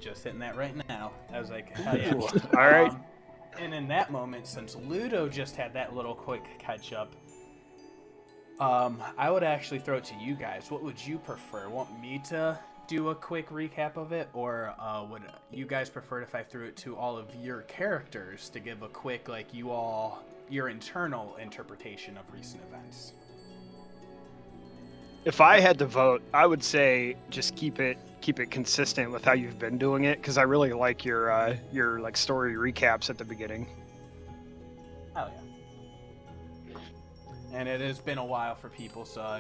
just hitting that right now. I was like, hell yeah. All right. And in that moment, since Ludo just had that little quick catch up, I would actually throw it to you guys. What would you prefer? Want me to do a quick recap of it, or would you guys prefer it if I threw it to all of your characters to give a quick, like, your internal interpretation of recent events? If I had to vote, I would say just keep it consistent with how you've been doing it, because I really like your like story recaps at the beginning. Oh yeah. And it has been a while for people, so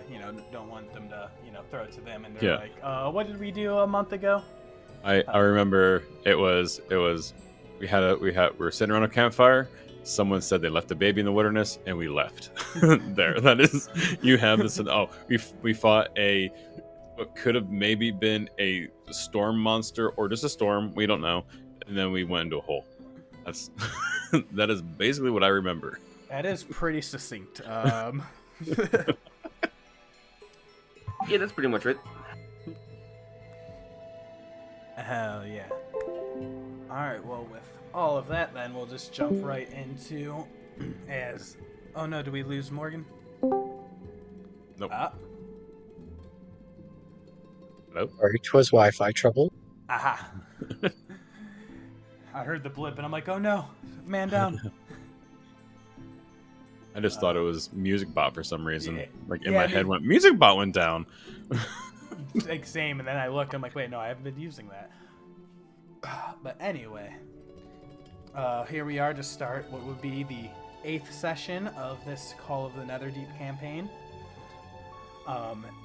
don't want them to throw it to them and they're like, what did we do a month ago? I remember it was we were sitting around a campfire. Someone said they left the baby in the wilderness, and we left. There, that is. You have this. Oh, we fought what could have maybe been a storm monster or just a storm. We don't know. And then we went into a hole. That is basically what I remember. That is pretty succinct. Yeah, that's pretty much it. Hell yeah. Alright, well, with all of that, then we'll just jump right into oh no, do we lose Morgen? Nope. Nope. Sorry, 'twas Wi-Fi trouble. Aha. I heard the blip and I'm like, oh no, man down. I just thought it was Music Bot for some reason. Yeah. Like in my head went, Music Bot went down. Like same, and then I looked, I'm like, wait, no, I haven't been using that. But anyway, here we are to start what would be the 8th session of this Call of the Netherdeep campaign.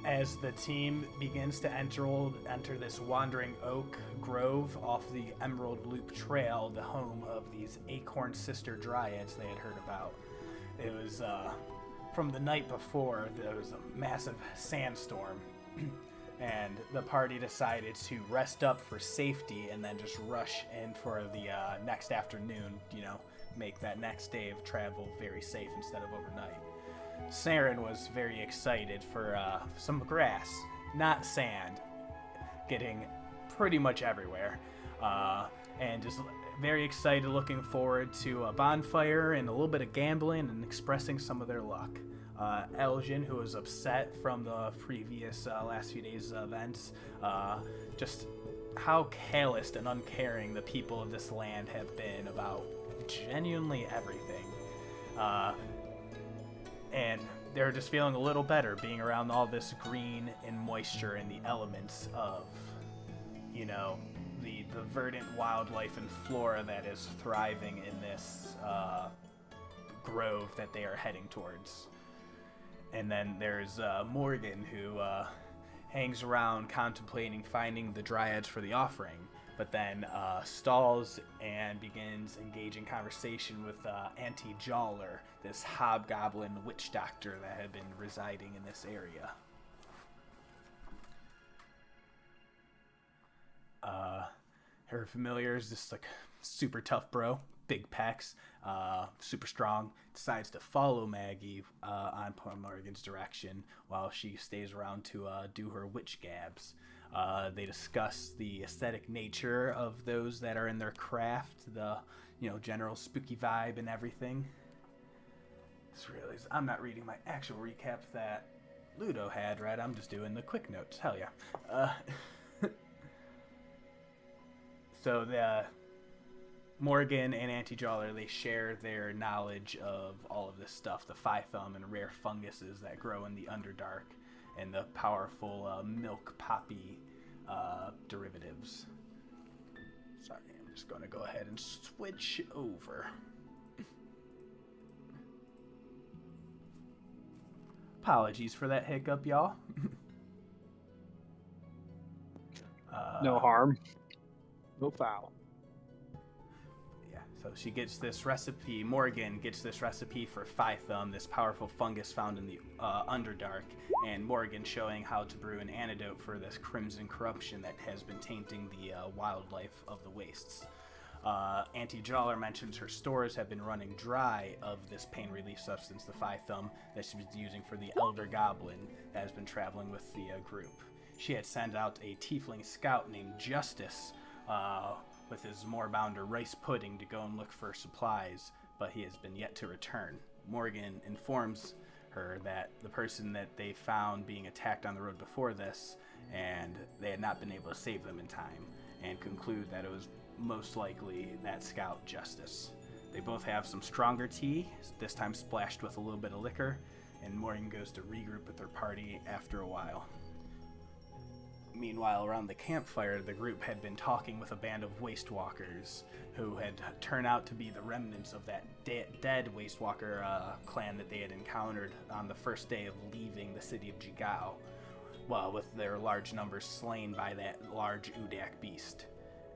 As the team begins to enter this Wandering Oak Grove off the Emerald Loop Trail, the home of these Acorn Sister Dryads they had heard about. It was from the night before, there was a massive sandstorm, and the party decided to rest up for safety and then just rush in for the next afternoon, make that next day of travel very safe instead of overnight. Saeryn was very excited for some grass, not sand, getting pretty much everywhere, and just very excited, looking forward to a bonfire and a little bit of gambling and expressing some of their luck. Aljin, who was upset from the previous last few days' events, just how callous and uncaring the people of this land have been about genuinely everything. And they're just feeling a little better being around all this green and moisture and the elements of, the verdant wildlife and flora that is thriving in this grove that they are heading towards. And then there's Morgen, who hangs around contemplating finding the dryads for the offering, but then stalls and begins engaging conversation with Auntie Jawler, this hobgoblin witch doctor that had been residing in this area. Her familiar is this super tough bro, big pecs, super strong, decides to follow Maggie on Morgan's direction while she stays around to do her witch gabs. They discuss the aesthetic nature of those that are in their craft, the general spooky vibe and everything. I'm not reading my actual recap that Ludo had, right? I'm just doing the quick notes. Hell yeah. So the Morgen and Auntie Jawler, they share their knowledge of all of this stuff, the Phi-Thumb and rare funguses that grow in the Underdark, and the powerful milk poppy derivatives. Sorry, I'm just going to go ahead and switch over. Apologies for that hiccup, y'all. No harm. No foul. Yeah, so she gets this recipe, Morgen gets this recipe for Phi-Thumb, this powerful fungus found in the Underdark, and Morgen showing how to brew an antidote for this crimson corruption that has been tainting the wildlife of the wastes. Auntie Jawler mentions her stores have been running dry of this pain relief substance, the Phi-Thumb, that she was using for the Elder Goblin that has been traveling with the group. She had sent out a tiefling scout named Justice with his moorbound or rice pudding to go and look for supplies, but he has been yet to return. Morgen informs her that the person that they found being attacked on the road before this, and they had not been able to save them in time, and conclude that it was most likely that scout Justice. They both have some stronger tea, this time splashed with a little bit of liquor, and Morgen goes to regroup with their party after a while. Meanwhile, around the campfire, the group had been talking with a band of Wastewalkers who had turned out to be the remnants of that dead Wastewalker clan that they had encountered on the first day of leaving the city of Jigao, well, with their large numbers slain by that large Udak beast.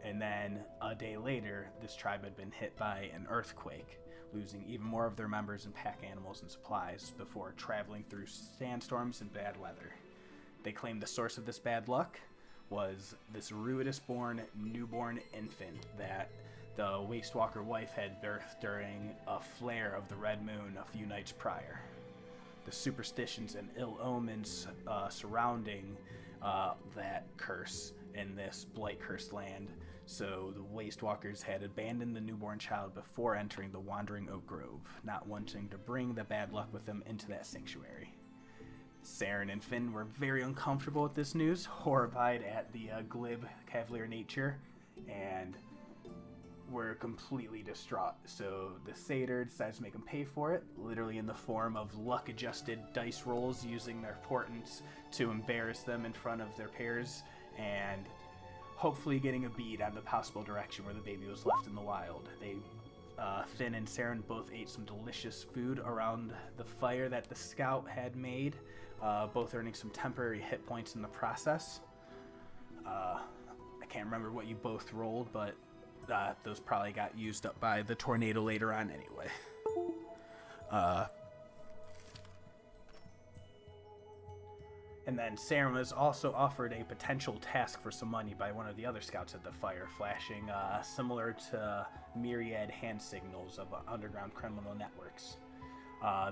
And then a day later, this tribe had been hit by an earthquake, losing even more of their members and pack animals and supplies before traveling through sandstorms and bad weather. They claimed the source of this bad luck was this Ruidus-born newborn infant that the Wastewalker wife had birthed during a flare of the red moon a few nights prior. The superstitions and ill omens surrounding that curse in this blight-cursed land, so the Wastewalkers had abandoned the newborn child before entering the Wandering Oak Grove, not wanting to bring the bad luck with them into that sanctuary. Saeryn and Finn were very uncomfortable with this news, horrified at the glib cavalier nature, and were completely distraught. So the satyr decides to make them pay for it, literally in the form of luck-adjusted dice rolls, using their portents to embarrass them in front of their peers, and hopefully getting a bead on the possible direction where the baby was left in the wild. Finn and Saeryn both ate some delicious food around the fire that the scout had made, both earning some temporary hit points in the process. I can't remember what you both rolled, but those probably got used up by the tornado later on anyway. And then Saeryn was also offered a potential task for some money by one of the other scouts at the fire, flashing similar to myriad hand signals of underground criminal networks.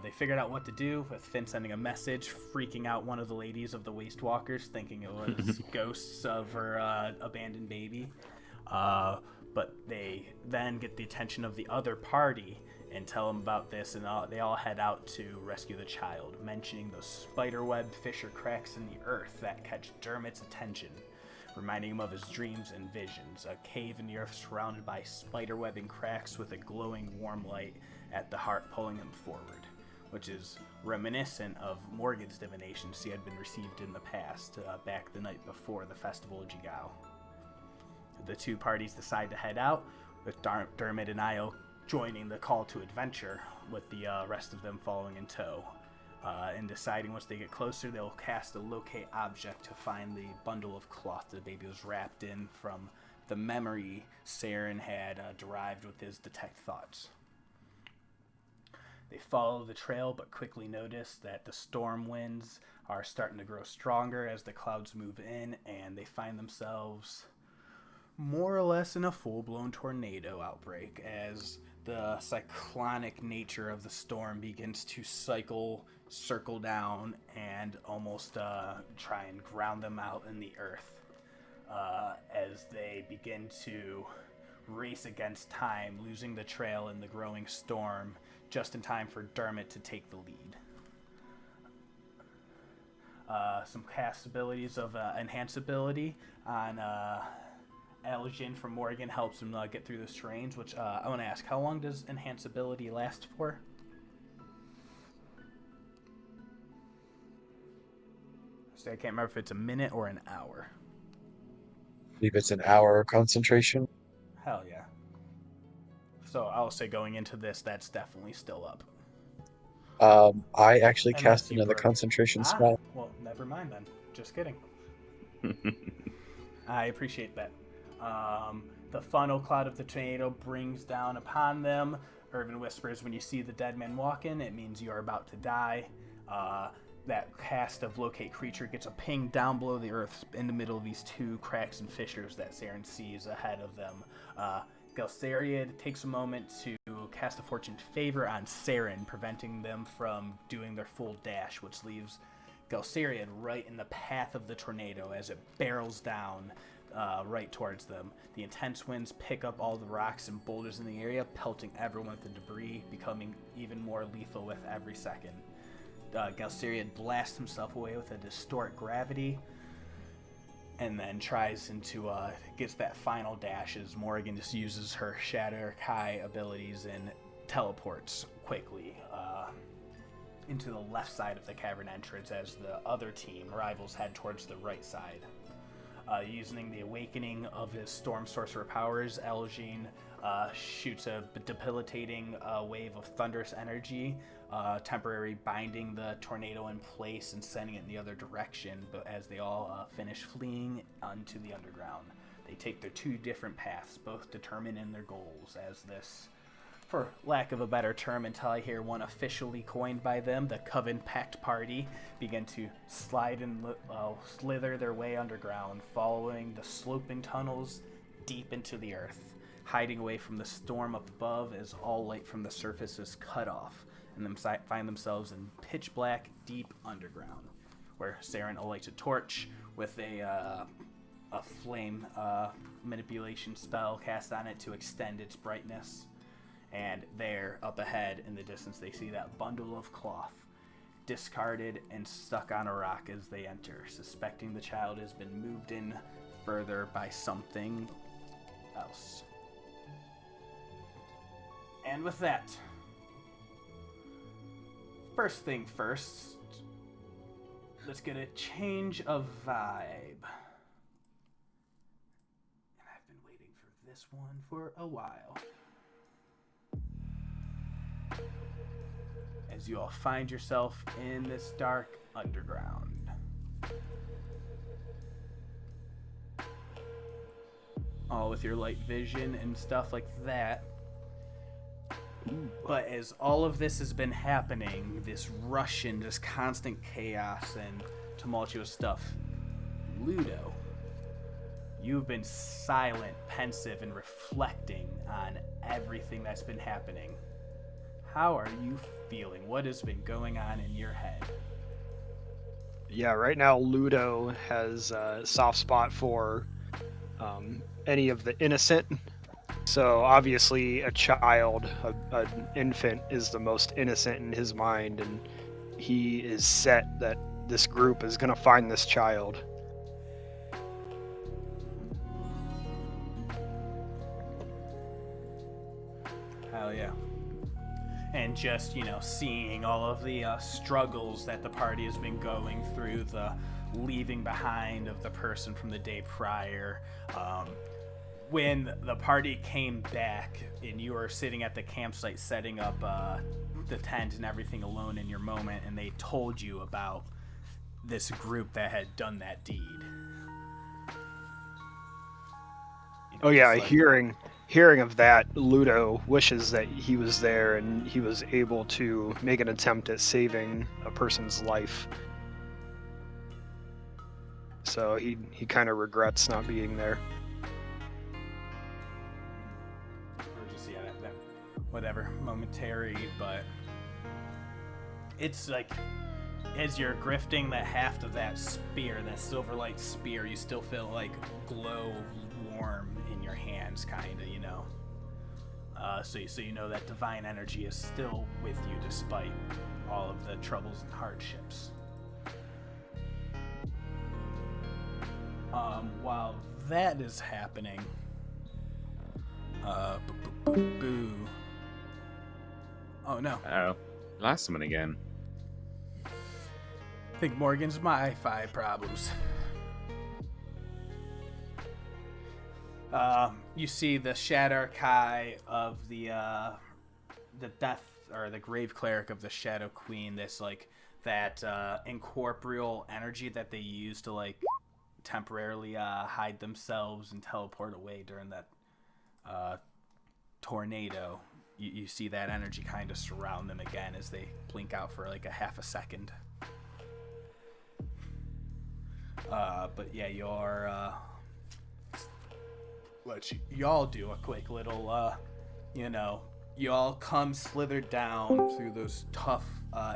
They figured out what to do, with Finn sending a message, freaking out one of the ladies of the Wastewalkers, thinking it was ghosts of her abandoned baby. But they then get the attention of the other party and tell them about this, and they all head out to rescue the child, mentioning those spiderweb fissure cracks in the earth that catch Dermot's attention, reminding him of his dreams and visions, a cave in the earth surrounded by spiderwebbing cracks with a glowing warm light at the heart pulling him forward, which is reminiscent of Morgen's divinations she had been received in the past, back the night before the festival of Jigao. The two parties decide to head out, with Dermot and Io joining the call to adventure, with the rest of them following in tow. In deciding once they get closer, they'll cast a locate object to find the bundle of cloth the baby was wrapped in from the memory Saeryn had derived with his detect thoughts. They follow the trail, but quickly notice that the storm winds are starting to grow stronger as the clouds move in, and they find themselves more or less in a full-blown tornado outbreak as the cyclonic nature of the storm begins to circle down, and almost try and ground them out in the earth as they begin to race against time, losing the trail in the growing storm just in time for Dermot to take the lead. Some cast abilities of enhance ability on Aljin from Morgen helps him get through those terrains, which I want to ask, how long does enhance ability last for? So I can't remember if it's a minute or an hour. I believe it's an hour concentration. Hell yeah. So I'll say going into this, that's definitely still up. I actually Unless cast you another broke. concentration spell. Well, never mind then. Just kidding. I appreciate that. The funnel cloud of the tornado brings down upon them. Irvin whispers, when you see the dead man walking, it means you are about to die. That cast of locate creature gets a ping down below the earth in the middle of these two cracks and fissures that Saeryn sees ahead of them. Gelsariad takes a moment to cast a fortune favor on Saeryn, preventing them from doing their full dash, which leaves Gelsariad right in the path of the tornado as it barrels down, right towards them. The intense winds pick up all the rocks and boulders in the area, pelting everyone with the debris, becoming even more lethal with every second. Galsterian blasts himself away with a distort gravity, and then tries into gets that final dash as Morgen just uses her Shatter Kai abilities and teleports quickly into the left side of the cavern entrance as the other team, rivals, head towards the right side. Using the awakening of his Storm Sorcerer powers, Aljin shoots a debilitating wave of thunderous energy, temporarily binding the tornado in place and sending it in the other direction. But as they all finish fleeing onto the underground, they take their two different paths, both determined in their goals, as this, for lack of a better term, until I hear one officially coined by them, the Coven Pact Party, begin to slide and slither their way underground, following the sloping tunnels deep into the earth, hiding away from the storm up above as all light from the surface is cut off, and find themselves in pitch black, deep underground, where Saeryn lights a torch with a flame manipulation spell cast on it to extend its brightness. And there, up ahead in the distance, they see that bundle of cloth, discarded and stuck on a rock as they enter, suspecting the child has been moved in further by something else. And with that, first thing first, let's get a change of vibe. And I've been waiting for this one for a while. As you all find yourself in this dark underground. All with your light vision and stuff like that. But as all of this has been happening, this Russian, just constant chaos and tumultuous stuff, Ludo, you've been silent, pensive, and reflecting on everything that's been happening. How are you feeling? What has been going on in your head? Yeah, right now Ludo has a soft spot for any of the innocent. So obviously a child, an infant, is the most innocent in his mind, and he is set that this group is going to find this child. Hell yeah. And just, seeing all of the struggles that the party has been going through, the leaving behind of the person from the day prior. When the party came back and you were sitting at the campsite setting up the tent and everything alone in your moment, and they told you about this group that had done that deed. Oh yeah, hearing of that, Ludo wishes that he was there and he was able to make an attempt at saving a person's life. So he kind of regrets not being there. Or just, that whatever, momentary, but it's like, as you're grifting that haft of that spear, that silverlight spear, you still feel like glow warm in your hands, kind of, so you know that divine energy is still with you despite all of the troubles and hardships. While that is happening, boo. Oh no. Oh, lost someone again. I think Morgan's my 5 problems. You see the Shatter Kai of the death, or the grave cleric of the Shadow Queen, this that incorporeal energy that they use to temporarily hide themselves and teleport away during that tornado. You see that energy kind of surround them again as they blink out for a half a second. But yeah, y'all do a quick little, y'all come slithered down through those tough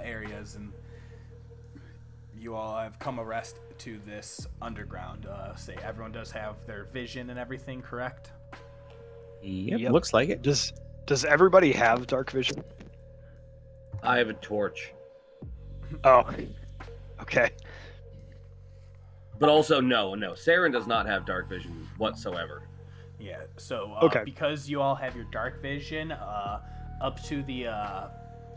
areas, and you all have come arrest to this underground. Say everyone does have their vision and everything, correct? Yep, looks like it. Does everybody have dark vision? I have a torch. Oh, okay. But also, no. Saeryn does not have dark vision whatsoever. Yeah. So Okay. because you all have your dark vision, up to the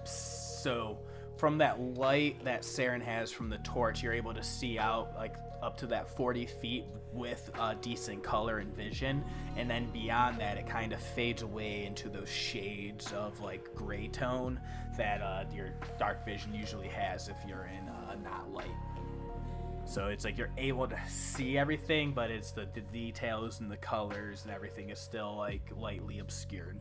so from that light that Saeryn has from the torch, you're able to see out like up to that 40 feet with decent color and vision, and then beyond that it kind of fades away into those shades of like gray tone that your dark vision usually has if you're in not light. So it's like you're able to see everything, but it's the details and the colors and everything is still like lightly obscured.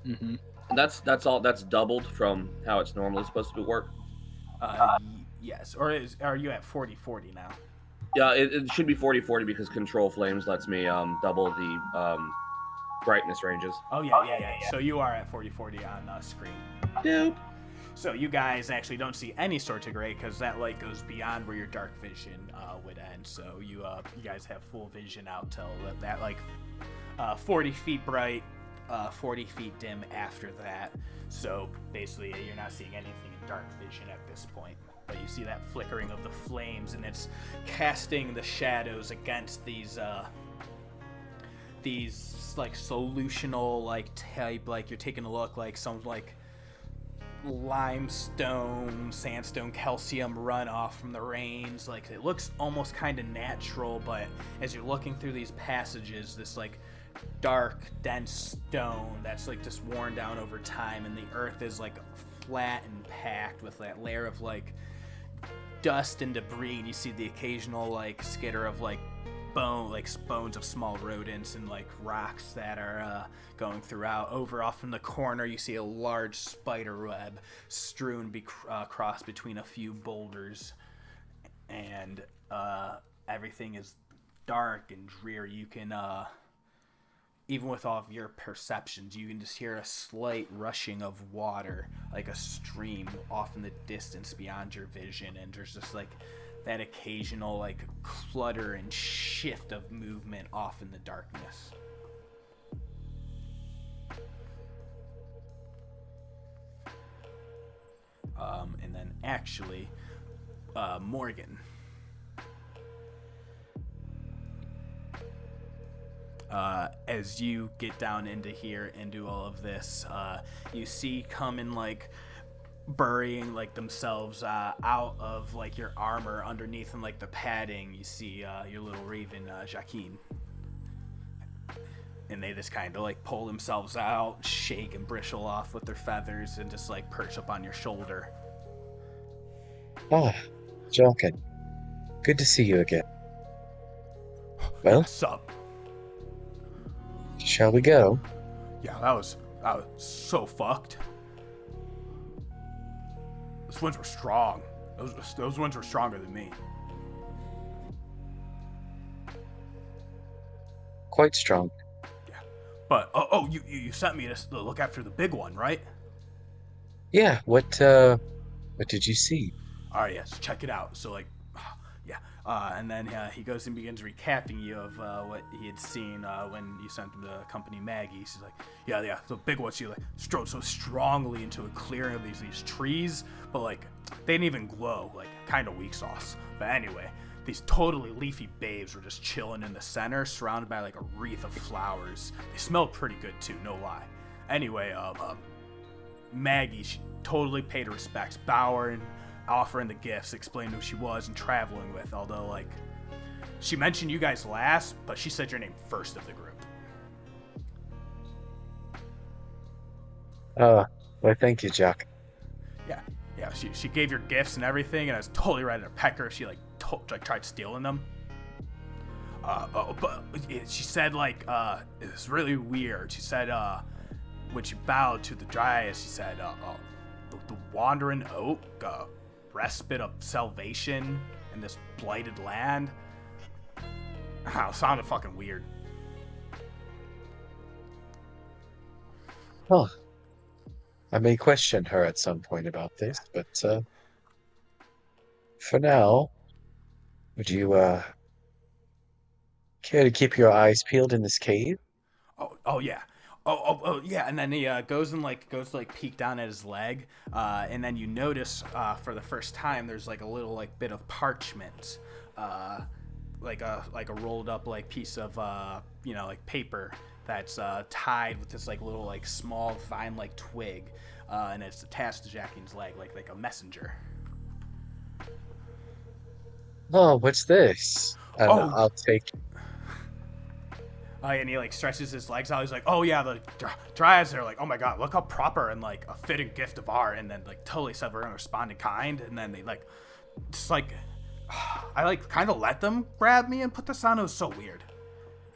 Mm-hmm. And that's all. That's doubled from how it's normally supposed to work. Yes. Or are you at 40/40 now? Yeah, it should be 40/40 because Control Flames lets me double the brightness ranges. Oh yeah. So you are at 40/40 on screen. Dope. So you guys actually don't see any sorts of gray because that light goes beyond where your dark vision would end. So you guys have full vision out till that like 40 feet bright, 40 feet dim after that. So basically you're not seeing anything in dark vision at this point. But you see that flickering of the flames, and it's casting the shadows against these like solutional like type, like you're taking a look like some like limestone, sandstone, calcium runoff from the rains. Like it looks almost kind of natural, but as you're looking through these passages, this like dark, dense stone that's like just worn down over time, and the earth is like flat and packed with that layer of like dust and debris, and you see the occasional like skitter of like bones of small rodents and like rocks that are going throughout. Over off in the corner you see a large spider web strewn across between a few boulders, and everything is dark and dreary. You can even with all of your perceptions, you can just hear a slight rushing of water, like a stream off in the distance beyond your vision, and there's just like that occasional like clutter and shift of movement off in the darkness. And then actually, Morgen. As you get down into here and do all of this, you see coming like burying like themselves out of like your armor underneath and like the padding. You see your little raven, Jacqueline. And they just kind of like pull themselves out, shake and bristle off with their feathers, and just like perch up on your shoulder. Ah, Jarkin. Good to see you again. Well, What's up? shall we go? Yeah, that was so fucked. Those winds were strong. Those winds were stronger than me. Quite strong. But you sent me to look after the big one, right? Yeah, what did you see? All right, yes, check it out. So like, yeah, and then he goes and begins recapping you of what he had seen when you sent him to company Maggie. He's like, yeah, the big one. She like strode so strongly into a clearing of these trees, but like they didn't even glow, like kind of weak sauce. But anyway, these totally leafy babes were just chilling in the center, surrounded by like a wreath of flowers. They smelled pretty good too, no lie. Anyway, Maggie, she totally paid her respects, bowing, offering the gifts, explaining who she was and traveling with. Although, like, she mentioned you guys last, but she said your name first of the group. Well, thank you, Jack. Yeah. She gave your gifts and everything, and I was totally ready to peck her if she tried stealing them. But she said it was really weird. She said when she bowed to the dryas, she said the wandering oak, respite of salvation in this blighted land. It sounded fucking weird. Huh. I may question her at some point about this, but For now, would you care to keep your eyes peeled in this cave? Oh yeah. Oh yeah. And then he goes to like peek down at his leg, and then you notice for the first time there's like a little like bit of parchment, like a rolled up like piece of like paper that's tied with this like little like small vine like twig, and it's attached to Jackie's leg like a messenger. Oh, what's this? And Oh, I'll take. and he like stretches his legs out. He's like, "Oh yeah, the dryads are like, oh my god, look how proper and like a fitting gift of art." And then like totally said we're gonna respond in kind. And then they like, just like, I like kind of let them grab me and put this on. It was so weird.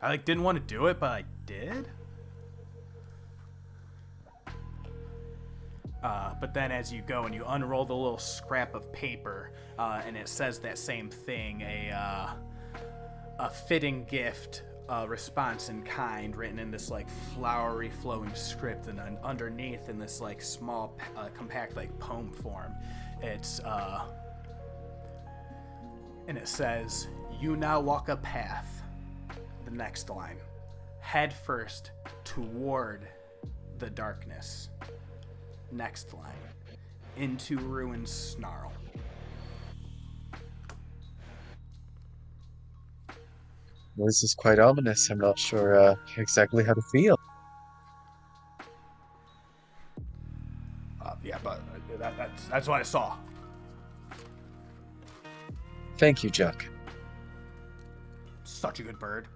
I like didn't want to do it, but I did. But then as you go and you unroll the little scrap of paper, and it says that same thing, a fitting gift. Response in kind, written in this like flowery flowing script, and then underneath in this like small compact like poem form, it's and it says, "You now walk a path." The next line, "Head first toward the darkness." Next line, "Into ruined Snarl." Well, this is quite ominous. I'm not sure exactly how to feel. Yeah, but that's what I saw. Thank you, Jack. Such a good bird.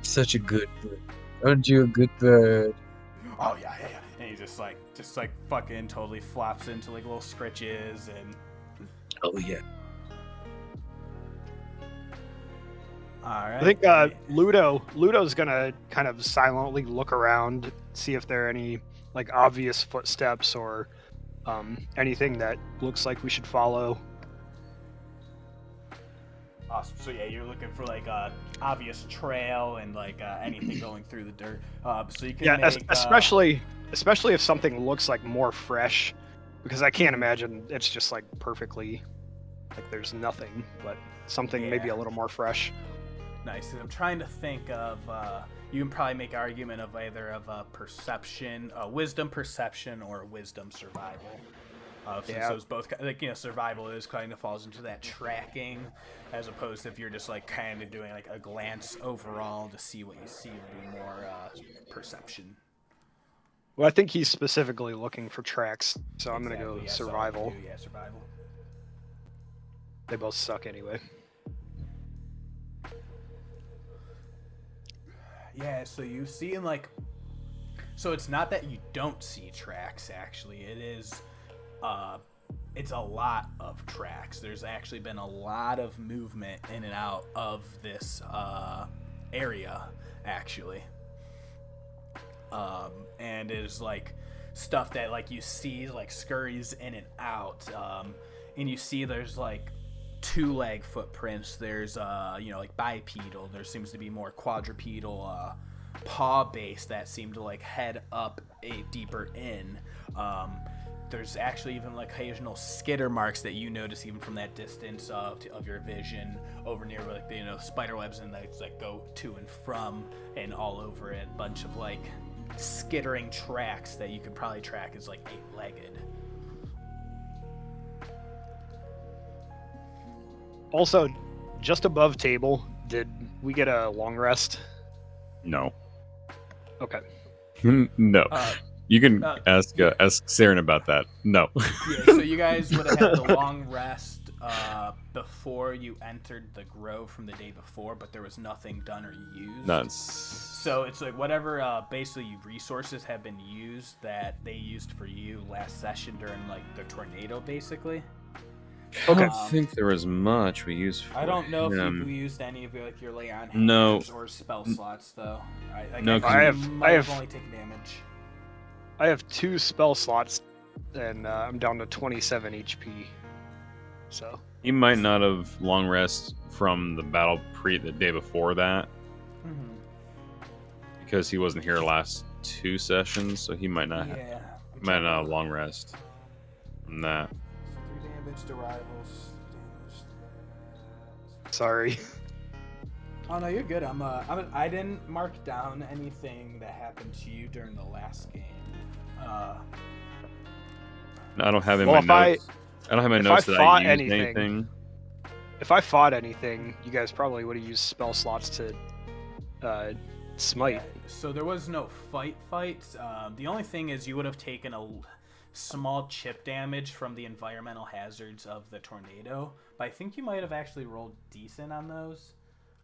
Such a good bird. Aren't you a good bird? Oh yeah. And he just like fucking totally flops into like little scritches and. Oh yeah. All right. I think Ludo's gonna kind of silently look around, see if there are any like obvious footsteps or anything that looks like we should follow. Awesome. So yeah, you're looking for like a obvious trail and like anything going through the dirt. So you can make, especially if something looks like more fresh, because I can't imagine it's just like perfectly like there's nothing, but something maybe a little more fresh. Nice. I'm trying to think of. You can probably make an argument of either of perception, wisdom perception, or wisdom survival. So it's both like survival is kind of falls into that tracking, as opposed to if you're just like kind of doing like a glance overall to see what you see would be more perception. Well, I think he's specifically looking for tracks, so I'm gonna go survival. So survival. They both suck anyway. Yeah, so you see in like, so it's not that you don't see tracks. Actually, it is, it's a lot of tracks. There's actually been a lot of movement in and out of this area, actually, and it is like stuff that like you see like scurries in and out, and you see there's like two-leg footprints. There's like bipedal. There seems to be more quadrupedal paw base that seem to like head up a deeper in. There's actually even like occasional skitter marks that you notice even from that distance of your vision over near like the spider webs, and they like go to and from and all over it. A bunch of like skittering tracks that you could probably track as like eight-legged. Also, just above table, did we get a long rest? No. Okay. No. You can ask Saeryn about that. No. Yeah, so you guys would have had the long rest before you entered the grove from the day before, but there was nothing done or used. Nuts. So it's like whatever basically resources have been used that they used for you last session during like the tornado, basically. I don't think there was much we used for I don't know him. if you used any of your like your lay on No. hands or spell slots though. I have only taken damage. I have 2 spell slots, and I'm down to 27 HP. So He might not have long rest from the battle the day before that, because he wasn't here last 2 sessions, so he might not have, Yeah. might not have long rest from that. 3 damage. against arrivals. Sorry. Oh no, you're good. I didn't mark down anything that happened to you during the last game. I don't have in Well, my notes. I don't have in my notes that I used anything. If I fought anything, you guys probably would have used spell slots to smite. Yeah, so there was no fights. The only thing is you would have taken a small chip damage from the environmental hazards of the tornado, but I think you might have actually rolled decent on those.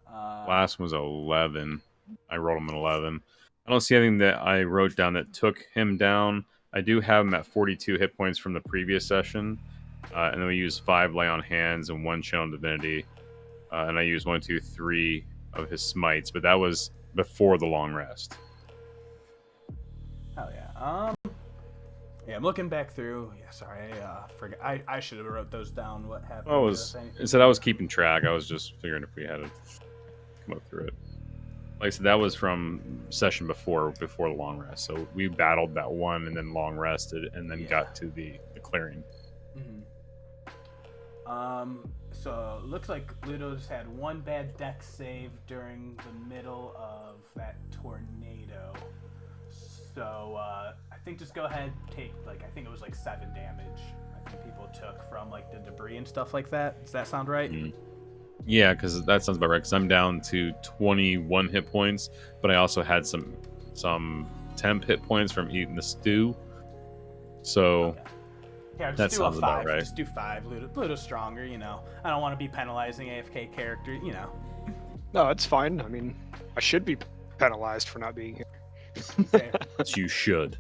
Last one was 11. I rolled him an 11. I don't see anything that I wrote down that took him down. I do have him at 42 hit points from the previous session. And then we used 5 lay on hands and 1 channel divinity. And I used 1, 2, 3 of his smites, but that was before the long rest. Hell yeah. Yeah, I'm looking back through. Yeah, sorry, I forgot. I should have wrote those down. What happened? I was keeping track. I was just figuring if we had to come up through it. Like I said, that was from session before the long rest. So we battled that one and then long rested and then got to the clearing. Mm-hmm. So it looks like Ludo just had one bad dex save during the middle of that tornado. So I think just go ahead, take I think it was 7 damage. I think people took from the debris and stuff like that. Does that sound right? Mm-hmm. Yeah, because that sounds about right. Because I'm down to 21 hit points, but I also had some temp hit points from eating the stew. So okay. Yeah, just do a 5. Right. Just do 5. Ludo's stronger, I don't want to be penalizing AFK character, No, it's fine. I mean, I should be penalized for not being here. You should.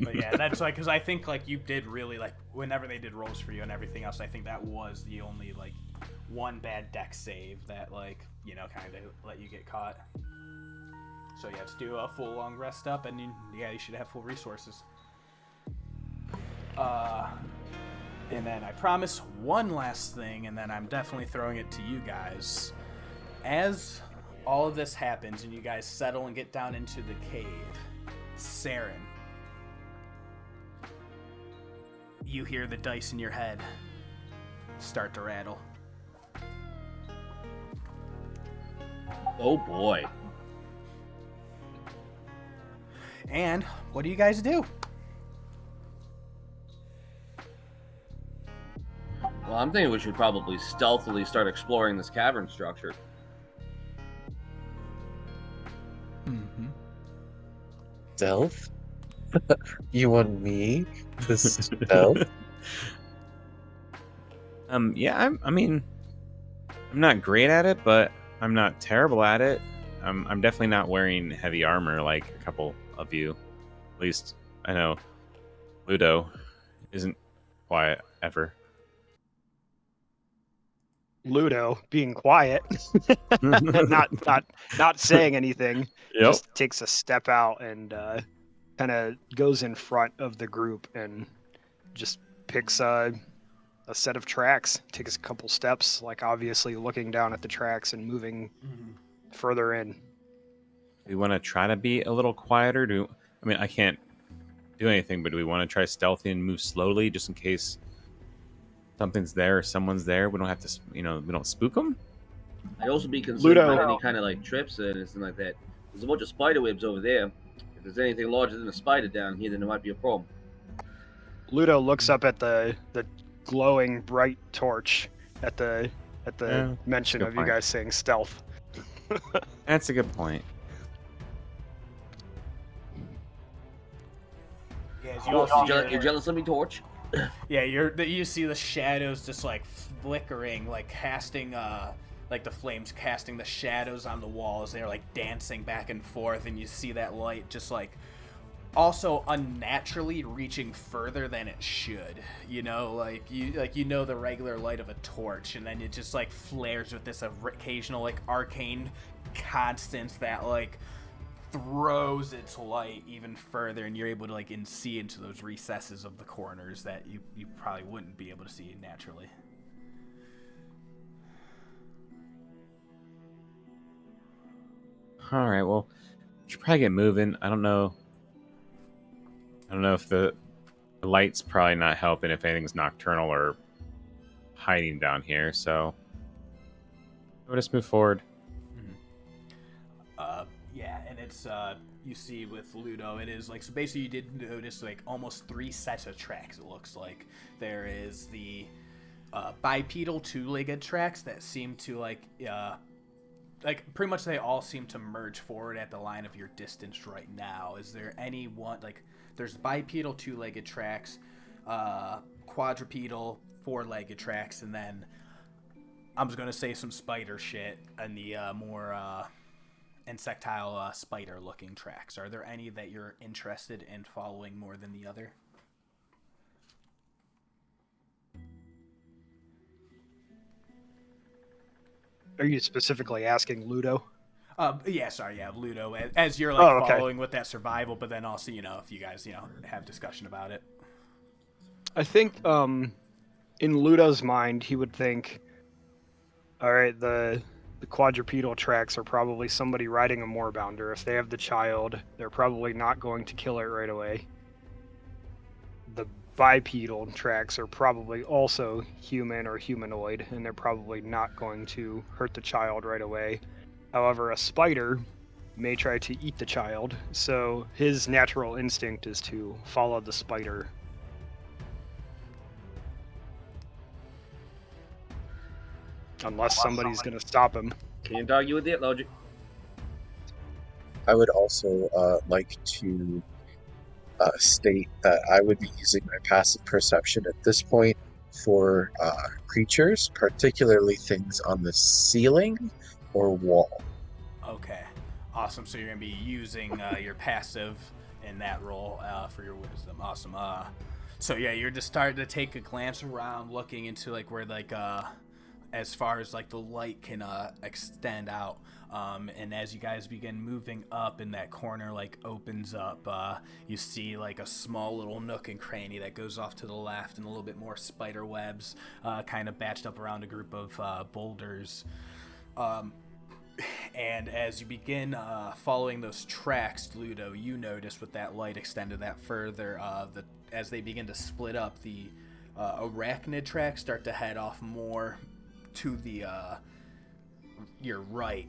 But yeah, that's because I think you did really whenever they did rolls for you and everything else. I think that was the only one bad dex save that kind of let you get caught. So yeah, just do a full long rest up, and you should have full resources. And then I promise one last thing, and then I'm definitely throwing it to you guys. As all of this happens and you guys settle and get down into the cave, Saeryn, you hear the dice in your head start to rattle. Oh boy. And what do you guys do? Well, I'm thinking we should probably stealthily start exploring this cavern structure. Mm-hmm. Stealth? You want me to stealth? Yeah, I mean, I'm not great at it, but I'm not terrible at it. I'm definitely not wearing heavy armor like a couple of you. At least I know Ludo isn't quiet ever. Ludo being quiet, not saying anything, just takes a step out and kind of goes in front of the group and just picks a set of tracks, takes a couple steps, obviously looking down at the tracks and moving further in. We want to try to be a little quieter. I can't do anything, but do we want to try stealthy and move slowly just in case something's there or someone's there? We don't have to, we don't spook them. I'd also be concerned about any kind of trips or anything like that. There's a bunch of spider webs over there. If there's anything larger than a spider down here, then there might be a problem. Ludo looks up at the glowing bright torch at the mention of you guys saying stealth. That's a good point. Yeah, you're jealous of me, Torch? Yeah, you see the shadows just flickering, casting the flames casting the shadows on the walls. They're dancing back and forth, and you see that light just also unnaturally reaching further than it should. You know the regular light of a torch, and then it just flares with this occasional arcane constance that throws its light even further, and you're able to see into those recesses of the corners that you probably wouldn't be able to see naturally. All right, well, we should probably get moving. I don't know if the light's probably not helping if anything's nocturnal or hiding down here, so we'll just move forward. Yeah, and it's you see with Ludo, it is like, so basically you did notice like almost 3 sets of tracks. It looks like there is the bipedal 2-legged tracks that seem to like pretty much they all seem to merge forward at the line of your distance right now. Is there any one, like, there's bipedal 2-legged tracks, quadrupedal 4-legged tracks, and then I'm just gonna say some spider shit and the more insectile spider looking tracks. Are there any that you're interested in following more than the other? Are you specifically asking Ludo? Ludo, as you're like okay. following with that survival, but then also, if you guys, have discussion about it. I think in Ludo's mind, he would think, all right, the quadrupedal tracks are probably somebody riding a moorbounder. If they have the child, they're probably not going to kill it right away. The bipedal tracks are probably also human or humanoid, and they're probably not going to hurt the child right away. However, a spider may try to eat the child, so his natural instinct is to follow the spider. Unless somebody's going to stop him. Can't argue with that logic. I would also like to state that I would be using my passive perception at this point for creatures, particularly things on the ceiling or wall. Okay, awesome. So you're gonna be using your passive in that role for your wisdom. Awesome. So yeah, you're just starting to take a glance around, looking into like where like as far as like the light can extend out. And as you guys begin moving up and that corner like opens up, you see like a small little nook and cranny that goes off to the left, and a little bit more spider webs kind of batched up around a group of boulders. And as you begin following those tracks, Ludo, you notice with that light extended that further, as they begin to split up, the arachnid tracks start to head off more to the your right.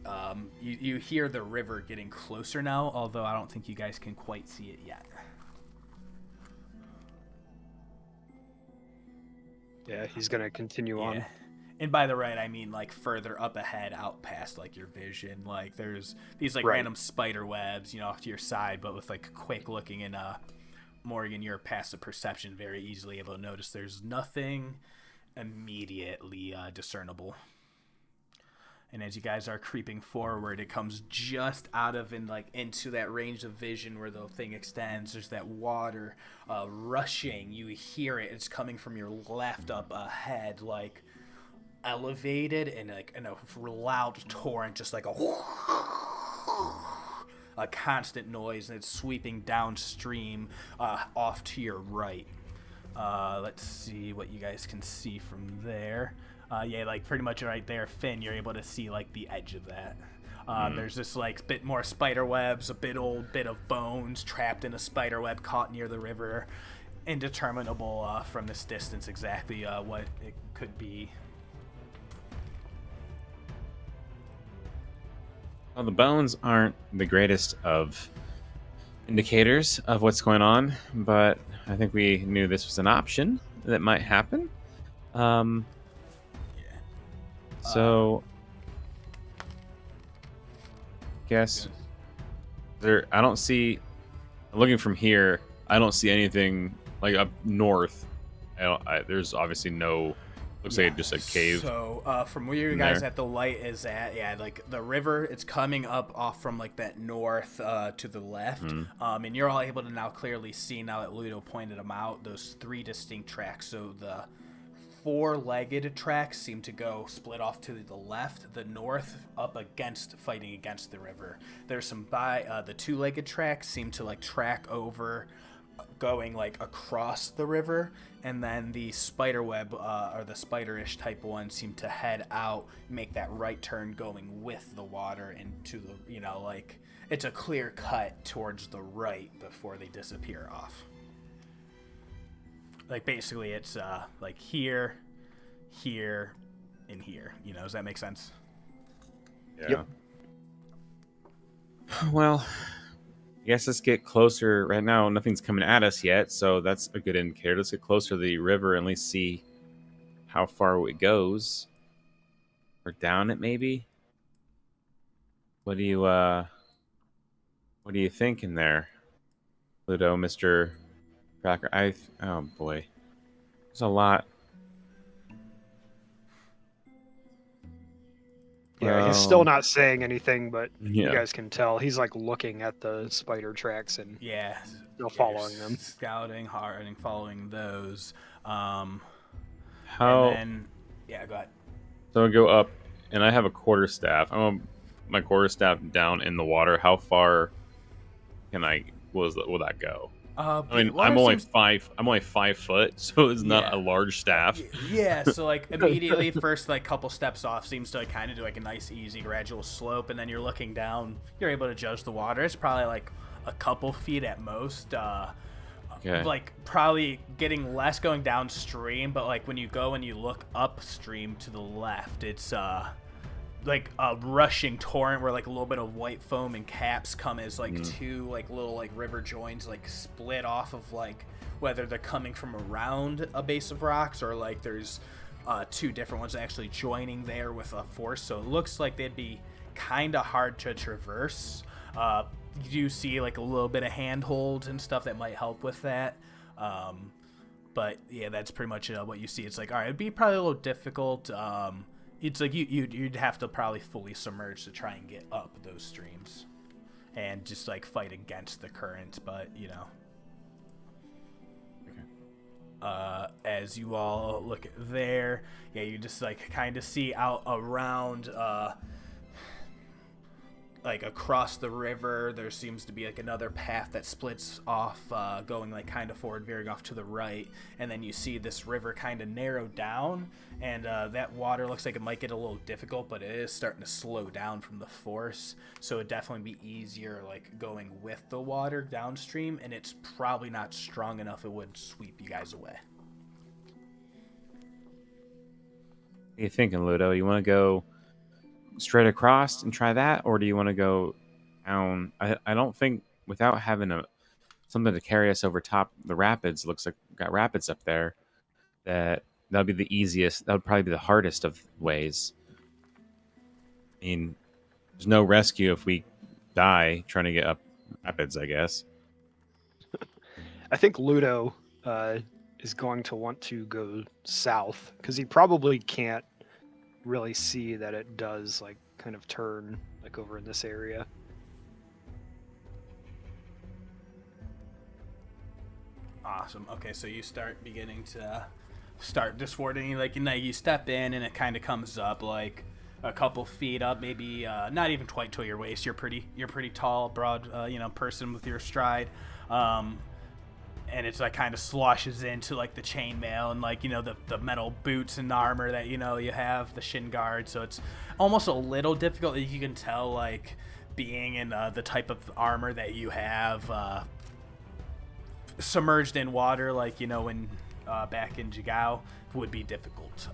You hear the river getting closer now, although I don't think you guys can quite see it yet. Yeah, he's gonna continue on. And by the right, I mean like further up ahead, out past like your vision. Like there's these like random spider webs, off to your side, but with like quick looking in Morgen, your passive perception, very easily able to notice there's nothing immediately discernible. And as you guys are creeping forward, it comes just out of and like into that range of vision where the thing extends. There's that water rushing. You hear it. It's coming from your left up ahead, like elevated and like in a loud torrent, just like a constant noise, and it's sweeping downstream off to your right. Let's see what you guys can see from there. Like pretty much right there, Finn, you're able to see like the edge of that. There's this like bit more spider webs, a bit of bones trapped in a spider web caught near the river. Indeterminable from this distance exactly what it could be. Well, the bones aren't the greatest of indicators of what's going on, but I think we knew this was an option that might happen. So, guess there. I don't see. Looking from here, I don't see anything like up north. There's obviously no. Looks like just a cave. So, from where you guys at the light is at, like the river, it's coming up off from like that north to the left, and you're all able to now clearly see, now that Ludo pointed them out, those 3 distinct tracks. So the 4-legged tracks seem to go split off to the left, the north up fighting against the river. There's some the 2-legged tracks seem to like track over, going like across the river, and then the spider web or the spiderish type one seem to head out, make that right turn going with the water into the, like it's a clear cut towards the right before they disappear off. Like basically it's like here, here and here. Does that make sense? Yeah. Yep. Well, I guess let's get closer. Right now, nothing's coming at us yet, so that's a good indicator. Let's get closer to the river and at least see how far it goes. Or down it, maybe? What do you think in there, Ludo, Mr. Cracker? Oh boy, there's a lot. Yeah, he's still Well, not saying anything, but you yeah. guys can tell he's like looking at the spider tracks and Yeah. still following them. Scouting hard and following those. And How? then, yeah, go ahead. So I go up, and I have a quarterstaff. I want my quarterstaff down in the water. How far will that go? I mean, I'm only 5 foot, so it's not a large staff. Yeah, so like immediately first like couple steps off seems to like kind of do like a nice easy gradual slope, and then you're looking down, you're able to judge the water. It's probably like a couple feet at most. Okay. Like probably getting less going downstream, but like when you go and you look upstream to the left, it's like a rushing torrent where like a little bit of white foam and caps come as like two like little like river joins like split off of like whether they're coming from around a base of rocks or like there's two different ones actually joining there with a force. So it looks like they'd be kind of hard to traverse. You do see like a little bit of handholds and stuff that might help with that. But yeah, that's pretty much what you see. It's like, all right, it'd be probably a little difficult. It's like you'd have to probably fully submerge to try and get up those streams and just like fight against the current. But as you all look there, yeah, you just like kind of see out around like across the river there seems to be like another path that splits off, going like kind of forward, veering off to the right, and then you see this river kind of narrow down, and that water looks like it might get a little difficult, but it is starting to slow down from the force, so it'd definitely be easier like going with the water downstream, and it's probably not strong enough it would sweep you guys away. What are you thinking, Ludo? You want to go straight across and try that, or do you want to go down? I don't think without having something to carry us over top the rapids, looks like we've got rapids up there, that'd be the easiest. That would probably be the hardest of ways. I mean, there's no rescue if we die trying to get up rapids, I guess. I think Ludo is going to want to go south because he probably can't really see that it does like kind of turn like over in this area. Awesome. Okay, so you start beginning to start diswarding, like you step in and it kind of comes up like a couple feet up, maybe not even quite to your waist. You're pretty tall, broad, person with your stride. And it's like kind of sloshes into like the chainmail and like the metal boots and armor that you have, the shin guard, so it's almost a little difficult. You can tell like being in the type of armor that you have submerged in water, like when back in Jigao, would be difficult,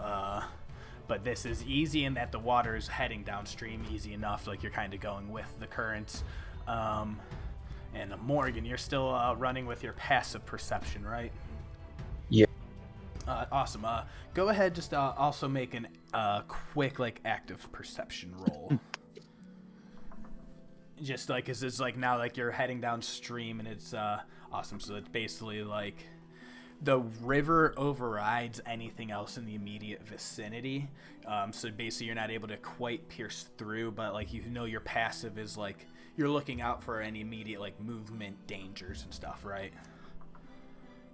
but this is easy in that the water is heading downstream easy enough, like you're kind of going with the currents. And Morgen, you're still running with your passive perception, right? Yeah. Awesome. Go ahead, just also make an quick like active perception roll. Just like, 'cause it's like now like you're heading downstream and it's awesome. So it's basically like the river overrides anything else in the immediate vicinity. So basically you're not able to quite pierce through, but like your passive is like you're looking out for any immediate like movement dangers and stuff, right?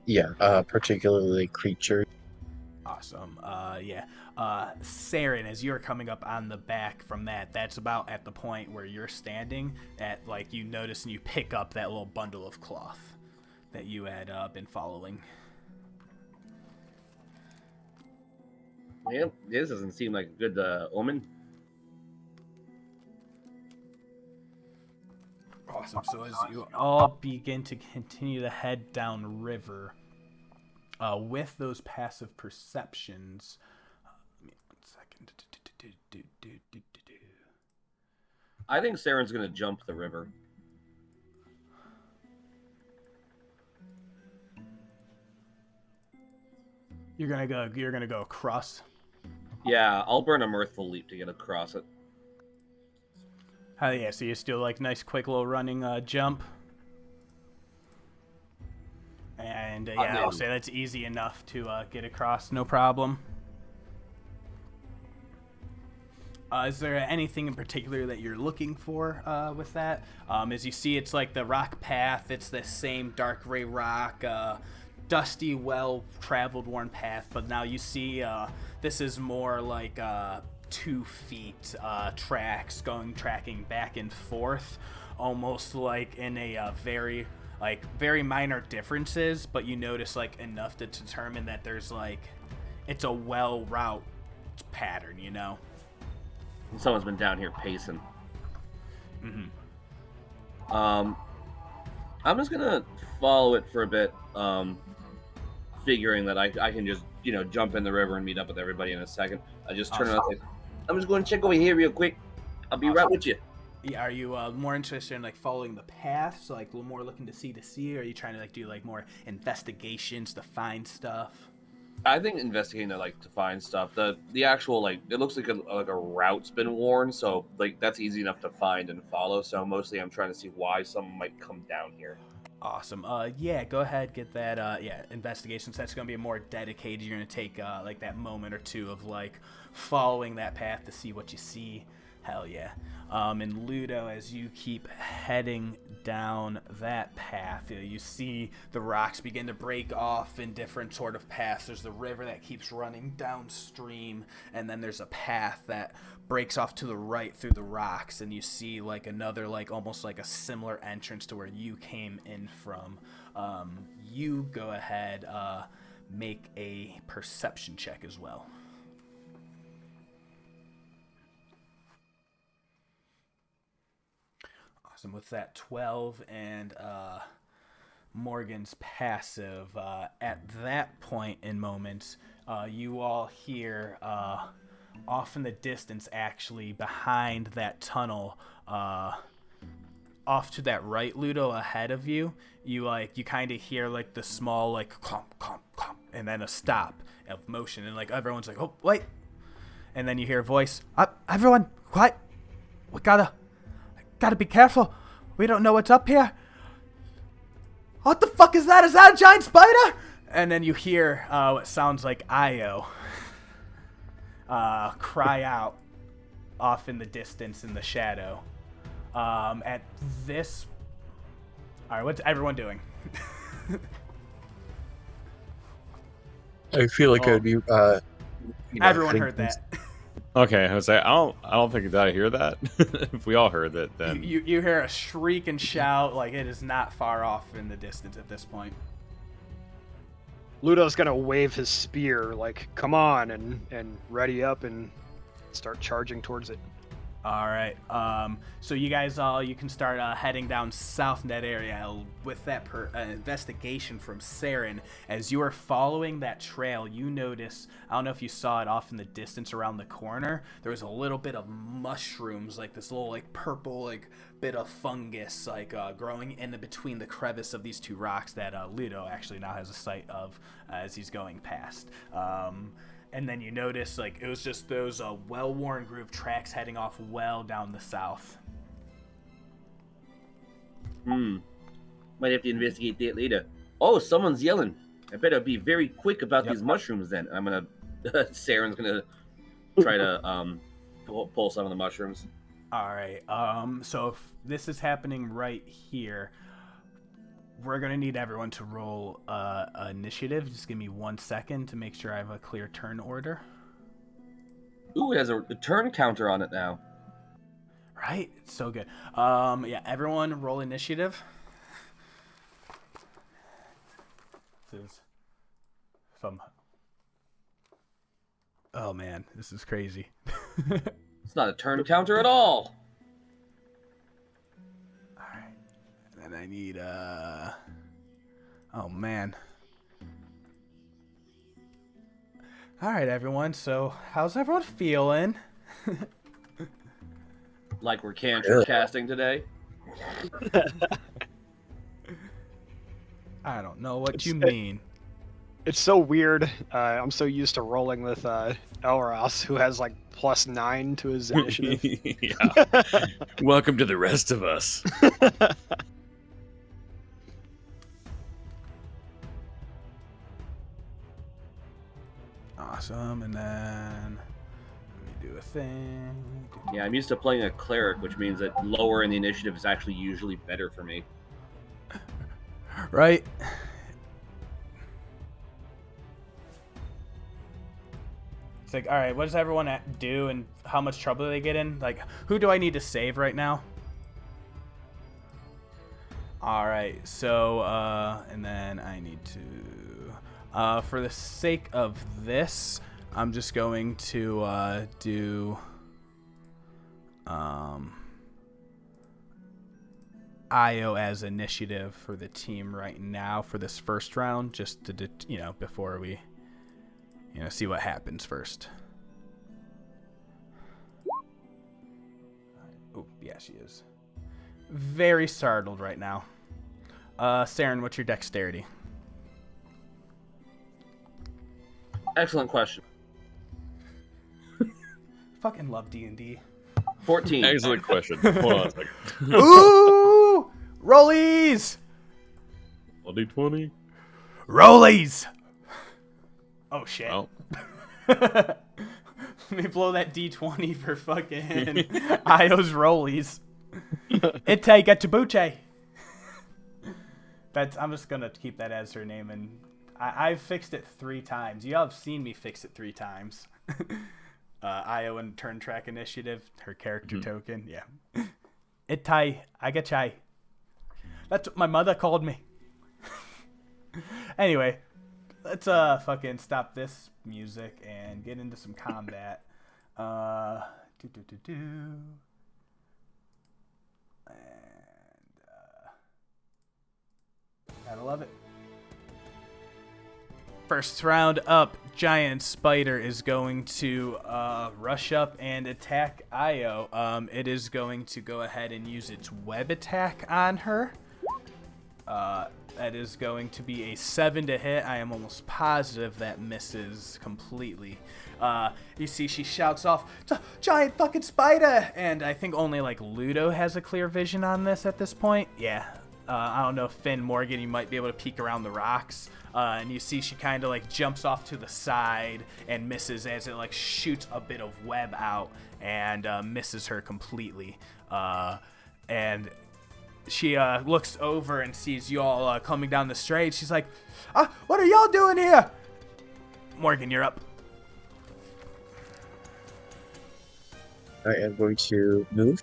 Yeah, particularly creatures. Awesome. Saeryn, as you're coming up on the back from that's about at the point where you're standing at, like you notice and you pick up that little bundle of cloth that you had been following. Yeah, this doesn't seem like a good omen. Awesome. So as you all begin to continue to head down river, with those passive perceptions, I think Saeryn's gonna jump the river. You're gonna go across. Yeah, I'll burn a mirthful leap to get across it. Oh yeah, so you still like nice quick little running jump. And yeah, I'll say that's easy enough to get across, no problem. Is there anything in particular that you're looking for with that? As you see, it's like the rock path. It's the same dark gray rock, dusty, well-traveled, worn path. But now you see this is more like 2 feet tracks tracking back and forth, almost like in a very minor differences. But you notice like enough to determine that there's like it's a route pattern, you know. Someone's been down here pacing. Mm-hmm. I'm just gonna follow it for a bit, figuring that I can just jump in the river and meet up with everybody in a second. I just turn around and say, I'm just going to check over here real quick. I'll be right with you. Yeah, are you more interested in like following the path, so like more looking to see, or are you trying to like do like more investigations to find stuff? I think investigating to find stuff. The actual it looks like a route's been worn, so like that's easy enough to find and follow. So mostly I'm trying to see why someone might come down here. Awesome. Yeah, go ahead, get that. Investigation. So that's gonna be more dedicated. You're gonna take like that moment or two of like following that path to see what you see. Hell yeah. And Ludo, as you keep heading down that path, you see the rocks begin to break off in different sort of paths. There's the river that keeps running downstream, and then there's a path that breaks off to the right through the rocks, and you see like another almost like a similar entrance to where you came in from. You go ahead, make a perception check as well. Awesome. With that 12 and Morgan's passive, at that point in moments, you all hear off in the distance, actually behind that tunnel, off to that right, Ludo, ahead of you, you kind of hear like the small clomp, clomp, clomp, and then a stop of motion, and like everyone's like, oh wait, and then you hear a voice, everyone quiet, we gotta be careful. We don't know what's up here. What the fuck is that? Is that a giant spider? And then you hear what sounds like Io cry out off in the distance in the shadow. At this... Alright, what's everyone doing? I feel like I'd be... everyone heard that. Okay, I was like, I don't think that I hear that. If we all heard it, then you hear a shriek and shout, like it is not far off in the distance at this point. Ludo's gonna wave his spear, like, come on, and ready up and start charging towards it. All right. So you guys you can start heading down south in that area with that investigation from Saeryn. As you are following that trail, you notice, I don't know if you saw it off in the distance around the corner, there was a little bit of mushrooms, like this little purple bit of fungus growing in between the crevice of these two rocks that Ludo actually now has a sight of as he's going past. And then you notice, it was just those well-worn groove tracks heading off well down the south. Might have to investigate that later. Oh, someone's yelling. I better be very quick about these mushrooms then. I'm gonna... Saren's gonna try to pull some of the mushrooms. All right. So if this is happening right here... We're going to need everyone to roll initiative. Just give me 1 second to make sure I have a clear turn order. Ooh, it has a turn counter on it now. Right? It's so good. Yeah, everyone roll initiative. This is some... Oh, man. This is crazy. It's not a turn counter at all. And I need, oh, man. All right, everyone. So, how's everyone feeling? Like we're cantrip casting today. I don't know what you mean. It's so weird. I'm so used to rolling with Elros, who has like +9 to his initiative. Yeah. Welcome to the rest of us. Awesome, and then let me do a thing. Yeah, I'm used to playing a cleric, which means that lower in the initiative is actually usually better for me. Right. It's like, all right, what does everyone do and how much trouble do they get in? Like, who do I need to save right now? All right, so, and then I need to, for the sake of this, I'm just going to do Io as initiative for the team right now for this first round, just to, before we, see what happens first. Oh, yeah, she is. Very startled right now. Saeryn, what's your dexterity? Excellent question. Fucking love D&D. 14. Excellent question. Hold on a second. Ooh! Rollies! D20. Rollies! Oh, shit. Well, Let me blow that D20 for fucking Io's rollies. Ite Gatabuche. I'm just gonna keep that as her name, and I've fixed it 3 times. You all have seen me fix it 3 times. Io and Turn Track Initiative, her character token, yeah. Itai Agachai. That's what my mother called me. Anyway, let's fucking stop this music and get into some combat. And gotta love it. First round up, Giant Spider is going to rush up and attack Io. It is going to go ahead and use its web attack on her. That is going to be a 7 to hit. I am almost positive that misses completely. You see she shouts off, "Giant fucking spider!" And I think only like Ludo has a clear vision on this at this point. Yeah. I don't know if Finn, Morgen, you might be able to peek around the rocks. And you see she kind of like jumps off to the side and misses as it like shoots a bit of web out and misses her completely. And she looks over and sees y'all coming down the straight. She's like, "What are y'all doing here?" Morgen, you're up. I am going to move.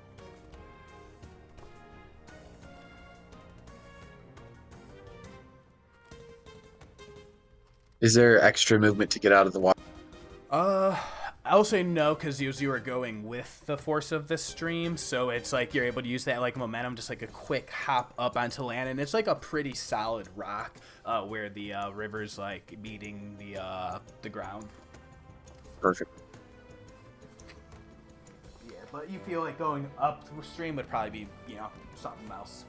Is there extra movement to get out of the water? I'll say no, because you were going with the force of the stream, so it's like you're able to use that like momentum, just like a quick hop up onto land, and it's like a pretty solid rock where the river's like meeting the ground. Perfect. Yeah, but you feel like going upstream would probably be, something else.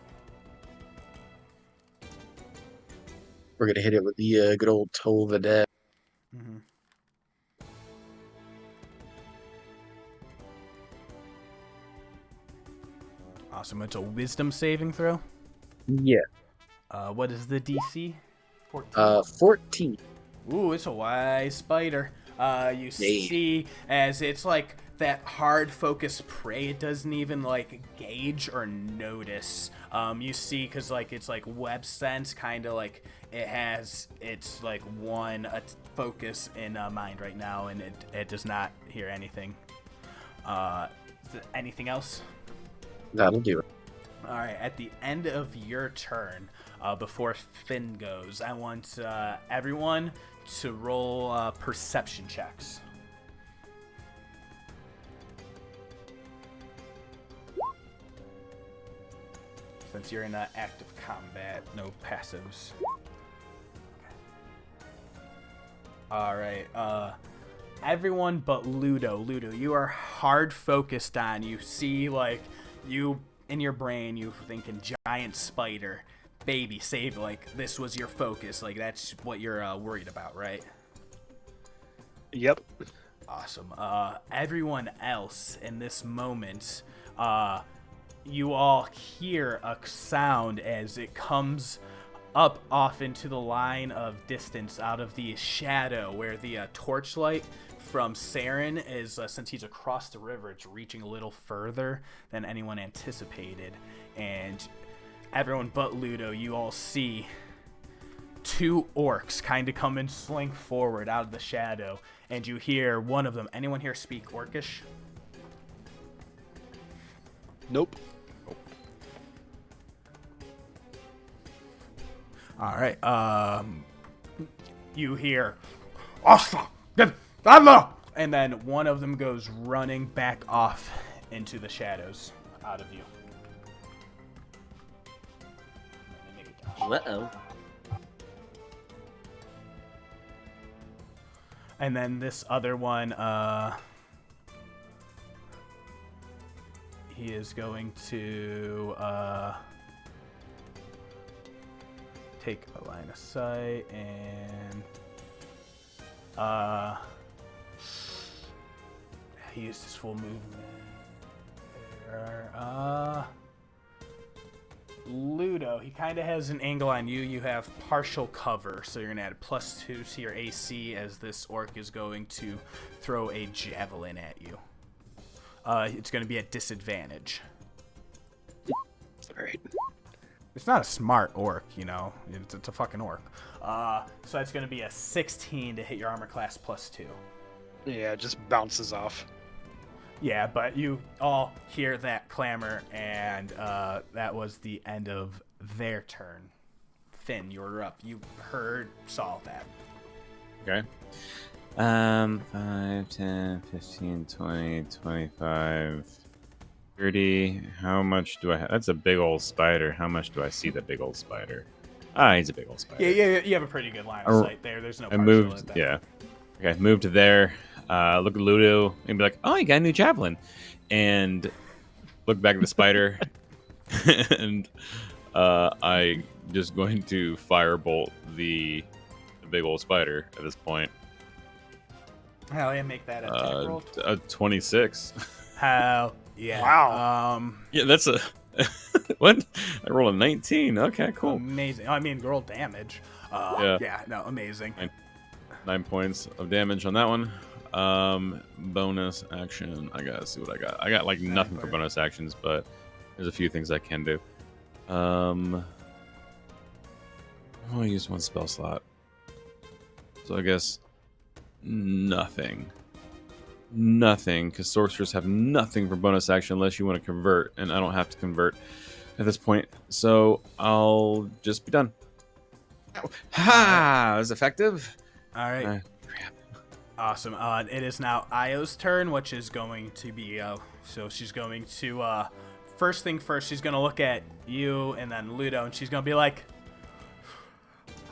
We're gonna hit it with the good old toe of the dead. Mm-hmm. Awesome. It's a wisdom saving throw. Yeah. What is the DC? 14. 14. Ooh, it's a wise spider. You see as it's like that hard focus prey, it doesn't even like gauge or notice. You see, because like it's like web sense, kind of like it has its like one focus in mind right now, and it does not hear anything. Anything else? That'll do it. All right, at the end of your turn, before Finn goes, I want everyone to roll perception checks. Since you're in active combat, no passives. All right, everyone but Ludo. Ludo, you are hard focused on. You see, like, you in your brain, you thinking giant spider, baby, save. Like, this was your focus. Like, that's what you're worried about, right? Yep. Awesome. Everyone else in this moment, you all hear a sound as it comes up off into the line of distance out of the shadow where the torchlight from Saeryn is, since he's across the river, it's reaching a little further than anyone anticipated. And everyone but Ludo, you all see two orcs kind of come and sling forward out of the shadow. And you hear one of them. Anyone here speak Orcish? Nope. All right. You hear, and then one of them goes running back off into the shadows out of you. Uh-oh. And then this other one, he is going to take a line of sight and he used his full movement. Ludo, he kind of has an angle on you. You have partial cover, so you're going to add +2 to your AC as this orc is going to throw a javelin at you. It's going to be at disadvantage. All right. It's not a smart orc, you know. It's a fucking orc. So it's going to be a 16 to hit your armor class +2. Yeah, it just bounces off. Yeah, but you all hear that clamor, and that was the end of their turn. Finn, you're up. You saw that. Okay. 5, 10, 15, 20, 25, 30. How much do I have? That's a big old spider. How much do I see the big old spider? He's a big old spider. Yeah, you have a pretty good line of sight there. There's no I partial moved, at that. yeah. Okay, moved to there. Look at Ludo and be like, oh, you got a new javelin. And look back at the spider. And I just going to firebolt the big old spider at this point. Hell yeah, make that attack roll. 26. Hell yeah. Wow. Yeah, that's a... What? I rolled a 19. Okay, cool. Amazing. I mean, roll damage. Yeah, no, amazing. 9 points of damage on that one. Bonus action. I gotta see what I got. I got like nothing for bonus actions, but there's a few things I can do. I'm gonna use one spell slot. So I guess nothing. Nothing, because sorcerers have nothing for bonus action unless you want to convert, and I don't have to convert at this point. So I'll just be done. Ha! It was effective. All right. Crap. Awesome. It is now Io's turn, which is going to be, so she's going to, first thing first, she's going to look at you and then Ludo, and she's going to be like,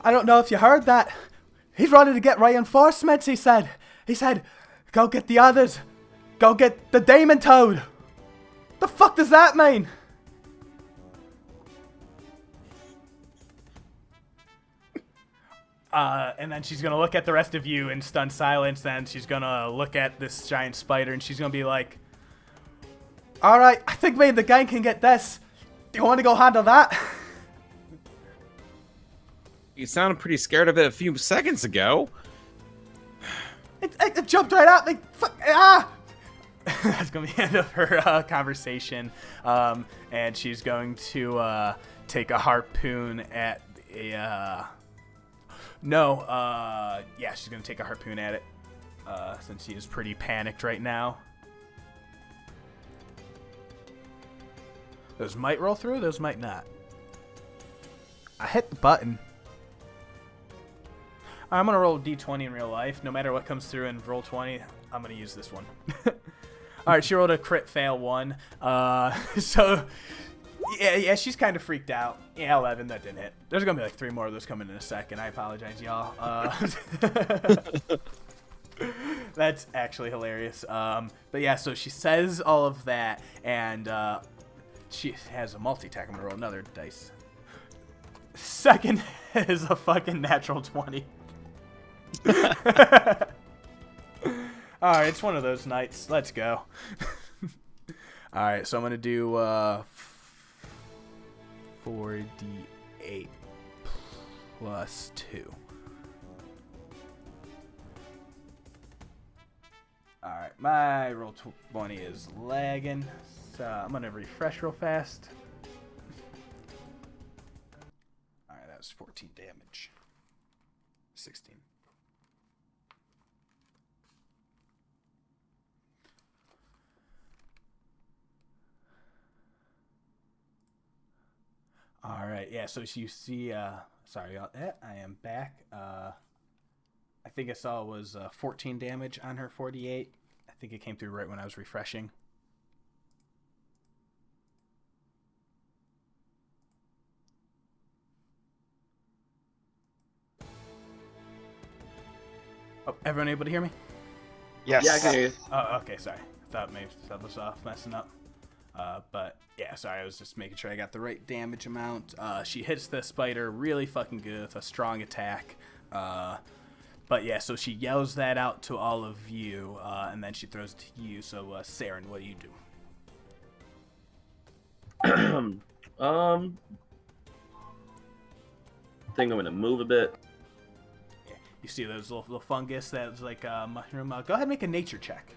I don't know if you heard that. He's running to get reinforcements, he said. He said, go get the others. Go get the demon toad. The fuck does that mean? And then she's going to look at the rest of you in stunned silence. Then she's going to look at this giant spider, and she's going to be like, all right, I think me and the gang can get this. Do you want to go handle that? You sounded pretty scared of it a few seconds ago. It jumped right out. Like, fuck, ah! That's going to be the end of her conversation. And she's going to take a harpoon at a... yeah, she's going to take a harpoon at it, since she is pretty panicked right now. Those might roll through, those might not. I hit the button. I'm going to roll a d20 in real life. No matter what comes through in roll 20, I'm going to use this one. All right, she rolled a crit fail 1. So... Yeah, she's kind of freaked out. Yeah, 11, that didn't hit. There's going to be like 3 more of those coming in a second. I apologize, y'all. That's actually hilarious. But yeah, so she says all of that, and she has a multi-attack. I'm gonna roll another dice. Second is a fucking natural 20. Alright, it's one of those nights. Let's go. Alright, so I'm gonna do 4d8 plus 2. Alright, my roll 20 is lagging, so I'm gonna refresh real fast. Alright, that was 14 damage. 16. Alright, yeah, so you see, sorry about that, I am back. I think I saw it was 14 damage on her 48. I think it came through right when I was refreshing. Oh, everyone able to hear me? Yes. Yeah, I can hear you. Oh, okay, sorry. I thought maybe that was messing up. But yeah, sorry, I was just making sure I got the right damage amount. She hits the spider really fucking good with a strong attack. But yeah, so she yells that out to all of you, and then she throws to you. So, Saeryn, what do you do? I think I'm gonna move a bit. Yeah, you see those little fungus that's like a mushroom. Go ahead and make a nature check.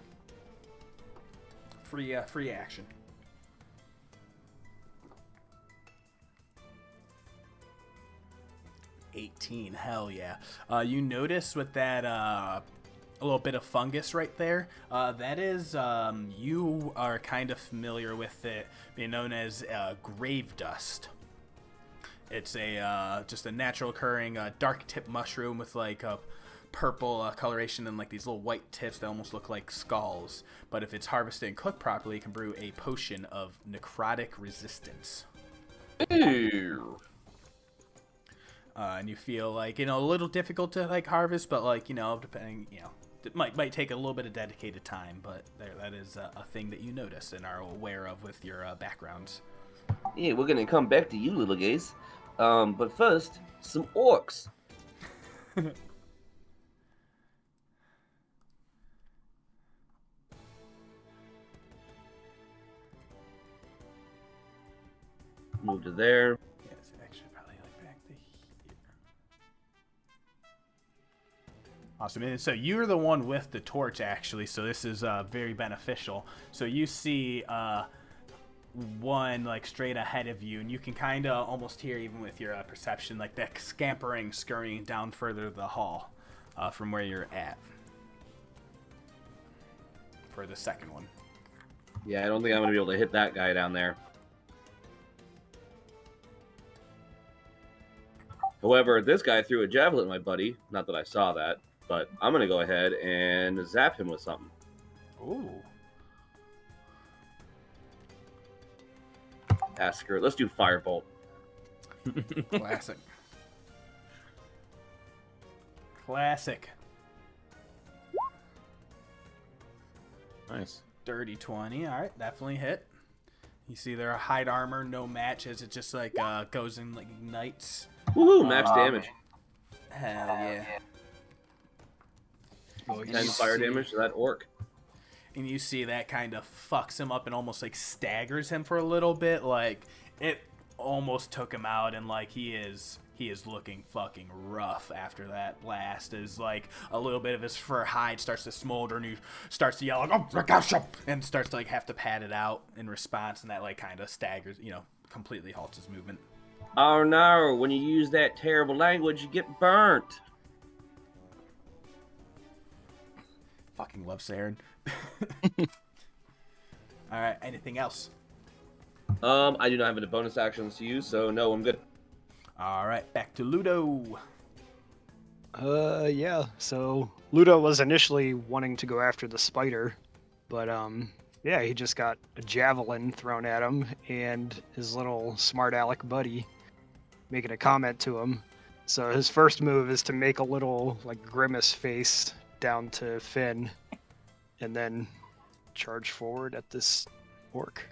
Free action. 18, hell yeah. You notice with that a little bit of fungus right there, that is, you are kind of familiar with it being known as grave dust. It's just a natural occurring dark tip mushroom with like a purple coloration and like these little white tips that almost look like skulls. But if it's harvested and cooked properly, it can brew a potion of necrotic resistance. Ew. And you feel like, a little difficult to like harvest, but like, depending, it might take a little bit of dedicated time, but that is a thing that you notice and are aware of with your backgrounds. Yeah, we're gonna come back to you, little gays. But first, some orcs. Move to there. Yeah, it's actually probably like back to here. Awesome. And so you're the one with the torch, actually, so this is very beneficial. So you see one like straight ahead of you, and you can kind of almost hear, even with your perception, like that scurrying down further the hall from where you're at for the second one. Yeah, I don't think I'm gonna be able to hit that guy down there. However, this guy threw a javelin at my buddy. Not that I saw that, but I'm gonna go ahead and zap him with something. Ooh. Ask her. Let's do firebolt. Classic. Classic. Nice. Dirty 20. All right, definitely hit. You see their hide armor, no match, as it just like goes and like ignites. Woohoo! Max damage. Hell yeah. 10 fire damage to that orc. And you see that kind of fucks him up and almost like staggers him for a little bit. Like it almost took him out, and like he is looking fucking rough after that blast. Is like a little bit of his fur hide starts to smolder, and he starts to yell like, "Oh my gosh!" and starts to like have to pat it out in response, and that like kind of staggers, completely halts his movement. Oh no! When you use that terrible language, you get burnt. Fucking love Saeryn. All right. Anything else? I do not have any bonus actions to use, so no, I'm good. All right. Back to Ludo. Yeah. So Ludo was initially wanting to go after the spider, but yeah, he just got a javelin thrown at him, and his little smart aleck buddy making a comment to him. So his first move is to make a little like grimace face down to Finn, and then charge forward at this orc.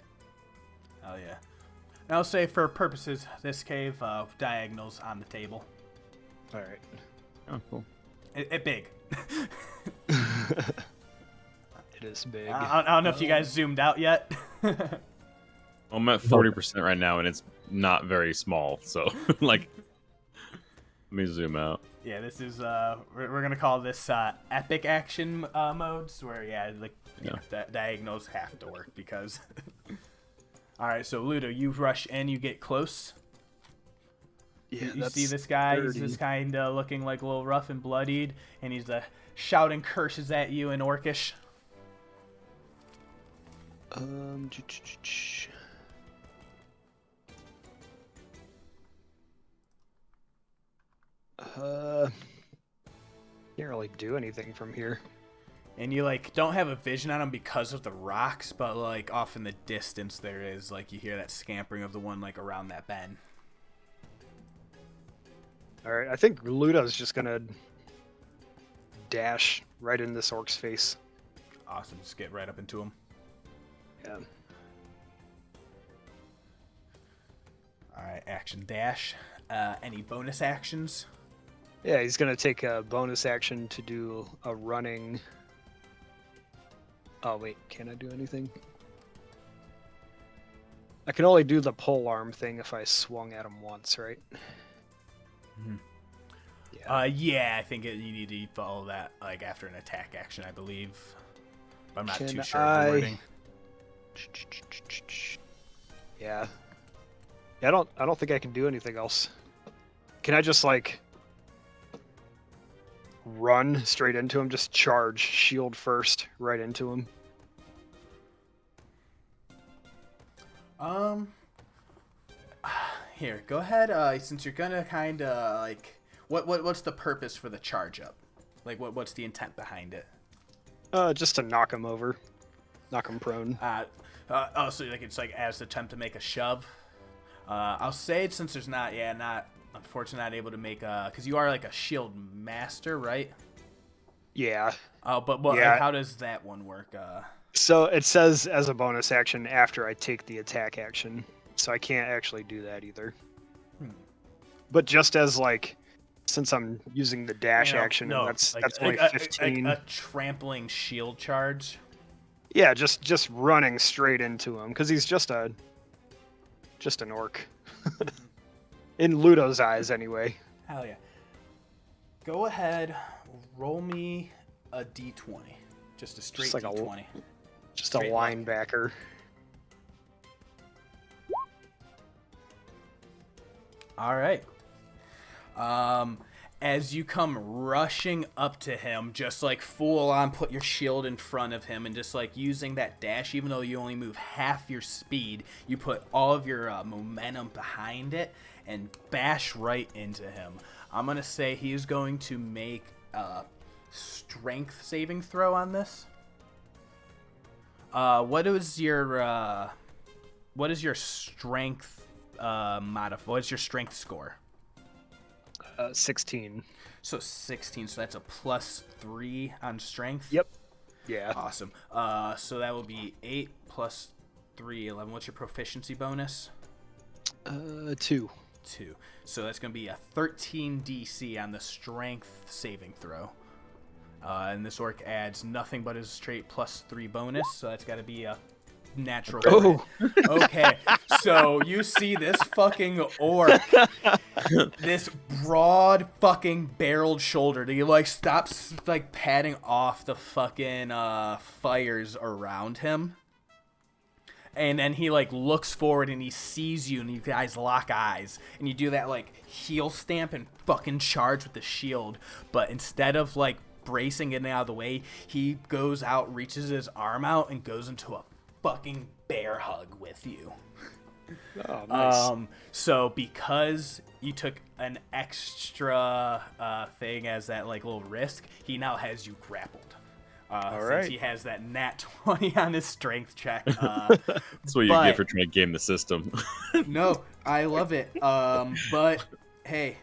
Oh yeah. And I'll say for purposes this cave, diagonals on the table. All right. Oh, cool. It big. It is big. I don't know if you guys zoomed out yet. I'm at 40% right now, and it's not very small. So, like, let me zoom out. Yeah, this is we're gonna call this epic action modes, where diagonals have to work because. All right, so Ludo, you rush in, you get close. Yeah, you see this guy. 30. He's just kind of looking like a little rough and bloodied, and he's shouting curses at you in Orcish. Can't really do anything from here. And you don't have a vision on him because of the rocks, but off in the distance there is you hear that scampering of the one around that bend. All right, I think Ludo's just gonna dash right in this orc's face. Awesome, just get right up into him. Yeah. All right, action dash. Any bonus actions? Yeah, he's gonna take a bonus action to do a running. Oh wait, can I do anything? I can only do the pole arm thing if I swung at him once, right? Mm-hmm. Yeah. Yeah, I think you need to follow that after an attack action, I believe. But I'm not too sure of the wording. Yeah. I don't think I can do anything else. Can I just run straight into him? Just charge, shield first, right into him. Here, go ahead. Since you're gonna kind of what's the purpose for the charge up? What's the intent behind it? Just to knock him over, knock him prone. So it's as the attempt to make a shove. I'll say since there's not unfortunately not able to make because you are a shield master, right? Yeah. But yeah. How does that one work? So it says as a bonus action after I take the attack action, so I can't actually do that either. But just as since I'm using the dash action, and that's only 15. A trampling shield charge. Yeah, just running straight into him because he's just an orc. In Ludo's eyes, anyway. Hell yeah. Go ahead, roll me a d20. Just a straight d20. Just a linebacker. All right. As you come rushing up to him, just full on put your shield in front of him and just using that dash, even though you only move half your speed, you put all of your momentum behind it and bash right into him. I'm going to say he's going to make a strength saving throw on this. What is your strength modifier? What is your strength score? 16. So 16, so that's a +3 on strength? Yep. Yeah. Awesome. So that will be 8 plus 3, 11. What's your proficiency bonus? 2. 2. So that's going to be a 13 DC on the strength saving throw. And this orc adds nothing but his straight +3 bonus, so that's got to be a natural. Oh. Okay, so you see this fucking orc, this broad fucking barreled shoulder. He stops patting off the fucking fires around him, and then he looks forward and he sees you, and you guys lock eyes, and you do that heel stamp and fucking charge with the shield, but instead of bracing it out of the way, he goes out, reaches his arm out, and goes into a fucking bear hug with you. Oh, nice. So because you took an extra thing as that little risk, he now has you grappled. All since right. he has that nat 20 on his strength check. That's what you get for trying to game the system. No, I love it. But hey,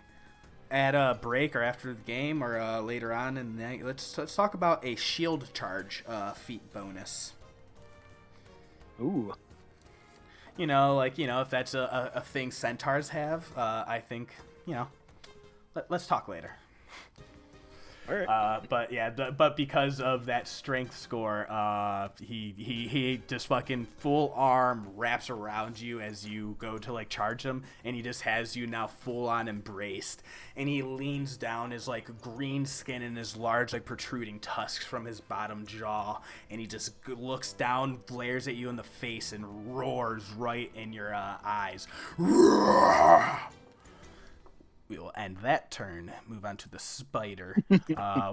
at a break or after the game or later on in the night, let's talk about a shield charge feat bonus. Ooh. If that's a thing centaurs have, I think, let's talk later. All right. But because of that strength score, he just fucking full arm wraps around you as you go to like charge him, and he just has you now full on embraced, and he leans down, his like green skin and his large like protruding tusks from his bottom jaw, and he just looks down, glares at you in the face, and roars right in your eyes. We will end that turn, move on to the spider,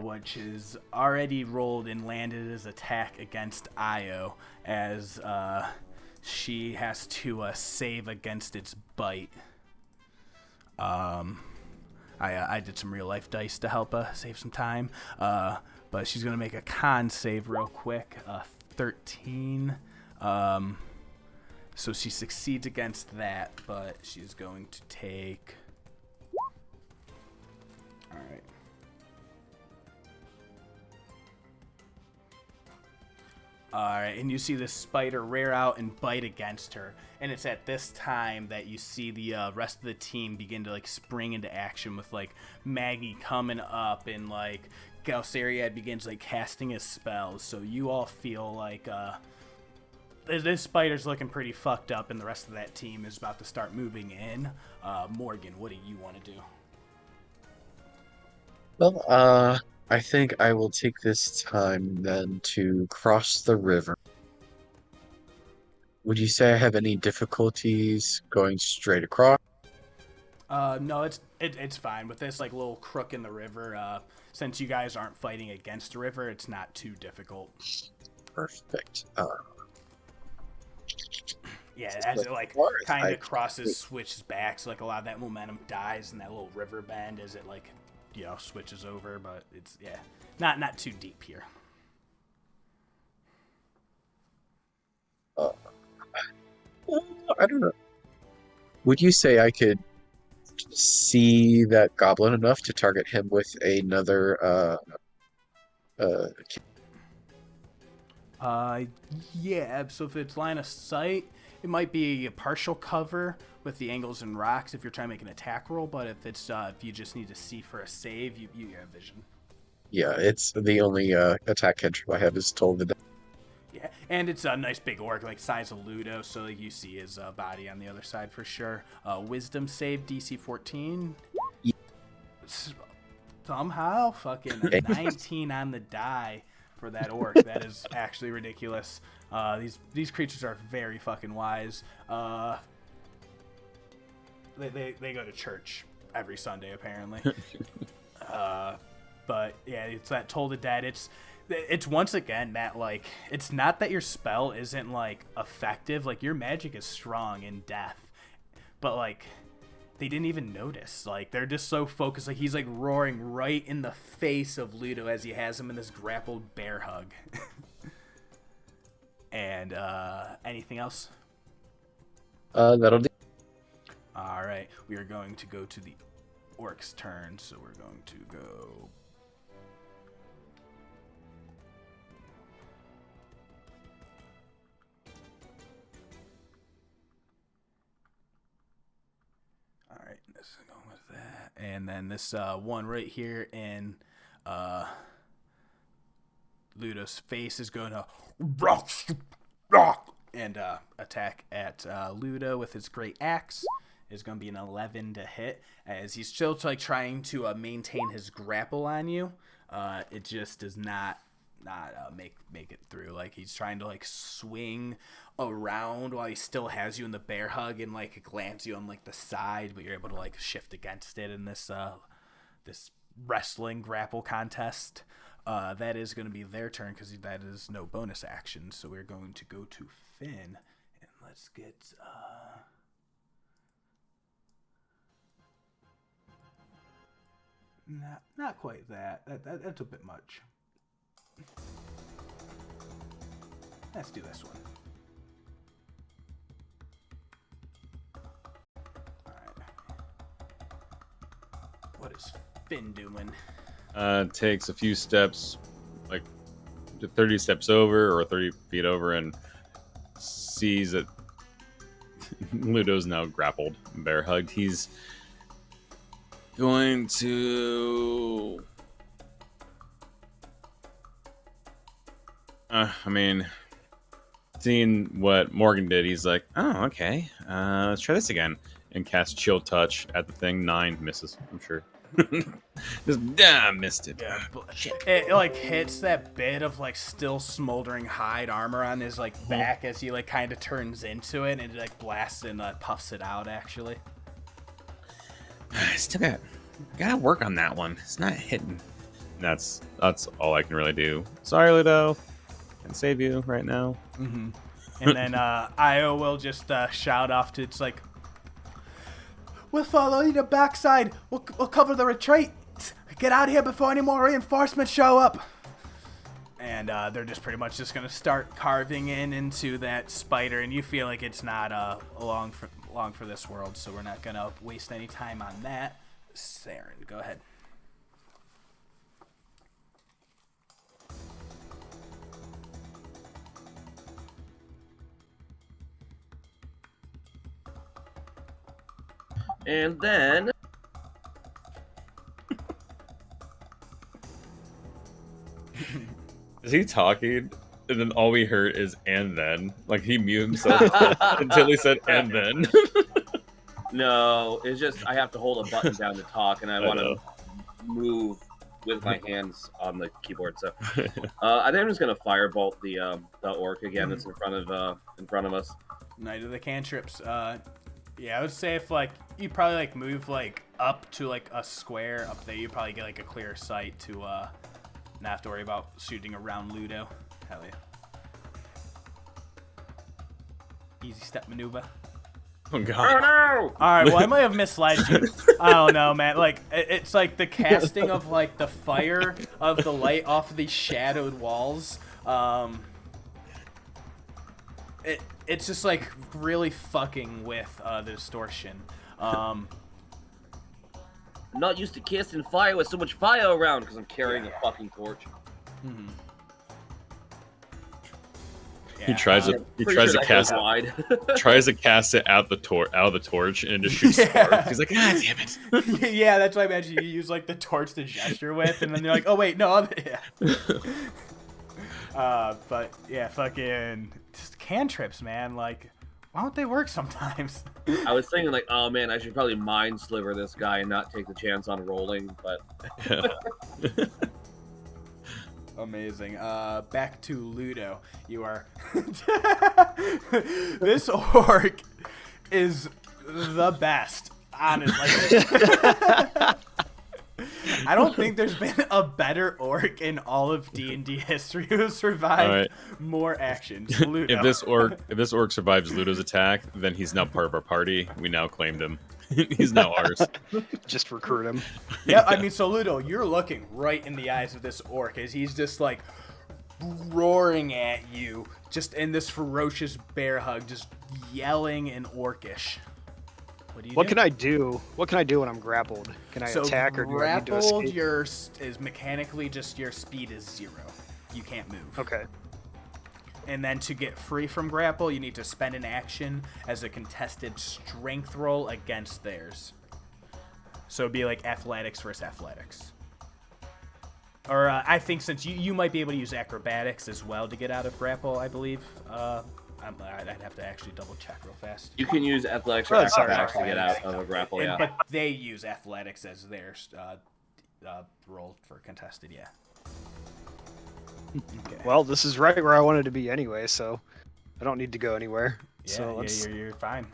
which is already rolled and landed his attack against Io, as she has to save against its bite. I did some real life dice to help save some time, but she's going to make a con save real quick, 13. So she succeeds against that, but she's going to take... All right. All right, and you see this spider rear out and bite against her, and it's at this time that you see the rest of the team begin to like spring into action with like Maggie coming up, and like Galceriad begins like casting his spells. So you all feel like this spider's looking pretty fucked up, and the rest of that team is about to start moving in. Morgan, what do you want to do? Well, I think I will take this time then to cross the river. Would you say I have any difficulties going straight across? No, it's fine with this like little crook in the river. Since you guys aren't fighting against the river, it's not too difficult. Perfect. Yeah, as it like kind of crosses, switches back, so like a lot of that momentum dies in that little river bend as it like switches over. But it's not too deep here. I don't know. Would you say I could see that goblin enough to target him with another Yeah, so if it's line of sight, it might be a partial cover with the angles and rocks if you're trying to make an attack roll, but if it's if you just need to see for a save, you have vision. Yeah, it's the only attack cantrip I have is Toll the Dead. Yeah, and it's a nice big orc, like size of Ludo, so you see his body on the other side for sure. Wisdom save DC 14. Yeah. Somehow, fucking 19 on the die for that orc. That is actually ridiculous. These creatures are very fucking wise. They go to church every Sunday apparently. But yeah, it's that Toll the Dead. It's once again that like it's not that your spell isn't like effective. Like your magic is strong in death, but like they didn't even notice. Like they're just so focused. Like he's like roaring right in the face of Ludo as he has him in this grappled bear hug. And anything else? That'll do. All right, we are going to go to the orc's turn. So we're going to go. All right, this is going with that, and then this one right here in Ludo's face is going to and attack at Ludo with his great axe. Is going to be an 11 to hit, as he's still like trying to maintain his grapple on you. It just does not make it through. Like he's trying to like swing around while he still has you in the bear hug and like glance you on like the side, but you're able to like shift against it in this this wrestling grapple contest. That is going to be their turn because that is no bonus action. So we're going to go to Finn, and let's get not quite that. That's a bit much. Let's do this one. Alright. What is Finn doing? Takes a few steps, like 30 steps over or 30 feet over, and sees that Ludo's now grappled, bear hugged. He's going to. Seeing what Morgen did, he's like, oh, okay. Let's try this again. And cast Chill Touch at the thing. 9 misses, I'm sure. Just missed it. Yeah, it like hits that bit of like still smoldering hide armor on his like back as he like kind of turns into it, and it like blasts and puffs it out. Actually, I still gotta work on that one. It's not hitting. That's all I can really do. Sorry, Ludo. Can't save you right now. Mm-hmm. And then Io will just shout off to it's like, we'll follow you to backside. We'll cover the retreat. Get out of here before any more reinforcements show up. And they're just pretty much just gonna start carving into that spider, and you feel like it's not long for this world, so we're not gonna waste any time on that. Saeryn, go ahead. And then Is he talking? And then all we heard is "and then." Like he muted himself until he said "and then." no, it's just I have to hold a button down to talk, and I want to move with my hands on the keyboard. So I think I'm just gonna firebolt the orc again that's in front of us. Knight of the Cantrips. Yeah, I would say if like you probably like move like up to like a square up there, you probably get like a clear sight to not have to worry about shooting around Ludo. Hell yeah. Easy step maneuver. Oh god. Oh no! Alright, well I might have misled you. I don't know, man. Like it's like the casting of like the fire of the light off of these shadowed walls. It's just like really fucking with the distortion. I'm not used to casting fire with so much fire around because I'm carrying a fucking torch. Mm-hmm. Yeah, He tries to cast it out of the torch and it just shoots sparks. He's like, ah, damn it. Yeah, that's why I imagine you use like the torch to gesture with, and then you're like, oh wait, no, yeah. But yeah, fucking just cantrips, man. Like, why don't they work sometimes? I was thinking like, oh man, I should probably mind sliver this guy and not take the chance on rolling, but Yeah. Amazing. Back to Ludo. You are this orc is the best, honestly. I don't think there's been a better orc in all of D&D history who survived more actions. Ludo. If this orc survives Ludo's attack, then he's now part of our party. We now claimed him. He's now ours. Just recruit him. Yeah, I mean, so Ludo, you're looking right in the eyes of this orc as he's just like roaring at you, just in this ferocious bear hug, just yelling in orcish. What do you do? What can I do? What can I do when I'm grappled? Can I attack or do I need to grappled, escape? is mechanically just your speed is 0. You can't move. Okay. And then to get free from grapple, you need to spend an action as a contested strength roll against theirs. So it'd be like athletics versus athletics. Or I think since you might be able to use acrobatics as well to get out of grapple, I believe. I'd have to actually double check real fast. you can use athletics or acrobatics to get out of a grapple. Yeah. But they use athletics as their roll for contested, yeah. Okay. Well, this is right where I wanted to be anyway, so I don't need to go anywhere. Yeah, So you're fine.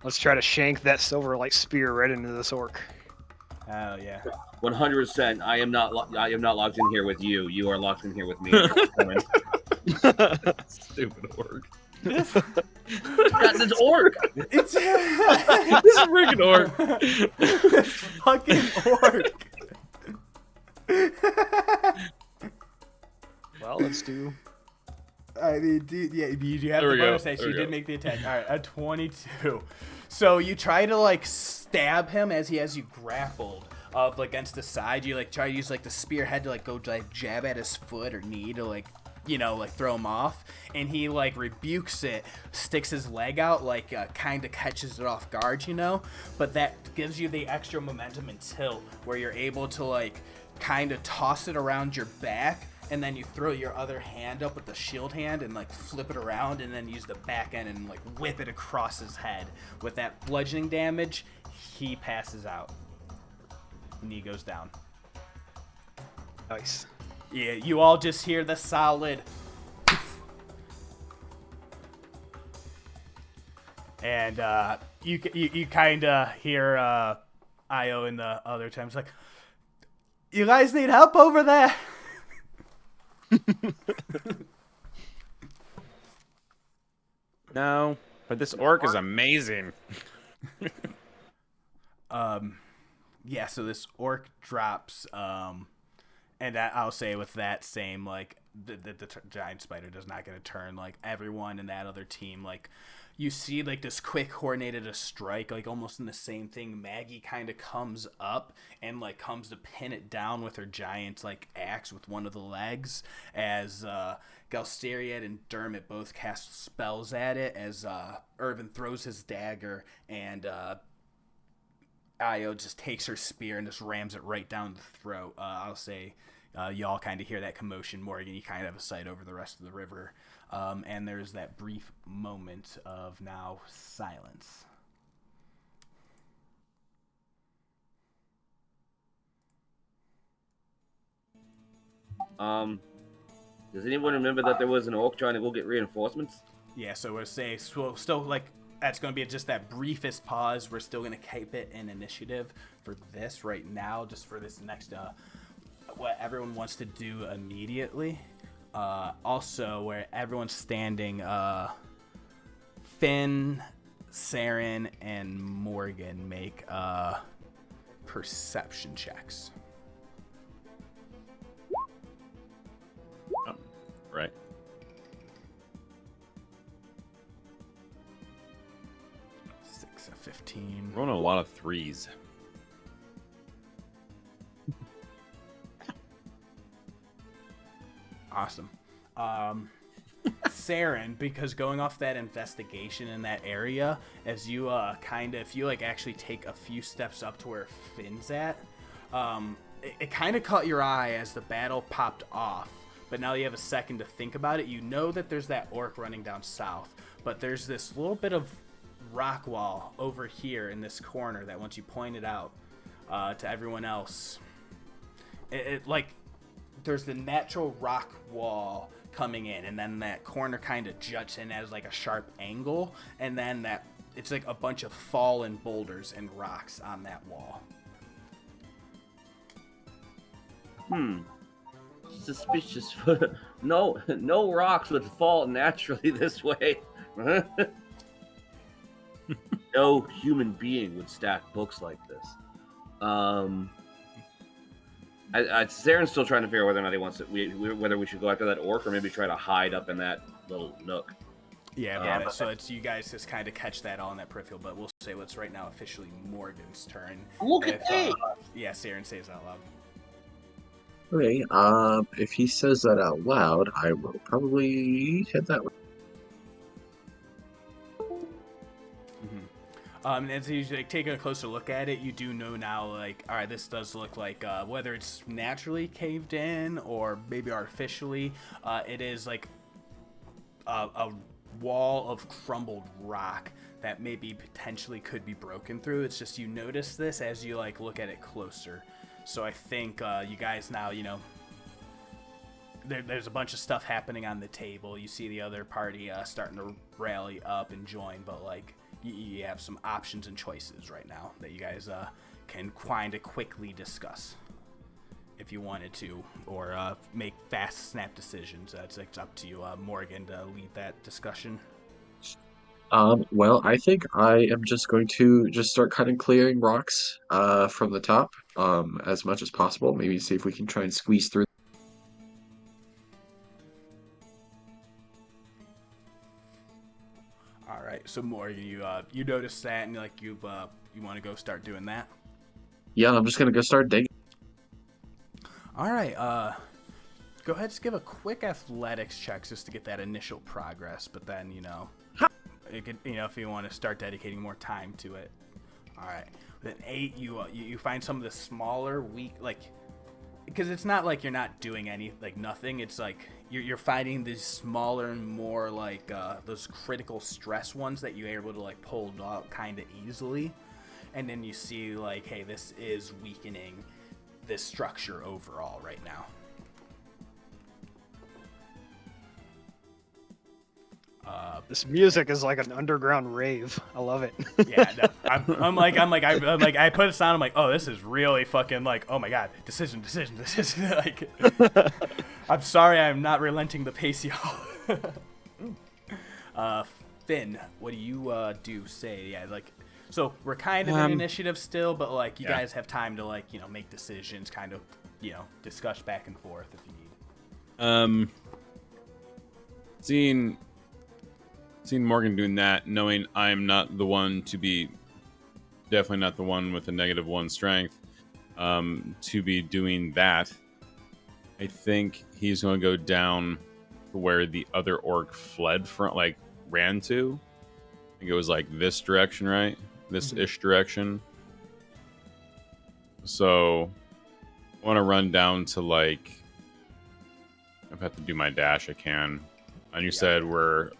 let's try to shank that silver light spear right into this orc. Oh yeah. 100%. I am not locked in here with you. You are locked in here with me. Stupid orc. That's an orc. It's This is freaking orc. It's fucking orc. Well, let's do. I mean, you have There the we go. bonus action. There You we did go. make the attack. All right, a 22. So you try to like stab him as he has you grappled. of like against the side. You like try to use like the spearhead to like go like jab at his foot or knee to like, you know, like throw him off, and he like rebukes it, sticks his leg out, like kind of catches it off guard, you know, but that gives you the extra momentum and tilt where you're able to like kind of toss it around your back, and then you throw your other hand up with the shield hand and like flip it around, and then use the back end and like whip it across his head. With that bludgeoning damage, he passes out. Knee goes down. Nice. Yeah, you all just hear the solid. And you kind of hear Io in the other times like, you guys need help over there? No, but this orc is amazing. Yeah, so this orc drops, and I'll say with that same, like, the giant spider does not get a turn. Like, everyone in that other team, like, you see, like, this quick coordinated strike, like, almost in the same thing. Maggie kind of comes up and, like, comes to pin it down with her giant, like, axe with one of the legs, as Galsteriad and Dermot both cast spells at it, as Irvin throws his dagger, and Io just takes her spear and just rams it right down the throat. I'll say y'all kind of hear that commotion. Morgen, you kind of have a sight over the rest of the river. And there's that brief moment of now silence. Does anyone remember that there was an orc trying to go get reinforcements? Yeah, so we'll say still like that's going to be just that briefest pause. We're still going to keep it in initiative for this right now, just for this next what everyone wants to do immediately. Also, where everyone's standing, Finn, Saeryn, and Morgen make perception checks. Oh, right. Six of 15. Rolling a lot of threes. Awesome. Saeryn, because going off that investigation in that area, as you if you like actually take a few steps up to where Finn's at, it kind of caught your eye as the battle popped off, but now you have a second to think about it. You know that there's that orc running down south, but there's this little bit of rock wall over here in this corner that once you point it out to everyone else, it like there's the natural rock wall coming in, and then that corner kind of juts in as like a sharp angle, and then that it's like a bunch of fallen boulders and rocks on that wall. Suspicious. No rocks would fall naturally this way. No human being would stack books like this. Saren's still trying to figure out whether or not he wants it. Whether we should go after that orc or maybe try to hide up in that little nook. Yeah, so it's you guys just kind of catch that all in that peripheral, but we'll say it's right now officially Morgan's turn. Look at that! Yeah, Saeryn says out loud. Okay, if he says that out loud, I will probably head that way. And as you like, take a closer look at it, you do know now, like, all right, this does look like whether it's naturally caved in or maybe artificially, it is like a wall of crumbled rock that maybe potentially could be broken through. It's just you notice this as you like look at it closer. So I think you guys now, you know, there's a bunch of stuff happening on the table. You see the other party starting to rally up and join, but like you have some options and choices right now that you guys can kind of quickly discuss if you wanted to, or make fast snap decisions. It's up to you, Morgen, to lead that discussion. Well, I think I am just going to just start cutting clearing rocks from the top as much as possible. Maybe see if we can try and squeeze through. All right, so Morgen, you notice that, and like you want to go start doing that. Yeah, I'm just gonna go start digging. All right. Go ahead, just give a quick athletics check just to get that initial progress. But then, it could, if you want to start dedicating more time to it. All right. Then 8, you find some of the smaller, weak, because it's not like you're not doing nothing. It's like you're finding these smaller and more those critical stress ones that you're able to pull out kind of easily. And then you see hey, this is weakening this structure overall right now. This music is like an underground rave. I love it. Yeah, no, I put a sound. I'm like, oh, this is really fucking oh my god, decision. I'm sorry, I'm not relenting the pace, y'all. Finn, what do you do? Say, yeah, so we're kind of in initiative still, but you guys have time to make decisions, kind of discuss back and forth if you need. Seeing Morgan doing that, knowing I'm not the one to be, definitely not the one with a -1 strength, to be doing that, I think he's going to go down to where the other orc fled from, ran to. I think it was this direction, right? This-ish direction. So, I want to run down to if I have to do my dash, I can. And you said we're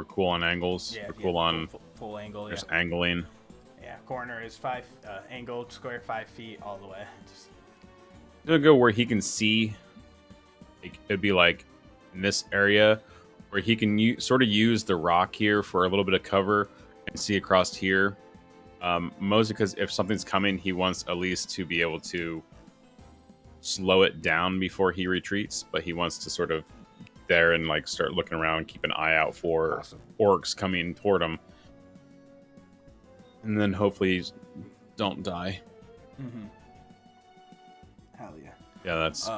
cool on angles? Yeah, we're cool on full angle, just angling. Yeah, corner is 5, angled square 5 feet all the way. I'm gonna go where he can see. It'd be in this area where he can sort of use the rock here for a little bit of cover and see across here. Mostly because if something's coming, he wants at least to be able to slow it down before he retreats, but he wants to sort of there and start looking around, keep an eye out for orcs coming toward him, and then hopefully don't die. Hell yeah. Yeah, that's.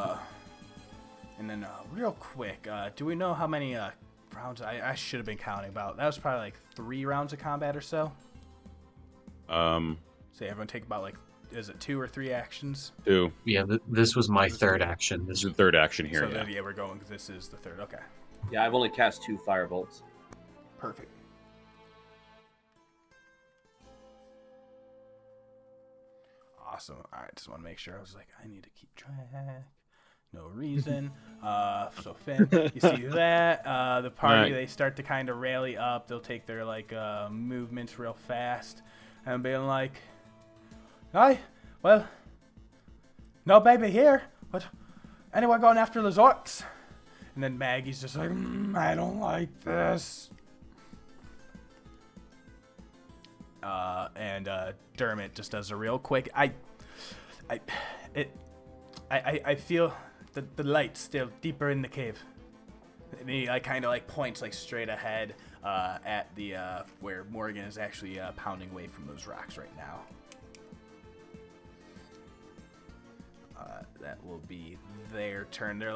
And then real quick, do we know how many rounds? I should have been counting about. That was probably 3 rounds of combat or so. Say everyone take about is it 2 or 3 actions? 2. Yeah, this was my third action. This is the third action here. So yeah. then, we're going because this is the third. Okay. Yeah, I've only cast 2 firebolts. Perfect. Awesome. All right, just want to make sure. I was I need to keep track. No reason. So Finn, you see that the party they start to kind of rally up. They'll take their movements real fast and being "Aye, well, no baby here, but anyone going after the orcs?" And then Maggie's just I don't like this. And Dermot just does a real quick. I feel the light still deeper in the cave. And he kind of points straight ahead at the where Morgan is actually pounding away from those rocks right now. That will be their turn. They're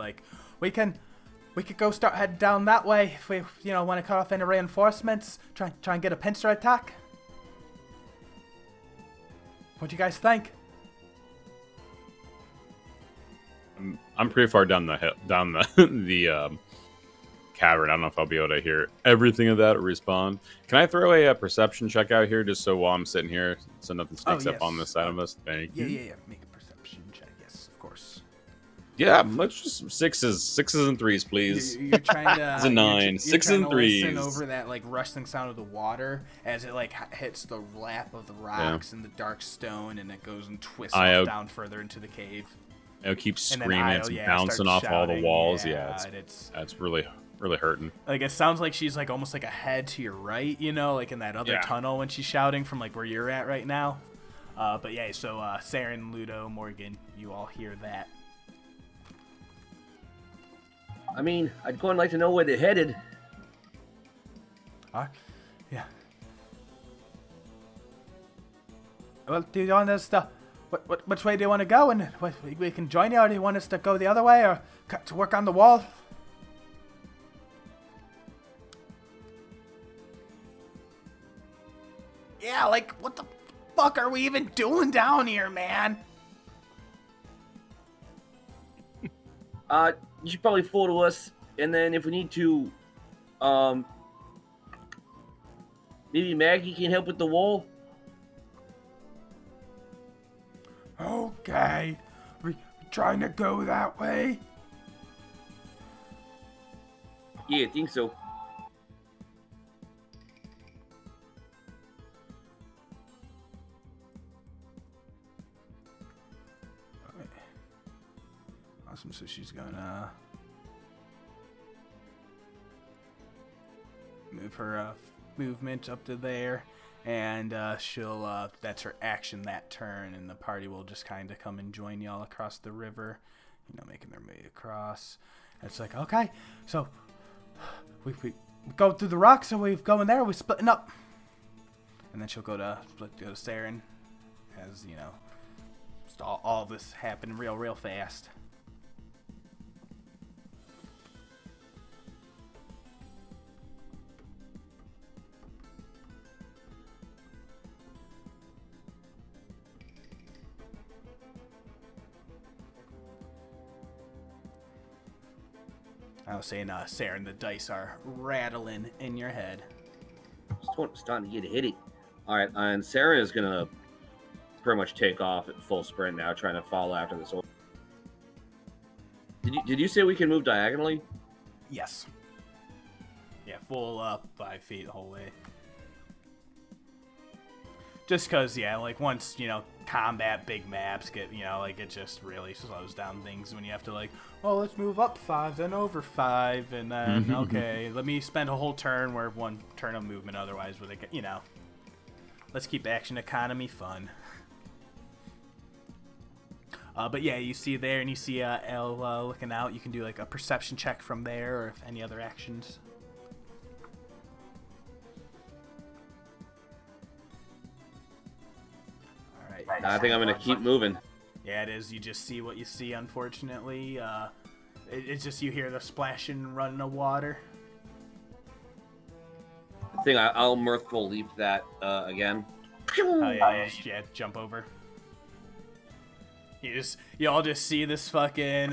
we could go start heading down that way if we want to cut off any reinforcements. Try and get a pincer attack. What do you guys think? I'm pretty far down the hill, down the cavern. I don't know if I'll be able to hear everything of that or respond. Can I throw a perception check out here just so while I'm sitting here, so nothing sneaks up on this side of us? Thank you. Yeah. Make a perception check. Yes, of course. Yeah, let's just sixes and threes, please. You're trying to. It's a 9. You're 6 trying and to listen 3s. over that rustling sound of the water as it hits the lap of the rocks and the dark stone, and it goes and twists down further into the cave. It'll keep And then screaming, it's bouncing off all the shouting. walls. Yeah, it's really hurting. It sounds like she's almost ahead to your right, in that other tunnel when she's shouting from where you're at right now. But yeah, so Saeryn, Ludo, Morgan, you all hear that. I mean, I'd go and like to know where they're headed. Yeah. Well, do you want us to... Which way do you want to go? And we can join you, or do you want us to go the other way, or to work on the wall? Yeah, what the... fuck are we even doing down here, man? You should probably follow us, and then if we need to, maybe Maggie can help with the wall. Okay. We trying to go that way? Yeah, I think so. Awesome, so she's gonna move her movement up to there, and she'll that's her action that turn, and the party will just kind of come and join y'all across the river, you know, making their way across. And it's like, okay, so we go through the rocks, and we've going there, we're splitting up, and then she'll go to Saeryn, as you know, just all this happened real fast. I was saying, Saeryn, the dice are rattling in your head. Starting to get hitty. All right, and Sarah is gonna pretty much take off at full sprint now, trying to follow after this. Did you say we can move diagonally? Yes. Yeah, full 5 feet the whole way. Just because, yeah, like once, you know, combat big maps get, you know, like it just really slows down things when you have to like, oh, let's move up 5, then over 5, and then, okay, let me spend a whole turn where 1 turn of movement otherwise would, you know. Let's keep action economy fun. But yeah, you see there, and you see Elle looking out. You can do like a perception check from there, or if any other actions. I think I'm gonna keep moving. Yeah, it is. You just see what you see, unfortunately. It's just you hear the splashing and running of water. I think I'll mirthful leap that again. Oh yeah, jump over. You all just see this fucking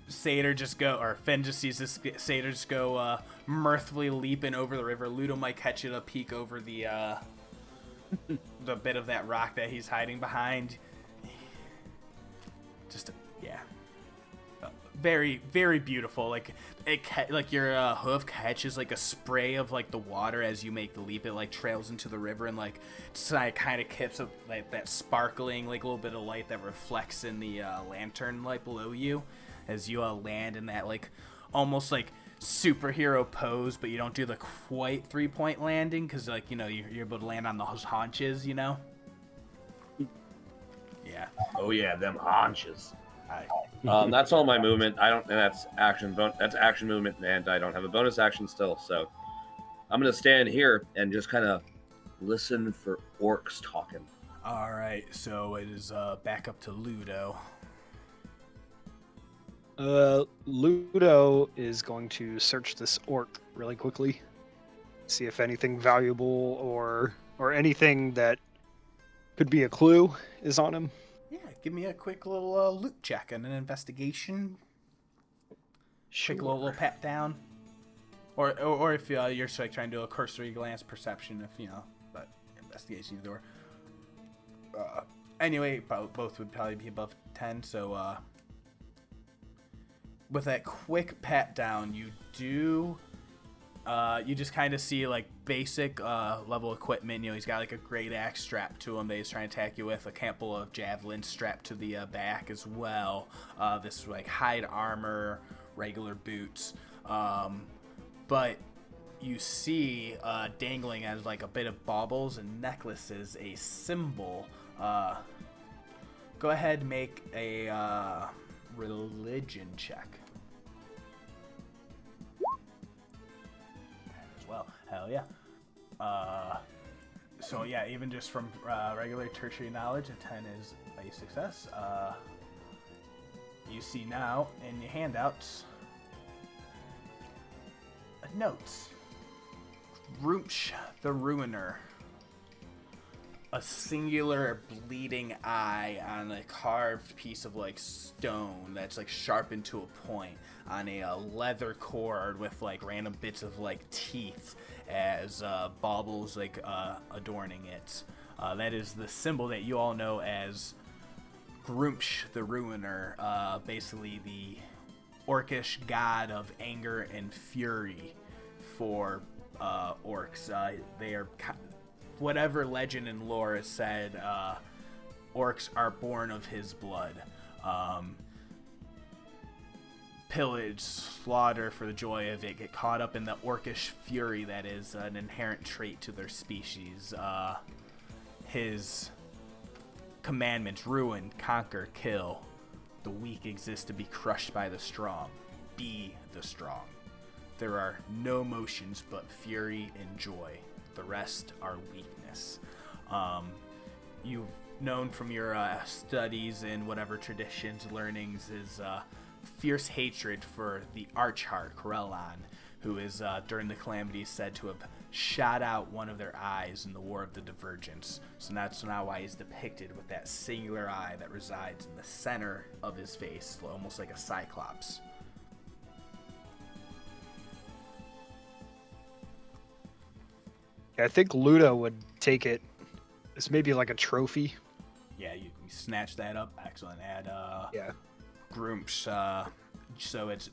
satyr just go, or Finn just sees this satyr just go mirthfully leaping over the river. Ludo might catch it a peek over the the bit of that rock that he's hiding behind. Just yeah, very very beautiful. Like like your hoof catches like a spray of like the water as you make the leap. It like trails into the river and like kind of kips up like that sparkling like little bit of light that reflects in the lantern light below you as you land in that like almost like superhero pose, but you don't do the quite 3-point landing because like, you know, you're able to land on those haunches, you know. Yeah. Oh yeah, them haunches. That's all my movement. I don't. And that's action. That's action movement, and I don't have a bonus action still. So I'm gonna stand here and just kind of listen for orcs talking. All right. So it is back up to Ludo. Ludo is going to search this orc really quickly, see if anything valuable or anything that could be a clue is on him. Yeah, give me a quick little loot check and an investigation. Sure. Quick little pat down, or if you're like trying to do a cursory glance perception, if you know, but investigation either. Anyway, both would probably be above 10. So with that quick pat down, you do. You just kind of see like basic level equipment. You know, he's got like a great axe strapped to him that he's trying to attack you with. A couple of javelins strapped to the back as well. This like hide armor, regular boots. But you see dangling as like a bit of baubles and necklaces, a symbol. Go ahead and make a religion check. Well, hell yeah. So yeah, even just from regular tertiary knowledge, a 10 is a success. You see now in your handouts notes. Roomch the Ruiner. a singular bleeding eye on a carved piece of like stone that's like sharpened to a point on a leather cord with like random bits of like teeth as baubles like adorning it. That is the symbol that you all know as Grumpsh the Ruiner, basically the orcish god of anger and fury for orcs. They are, whatever legend and lore has said, orcs are born of his blood. Pillage, slaughter for the joy of it, get caught up in the orcish fury that is an inherent trait to their species. His commandments: ruin, conquer, kill. The weak exist to be crushed by the strong. Be the strong. There are no emotions but fury and joy. The rest are weakness. You've known from your studies and whatever traditions, learnings, is fierce hatred for the Archheart, Corellon, who is, during the calamities, said to have shot out one of their eyes in the War of the Divergence. So that's now why he's depicted with that singular eye that resides in the center of his face, almost like a cyclops. Yeah, I think Ludo would take it as maybe like a trophy. Yeah, you snatch that up. Excellent. Add Yeah. Grumsh. So it's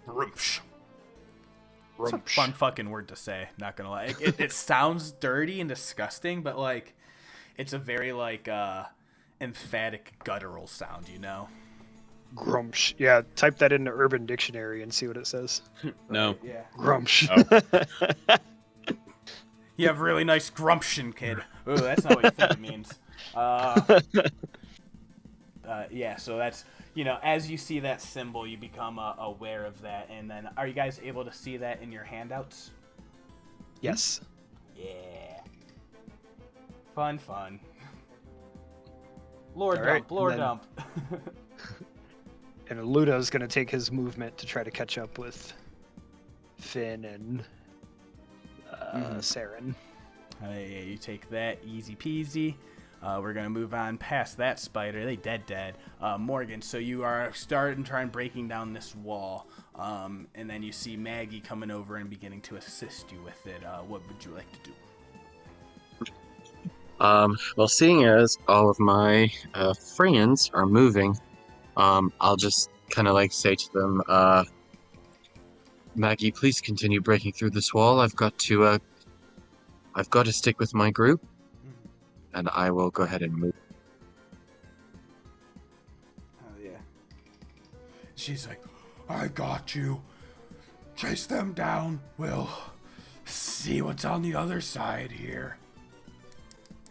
Grumsh. Grumsh. It's a fun fucking word to say, not gonna lie. It sounds dirty and disgusting, but like it's a very like emphatic guttural sound, you know? Grumsh. Yeah, type that into Urban Dictionary and see what it says. No. Yeah. Grumsh. Oh. You have really nice grumption, kid. Ooh, that's not what you think it means. Yeah, so that's, as you see that symbol, you become aware of that. And then are you guys able to see that in your handouts? Yes. Yeah. Fun. Lore All dump, right, lore and dump. And Ludo's going to take his movement to try to catch up with Finn and Saeryn. You take that, easy peasy. We're going to move on past that spider. They dead. Morgen, so you are starting trying breaking down this wall. And then you see Maggie coming over and beginning to assist you with it. What would you like to do? Well, seeing as all of my friends are moving, I'll just kind of like say to them, Maggie, please continue breaking through this wall. I've got to stick with my group, and I will go ahead and move. Oh, yeah. She's like, I got you. Chase them down. We'll see what's on the other side here.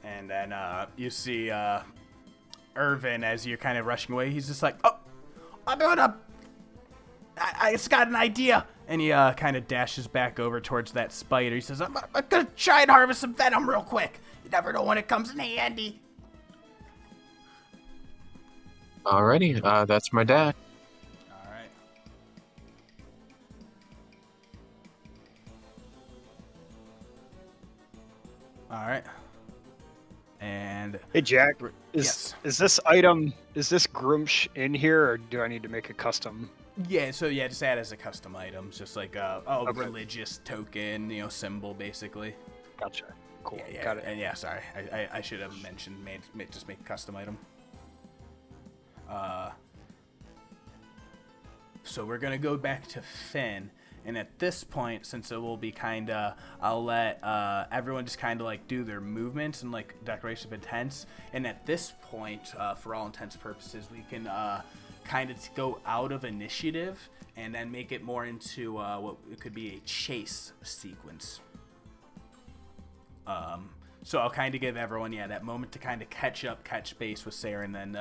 And then you see Irvin, as you're kind of rushing away, he's just like, oh, I just got an idea. And he kind of dashes back over towards that spider. He says, I'm going to try and harvest some venom real quick. You never know when it comes in handy. Alrighty, that's my dad. All right. And Hey, Jack, yes. is this Grumsh in here, or do I need to make a custom? Yeah, so just add as a custom item. It's just like a Okay. religious token, symbol, basically. Gotcha. Cool. Yeah. Got it. And sorry, I should have mentioned just make a custom item. So we're gonna go back to Finn, and at this point, since it will be I'll let everyone just like do their movements and like declaration of intents. And at this point, for all intents and purposes, we can go out of initiative and then make it more into what it could be a chase sequence. So I'll give everyone that moment to catch base with Sarah, and then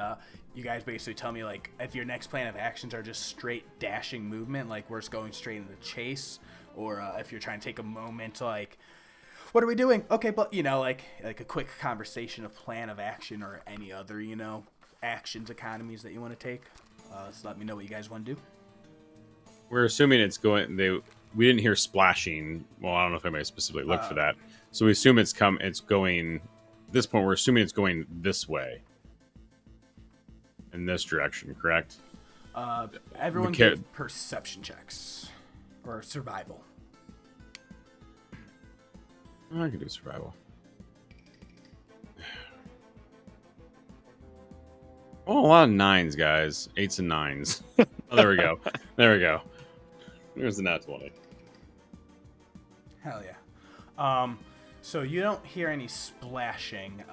you guys basically tell me if your next plan of actions are just straight dashing movement, we're just going straight into chase, or if you're trying to take a moment to what are we doing? Okay, but like a quick conversation of plan of action or any other actions economies that you want to take. So let me know what you guys want to do. We're assuming it's going. we didn't hear splashing. Well, I don't know if anybody specifically looked for that. So we assume it's going. At this point, we're assuming it's going this way. In this direction, correct? Everyone give perception checks or survival. I can do survival. Oh, a lot of 9s, guys. 8s and 9s. Oh, there we go. There we go. There's the nat 20. Hell yeah. So you don't hear any splashing,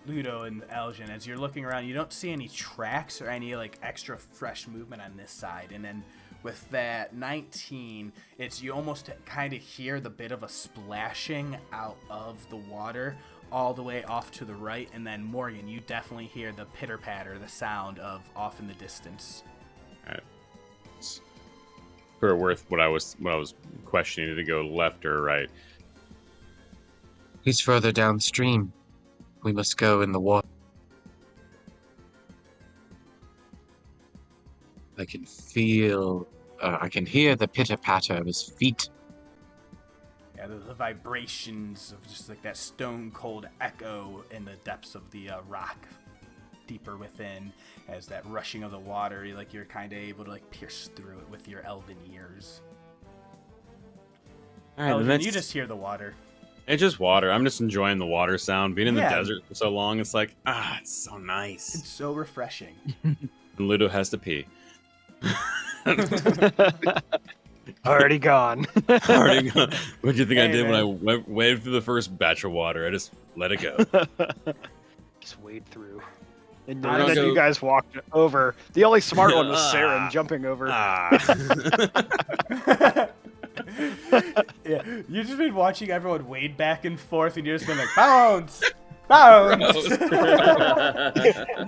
Ludo and Aljin. As you're looking around, you don't see any tracks or any like extra fresh movement on this side. And then with that 19, you almost kind of hear the bit of a splashing out of the water all the way off to the right. And then Morgen, you definitely hear the pitter patter, the sound of off in the distance. All right. For worth what I was questioning, to go left or right. He's further downstream. We must go in the water. I can feel, I can hear the pitter-patter of his feet. Yeah, the vibrations of just like that stone-cold echo in the depths of the rock deeper within, as that rushing of the water, you're kind of able to like pierce through it with your elven ears. All right, Elven, you just hear the water. It's just water. I'm just enjoying the water sound. Being in the desert for so long, it's like, it's so nice. It's so refreshing. And Ludo has to pee. Already gone. Already gone. What do you think I did when I waded through the first batch of water? I just let it go. Just wade through. And then you guys walked over. The only smart one was Saeryn jumping over. Yeah, you've just been watching everyone wade back and forth, and you've just been like, bounce! Bounce!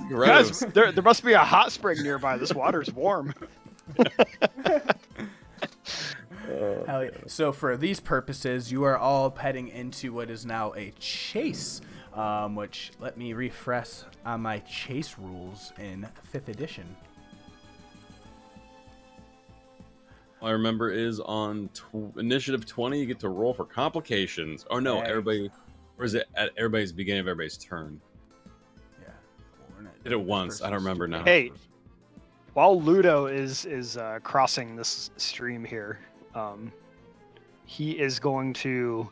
Gross. Guys, there must be a hot spring nearby. This water's warm. Hell yeah. So for these purposes, you are all heading into what is now a chase, which, let me refresh on my chase rules in 5th edition. All I remember is on initiative 20, you get to roll for complications. Oh no, everybody, or is it at everybody's beginning of everybody's turn? Yeah. Did it once. I don't remember now. Hey, while Ludo is crossing this stream here, he is going to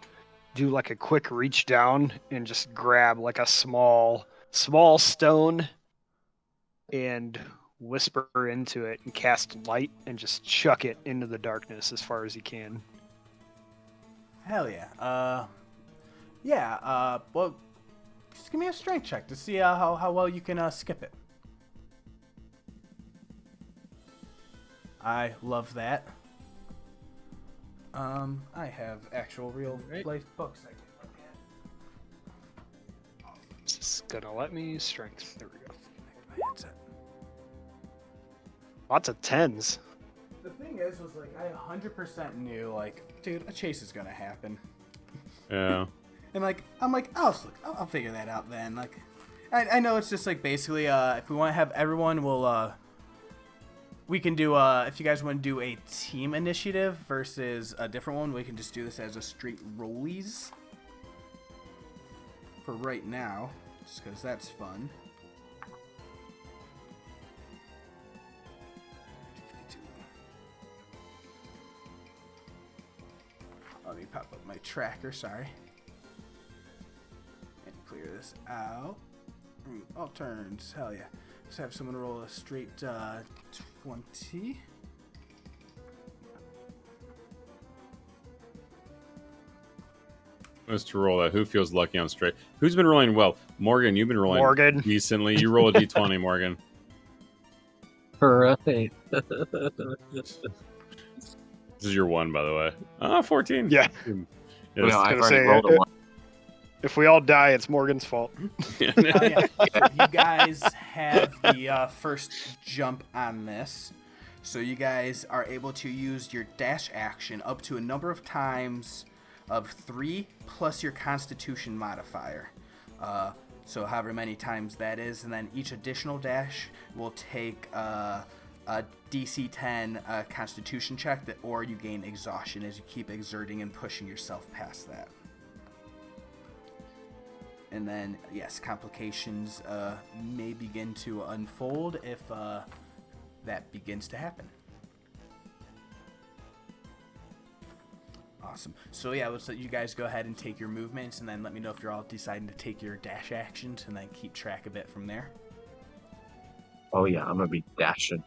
do like a quick reach down and just grab like a small stone and whisper into it and cast light and just chuck it into the darkness as far as he can. Hell yeah. Well, just give me a strength check to see how well you can skip it. I love that. I have actual real life books I can look at. This is gonna let me strength. There we go. My headset. Lots of 10s. The thing is, like, I 100% knew, like, dude, a chase is gonna happen. Yeah. And, like, I'm like, I'll figure that out then. Like, I know it's just, like, basically, if we want to have everyone, we can do, if you guys want to do a team initiative versus a different one, we can just do this as a straight rollies. For right now, just because that's fun. Let me pop up my tracker, sorry. And clear this out. All turns, hell yeah. Let's have someone roll a straight 20. Let's to roll that. Who feels lucky on straight? Who's been rolling well? Morgen, you've been rolling decently. You roll a d20, Morgen. Right. This is your one, by the way. 14. Yeah. Yes. No, I've already rolled a 1. If we all die, it's Morgan's fault. Yeah. You guys have the first jump on this. So you guys are able to use your dash action up to a number of times of 3 plus your Constitution modifier. So however many times that is, and then each additional dash will take a DC 10 Constitution check, or you gain exhaustion as you keep exerting and pushing yourself past that. And then, yes, complications may begin to unfold if that begins to happen. Awesome. So yeah, let's let you guys go ahead and take your movements, and then let me know if you're all deciding to take your dash actions, and then keep track of it from there. Oh yeah, I'm gonna be dashing.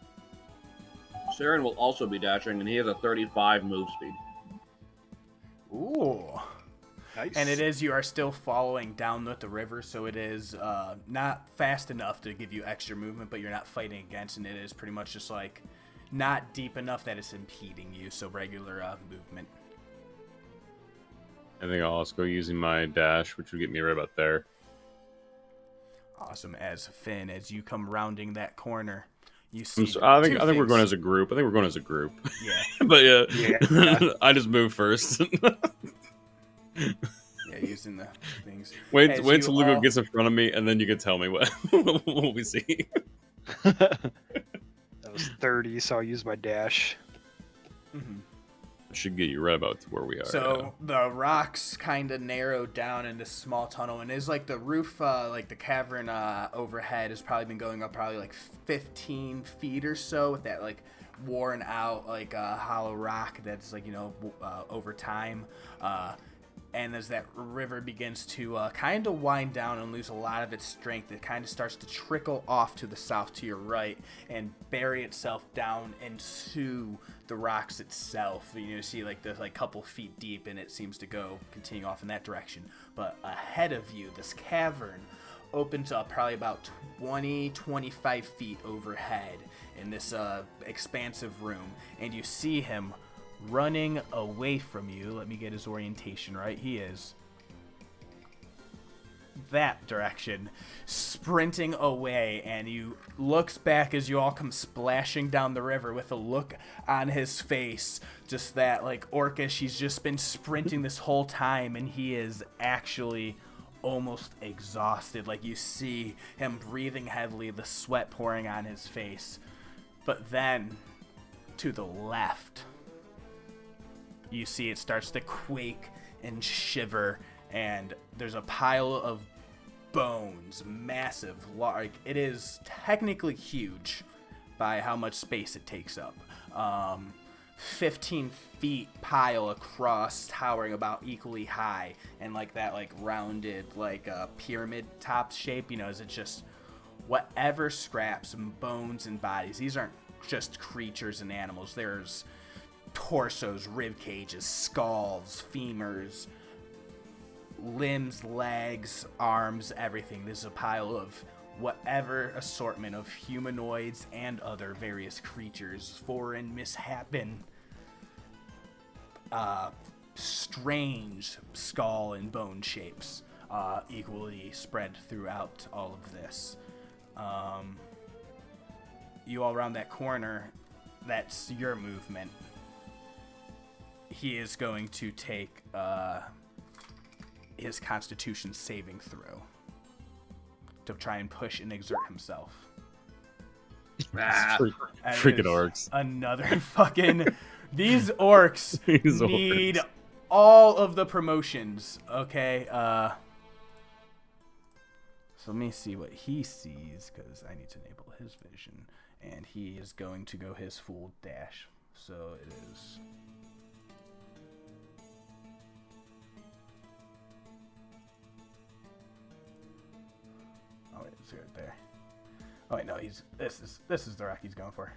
Saeryn will also be dashing, and he has a 35 move speed. Ooh. Nice. And it is, you are still following down with the river, so it is not fast enough to give you extra movement, but you're not fighting against, and it is pretty much just like not deep enough that it's impeding you, so regular movement. I think I'll also go using my dash, which would get me right about there. Awesome. As Finn, as you come rounding that corner, you see. I think we're going as a group. Yeah. But yeah, Yeah. I just move first. Yeah, using the things. Wait As till you Lugo all- gets in front of me, and then you can tell me what we see. That was 30, so I'll use my dash. Mhm. Should get you right about to where we are. So the rocks kind of narrow down in this small tunnel, and it's like the roof, like the cavern overhead has probably been going up probably like 15 feet or so with that like worn out like hollow rock that's like, you know, over time. And as that river begins to kind of wind down and lose a lot of its strength, it kind of starts to trickle off to the south to your right and bury itself down into the rocks itself. You see like the couple feet deep, and it seems to continue off in that direction. But ahead of you, this cavern opens up probably about 20-25 feet overhead in this expansive room, and you see him running away from you. Let me get his orientation right. He is that direction, sprinting away, and you looks back as you all come splashing down the river with a look on his face, just that like orcish. He's just been sprinting this whole time, and he is actually almost exhausted. Like, you see him breathing heavily, the sweat pouring on his face. But then to the left, you see it starts to quake and shiver, and there's a pile of bones, massive, like it is technically huge by how much space it takes up. 15 feet pile across, towering about equally high, and like that like rounded like pyramid top shape, you know, is it just whatever scraps and bones and bodies. These aren't just creatures and animals. There's torsos, rib cages, skulls, femurs, limbs, legs, arms, everything. This is a pile of whatever assortment of humanoids and other various creatures, foreign, misshapen, strange skull and bone shapes, equally spread throughout all of this. You all around that corner, that's your movement. He is going to take his Constitution saving throw to try and push and exert himself. Ah, Freaking orcs. Another fucking... These orcs These need orcs. all of the promotions, okay? So let me see what he sees, because I need to enable his vision. And he is going to go his full dash. So it is... Oh wait, it's right there. Oh wait, no, this is the rock he's going for.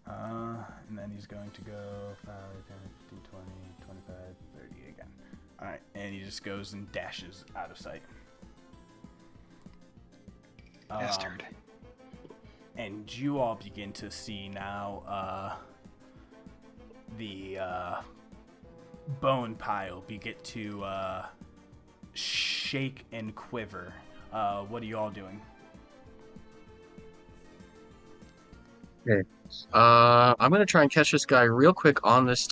And then he's going to go 5, 10, 15, 20, 25, 30 again. Alright, and he just goes and dashes out of sight. Bastard. And you all begin to see now the bone pile begin to shake and quiver. What are you all doing? Okay. I'm gonna try and catch this guy real quick on this.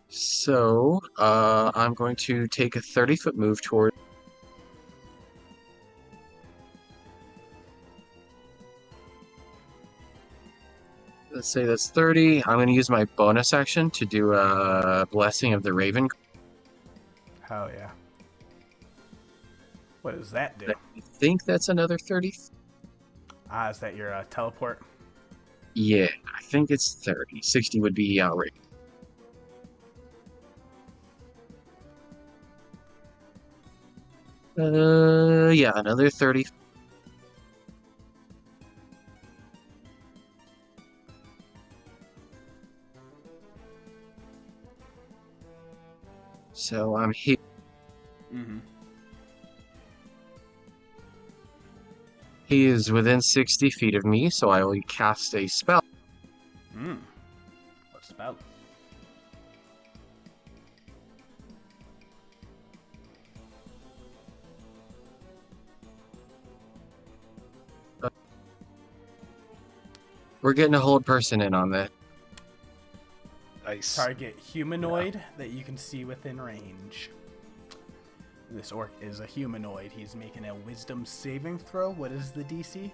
So, I'm going to take a 30-foot move toward. let's say that's 30. I'm going to use my bonus action to do a Blessing of the Raven. Hell yeah. What does that do? I think that's another 30. Is that your teleport? Yeah, I think it's 30. 60 would be outright. Yeah, another 30. So I'm here. Mm-hmm. He is within 60 feet of me, so I will cast a spell. What spell? We're getting a hold person in on that. Nice. Target humanoid that you can see within range. This orc is a humanoid. He's making a wisdom saving throw. What is the DC?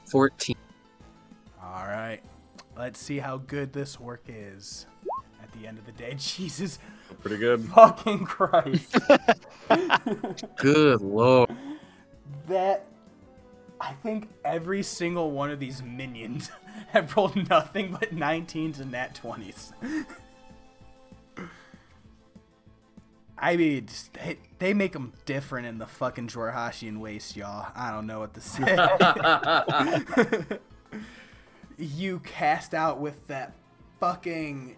14. All right. Let's see how good this orc is at the end of the day. Jesus Pretty good. fucking Christ. Good lord. That, I think every single one of these minions have rolled nothing but 19s and nat 20s. I mean, they make them different in the fucking Jorhashian waste, y'all. I don't know what to say. You cast out with that fucking,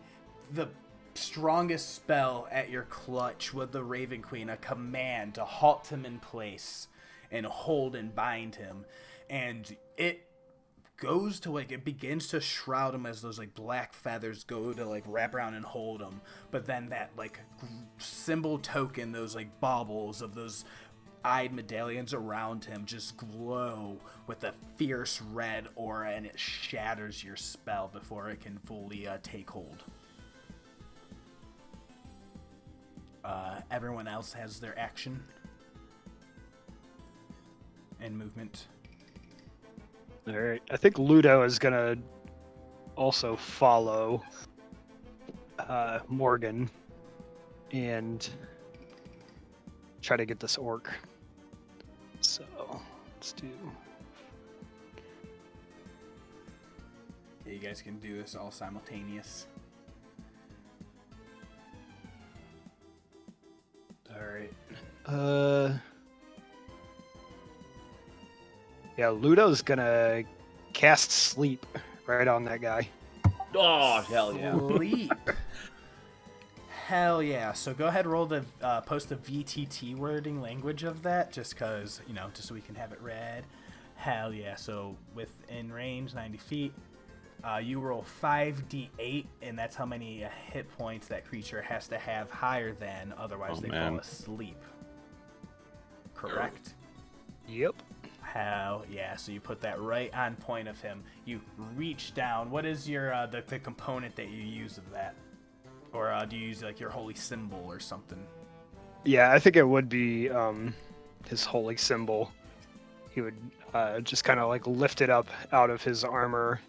the strongest spell at your clutch with the Raven Queen, a command to halt him in place and hold and bind him. And it goes to it begins to shroud him as those black feathers go to wrap around and hold him, but then that symbol token, those baubles of those eyed medallions around him just glow with a fierce red aura, and it shatters your spell before it can fully take hold. Everyone else has their action and movement. All right. I think Ludo is gonna also follow Morgen and try to get this orc. So let's do. Yeah, you guys can do this all simultaneous. All right. Yeah, Ludo's gonna cast sleep right on that guy. Oh, hell yeah. Sleep. Hell yeah. So go ahead and roll the post the VTT wording language of that, just because, just so we can have it read. Hell yeah. So within range, 90 feet, you roll 5d8, and that's how many hit points that creature has to have higher than, otherwise they fall asleep. Correct? Yep. Hell yeah. So you put that right on point of him. You reach down. What is your the component that you use of that? Or do you use your holy symbol or something? Yeah, I think it would be his holy symbol. He would just kind of lift it up out of his armor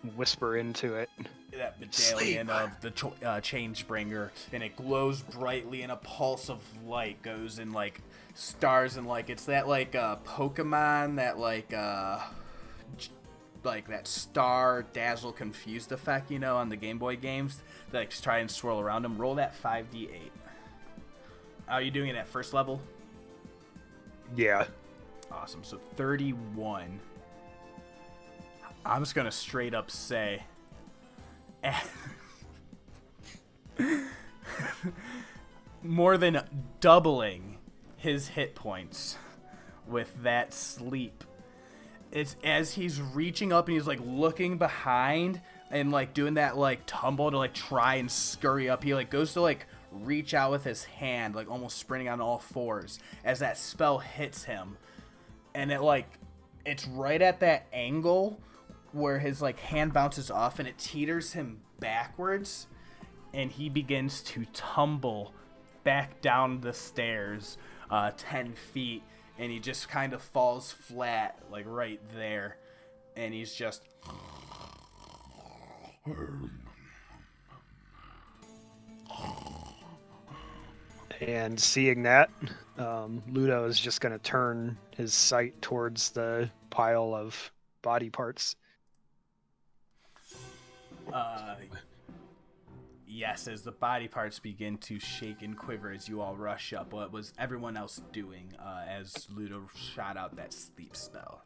and whisper into it. That medallion of the Changebringer, and it glows brightly, and a pulse of light goes in stars, and it's that Pokemon that that star dazzle confused effect, on the Game Boy games that try and swirl around them. Roll that 5d8. Are you doing it at first level? Yeah. Awesome. So 31. I'm just gonna straight up say more than doubling his hit points with that sleep. It's as he's reaching up and he's looking behind and doing that tumble to try and scurry up. He goes to reach out with his hand, almost sprinting on all fours as that spell hits him, and it's right at that angle where his hand bounces off and it teeters him backwards, and he begins to tumble back down the stairs 10 feet, and he just kind of falls flat right there, and he's just And seeing that, Ludo is just going to turn his sight towards the pile of body parts. Yes, as the body parts begin to shake and quiver as you all rush up, what was everyone else doing as Ludo shot out that sleep spell?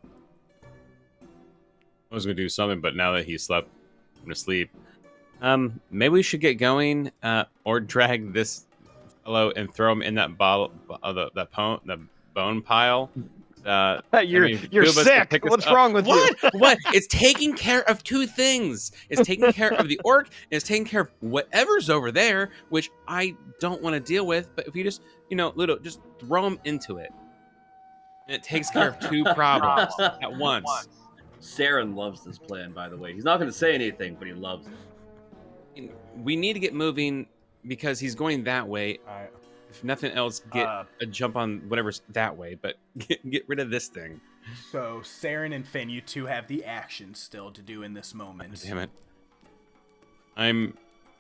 I was gonna do something, but now that he slept, I'm gonna sleep. Maybe we should get going, or drag this fellow and throw him in that bottle, the bone pile. You're sick. What's wrong with you? What? It's taking care of two things. It's taking care of the orc, and it's taking care of whatever's over there, which I don't want to deal with. But if you just, Ludo, just throw him into it, and it takes care of two problems at once. Saeryn loves this plan, by the way. He's not going to say anything, but he loves it. We need to get moving because he's going that way. If nothing else, get a jump on whatever's that way, but get rid of this thing. So, Saeryn and Finn, you two have the action still to do in this moment. Damn it. I'm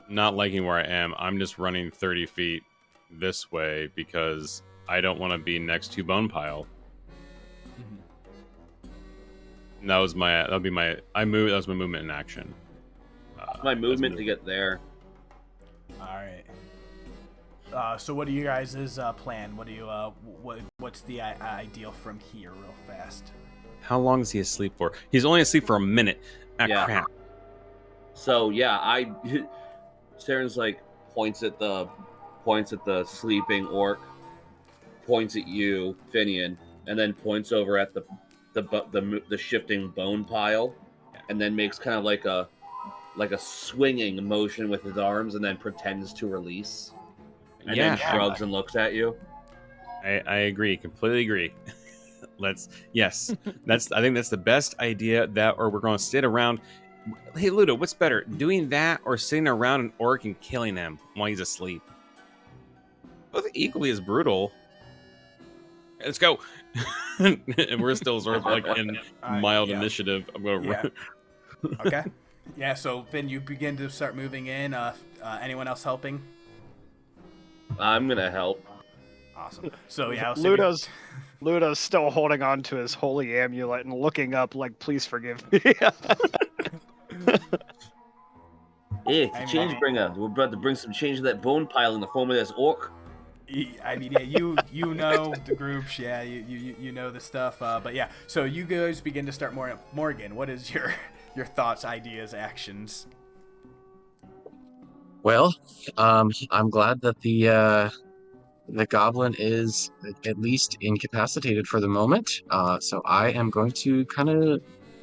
not liking where I am. I'm just running 30 feet this way because I don't want to be next to Bone Pile. Mm-hmm. That was my movement in action. My movement to get there. All right. So what are you guys' plan? What do you what's the ideal from here, real fast? How long is he asleep for? He's only asleep for a minute. Yeah. Crap. So yeah, Saren's like points at the sleeping orc, points at you, Finian, and then points over at the shifting bone pile, and then makes kind of like a swinging motion with his arms, and then pretends to release. And then shrugs and looks at you. I agree, completely agree. I think that's the best idea. That, or we're going to sit around. Hey, Ludo, what's better, doing that or sitting around an orc and killing him while he's asleep? Both equally as brutal. Let's go. And we're still sort of like in mild initiative. I'm going to Okay. Yeah, so Finn, you begin to start moving in. Anyone else helping? I'm gonna help. Awesome. So yeah, Ludo's still holding on to his holy amulet and looking up like, please forgive me. Hey, it's a change bringer. We're about to bring some change to that bone pile in the form of this orc. I mean, yeah, you know the groups, yeah, you know the stuff, but yeah. So you guys begin to start more. Morgen, what is your thoughts, ideas, actions? Well, I'm glad that the goblin is at least incapacitated for the moment. So I am going to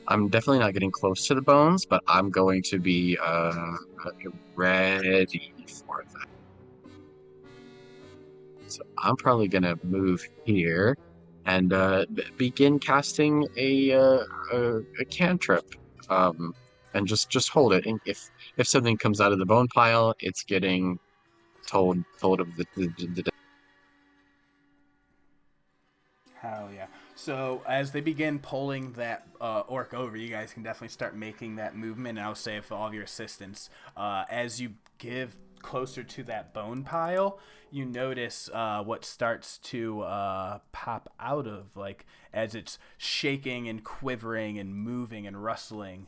I'm definitely not getting close to the bones, but I'm going to be ready for that. So I'm probably gonna move here and begin casting a cantrip. And just hold it. And if something comes out of the bone pile, it's getting told of the Hell yeah. So as they begin pulling that orc over, you guys can definitely start making that movement, and I'll say for all of your assistance. As you give closer to that bone pile, you notice what starts to pop out of, like, as it's shaking and quivering and moving and rustling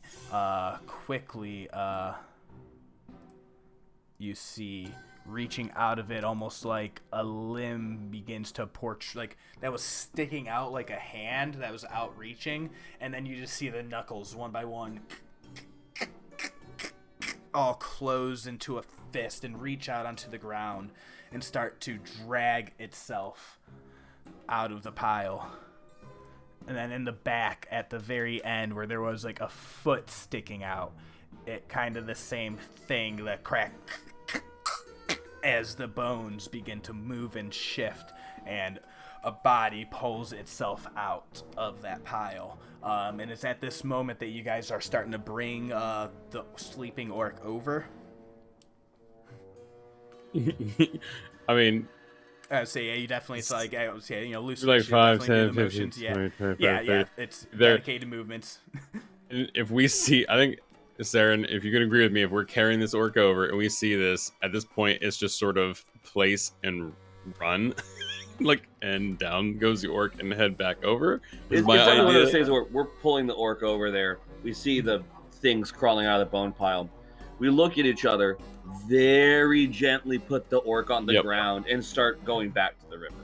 quickly. You see reaching out of it, almost like a limb begins to like that was sticking out, like a hand that was outreaching, and then you just see the knuckles one by one all close into a fist and reach out onto the ground and start to drag itself out of the pile. And then in the back, at the very end, where there was like a foot sticking out, it kind of the same thing, the crack as the bones begin to move and shift, and a body pulls itself out of that pile. And it's at this moment that you guys are starting to bring the sleeping orc over. I mean, So yeah, you definitely, it's like, I would say, loose. like 5, 10, 15, motions. 20, 25, Yeah, 30. it's There- dedicated movements. If we see, I think Saeryn, if you can agree with me, if we're carrying this orc over and we see this, at this point, it's just sort of place and run. Like, and down goes the orc and head back over. It's definitely one of those things where we're pulling the orc over there. We see the things crawling out of the bone pile. We look at each other, very gently put the orc on the ground and start going back to the river.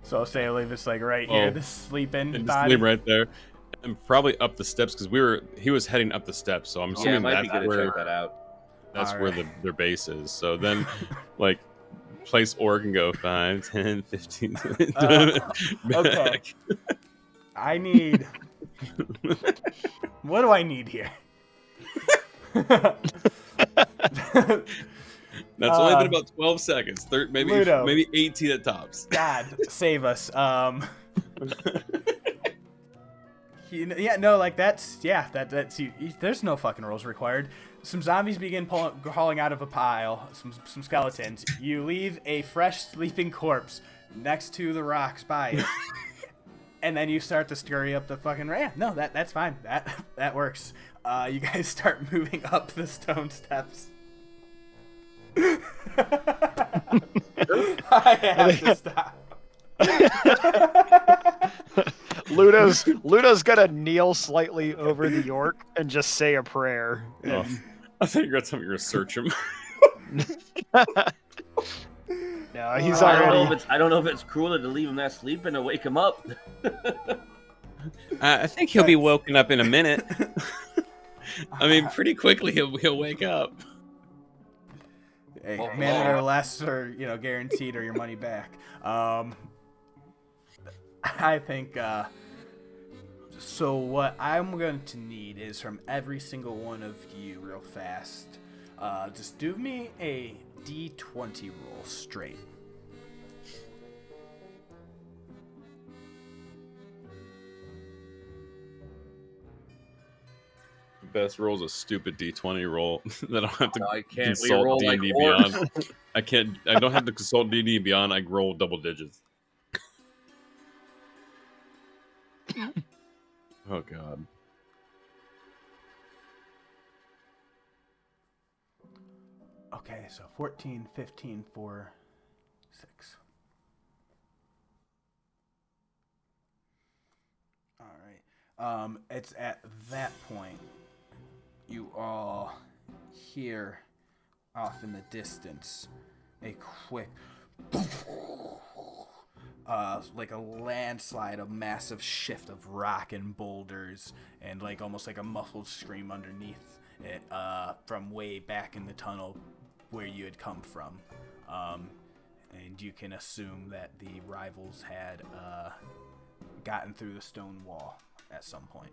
So I'll say leave this like right here, the sleeping and body. Just leave right there. And probably up the steps because he was heading up the steps, so I'm assuming might be good where to check that out. That's where their base is. So then, like, place orc and go 5, 10, 15. Okay. I need. What do I need here? That's only been about 12 seconds. Maybe Ludo. maybe 18 at tops. God save us. Yeah, no, like that's there's no fucking rolls required. Some zombies begin crawling out of a pile, some skeletons. You leave a fresh sleeping corpse next to the rocks by it. And then you start to scurry up the fucking ramp. No, that's fine. That works. You guys start moving up the stone steps. I have to stop. Ludo's gonna kneel slightly over the orc and just say a prayer. Oh, I thought you were gonna search him. No, he's already. I don't know if it's crueler to leave him there sleeping or wake him up. I think he'll be woken up in a minute. I mean, pretty quickly he'll wake up. Hey, minute or less, or guaranteed, or your money back. I think. So what I'm going to need is from every single one of you, real fast. Just do me a D20 roll straight. Best roll is a stupid D20 roll that I don't have to I can't consult reroll D&D like Beyond. I don't have to consult D&D Beyond. I roll double digits. Oh god. Okay, so 14, 15, 4, 6. All right. It's at that point you all hear off in the distance a quick like a landslide, a massive shift of rock and boulders, and like almost like a muffled scream underneath it from way back in the tunnel where you had come from. And you can assume that the rivals had gotten through the stone wall at some point.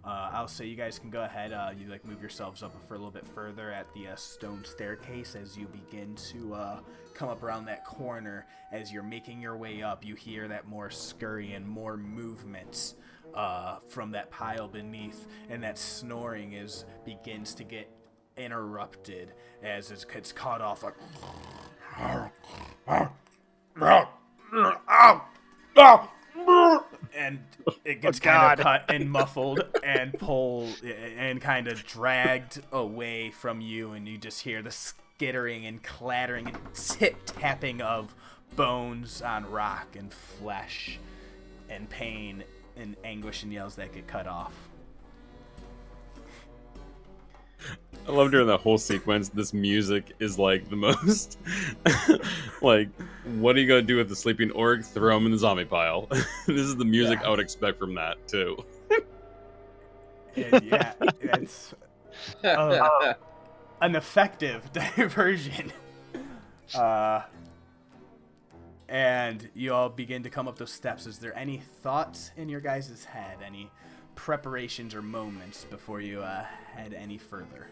I'll say you guys can go ahead. You move yourselves up for a little bit further at the stone staircase as you begin to come up around that corner. As you're making your way up, you hear that more scurry and more movements from that pile beneath, and that snoring begins to get interrupted as it gets caught off like. And it gets kind of cut and muffled and pulled and kind of dragged away from you, and you just hear the skittering and clattering and tip-tapping of bones on rock and flesh and pain and anguish and yells that get cut off. I love during that whole sequence, this music is like the most like, what are you gonna do with the sleeping orc? Throw him in the zombie pile. This is the music I would expect from that too. And yeah, it's an effective diversion. And you all begin to come up those steps. Is there any thoughts in your guys' head? Any preparations or moments before you head any further?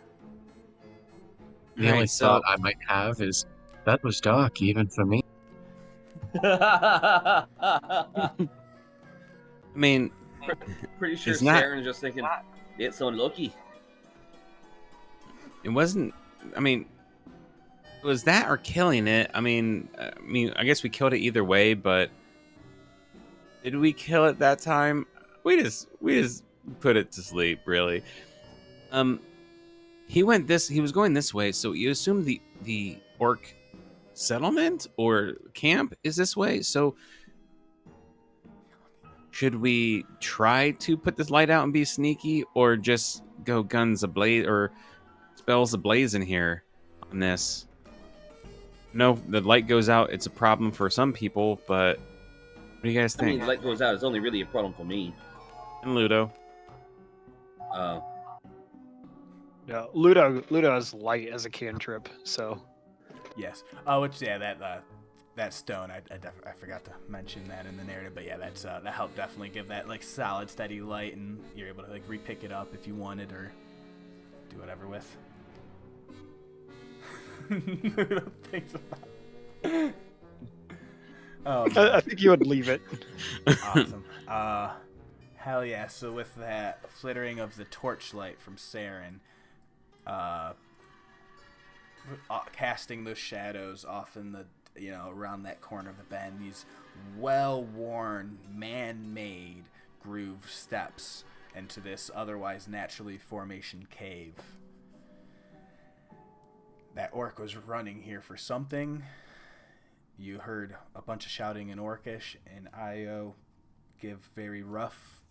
The only thought I might have is, that was dark even for me. I mean, pretty sure it's not- Saeryn's just thinking, it's so lucky. it wasn't. I mean, it was that or killing it. I mean, I guess we killed it either way, but did we kill it that time? We just put it to sleep, really. He was going this way, so you assume the orc settlement or camp is this way. So should we try to put this light out and be sneaky, or just go guns ablaze or spells ablaze in here on this? No, the light goes out. It's a problem for some people, but what do you guys I mean, think? the light goes out. It's only really a problem for me. And Ludo. No, Ludo is light as a cantrip, so Yes. Oh, which that stone. I forgot to mention that in the narrative, but yeah, that helped definitely give that like solid, steady light, and you're able to like repick it up if you wanted or do whatever with. Thanks about. I think you would leave it. Awesome. Hell yeah. So with that flittering of the torchlight from Saeryn, casting those shadows off in the, around that corner of the bend, these well-worn, man-made groove steps into this otherwise naturally formation cave. That orc was running here for something. You heard a bunch of shouting in Orcish, and Io give very rough,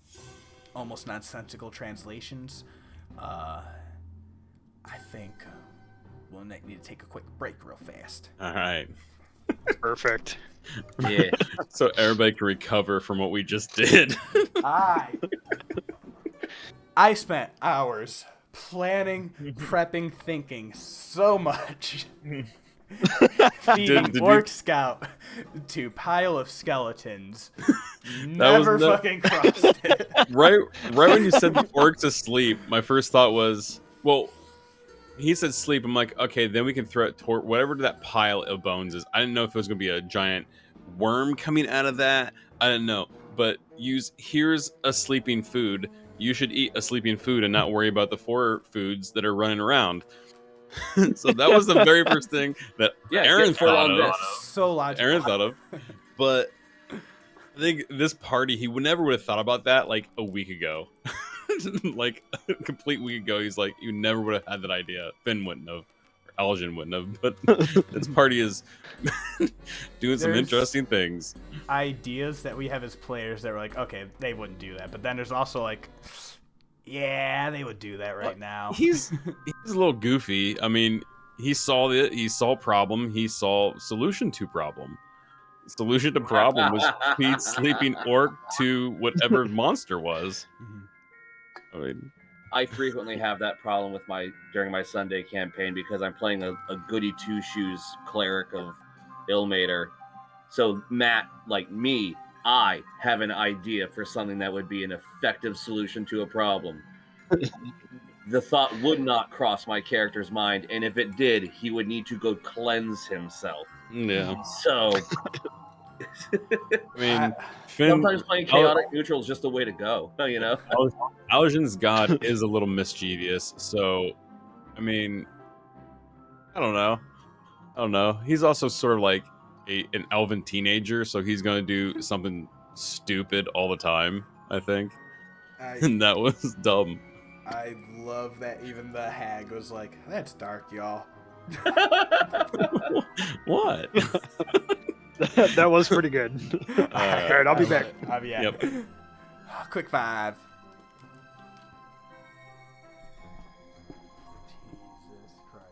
almost nonsensical translations. I think we'll need to take a quick break real fast. All right. Perfect. Yeah. So everybody can recover from what we just did. I spent hours planning, prepping, thinking so much. Feeding Orc Scout to pile of skeletons. Never fucking crossed it. Right when you said the orc's asleep, my first thought was, well, he said sleep. I'm like, okay, then we can throw it toward whatever that pile of bones is. I didn't know if it was going to be a giant worm coming out of that. I didn't know. But here's a sleeping food. You should eat a sleeping food and not worry about the 4 foods that are running around. So that was the very first thing that Aaron thought of. So logical. Aaron thought of. But I think this party, he never would have thought about that like a week ago. Like a complete week ago, he's like, you never would have had that idea. Finn wouldn't have. Or Aljin wouldn't have. But this party is doing some interesting things. Ideas that we have as players that were like, okay, they wouldn't do that. But then there's also like, yeah, they would do that right now. He's a little goofy. I mean, he saw problem. He saw solution to problem. Solution to problem was feed sleeping orc to whatever monster was. I mean, I frequently have that problem during my Sunday campaign because I'm playing a goody two shoes cleric of Ilmater. So Matt, like me, I have an idea for something that would be an effective solution to a problem. The thought would not cross my character's mind, and if it did, he would need to go cleanse himself. yeah. So, I mean, sometimes playing chaotic neutral is just the way to go, Aljin's god is a little mischievous, so, I mean, I don't know. He's also sort of like an elven teenager, so he's going to do something stupid all the time, I think. And that was dumb. I love that even the hag was like, that's dark, y'all. What? That was pretty good. All right, I'll be back. Yep. Quick 5. Jesus Christ.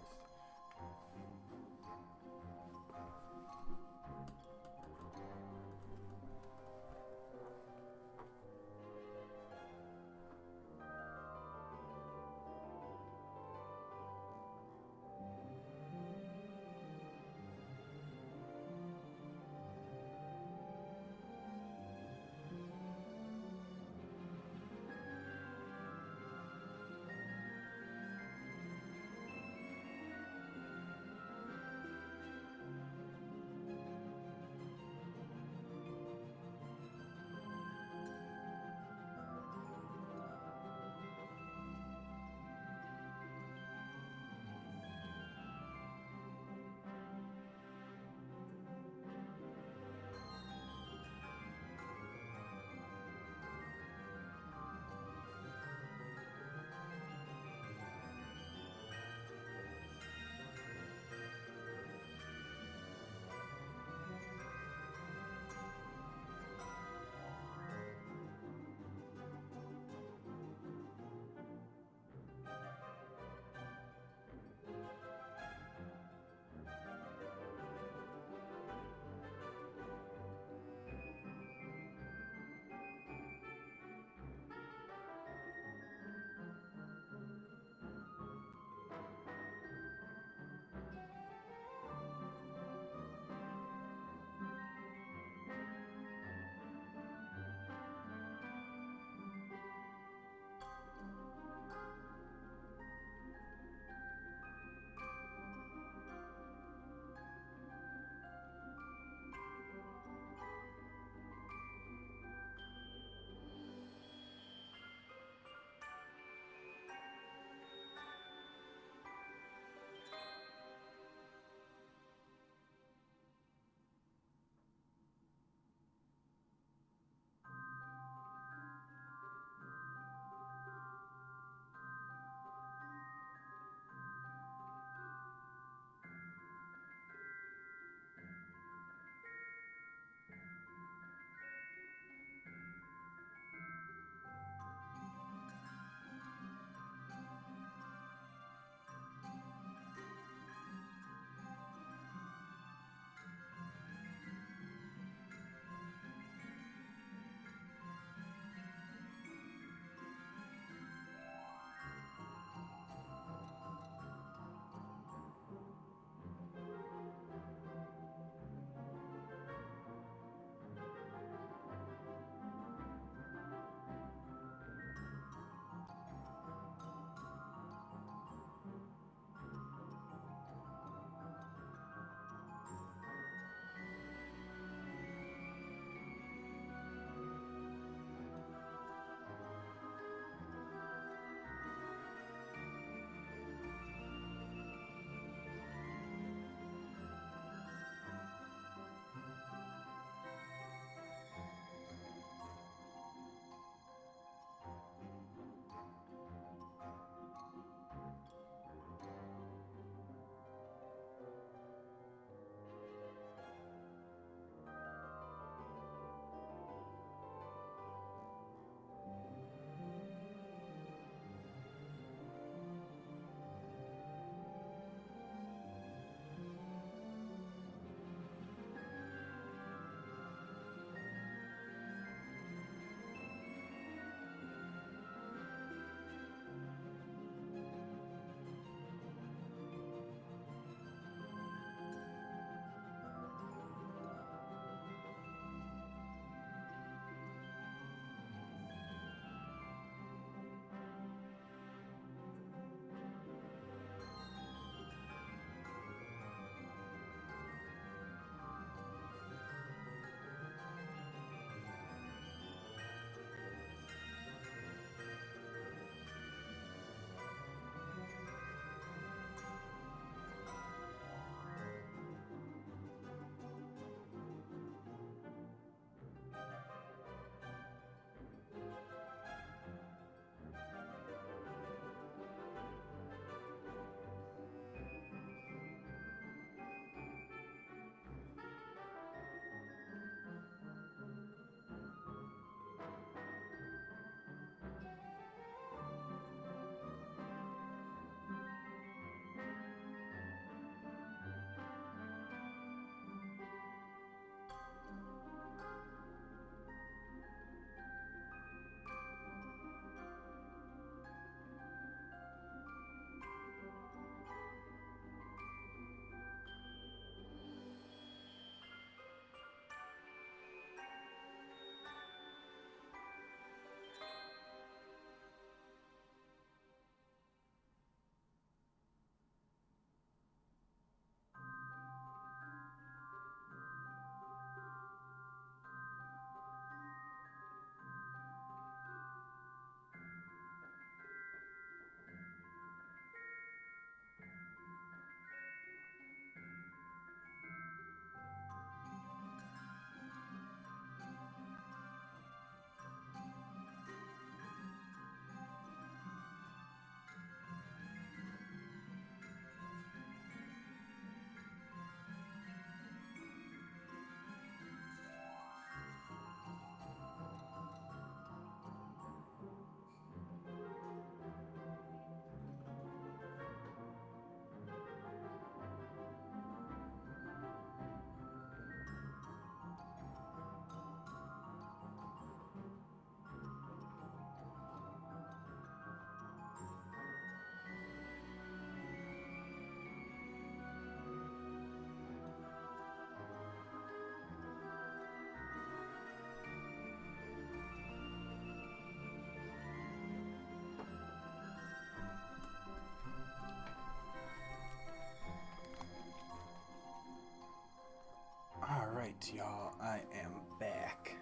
y'all. I am back.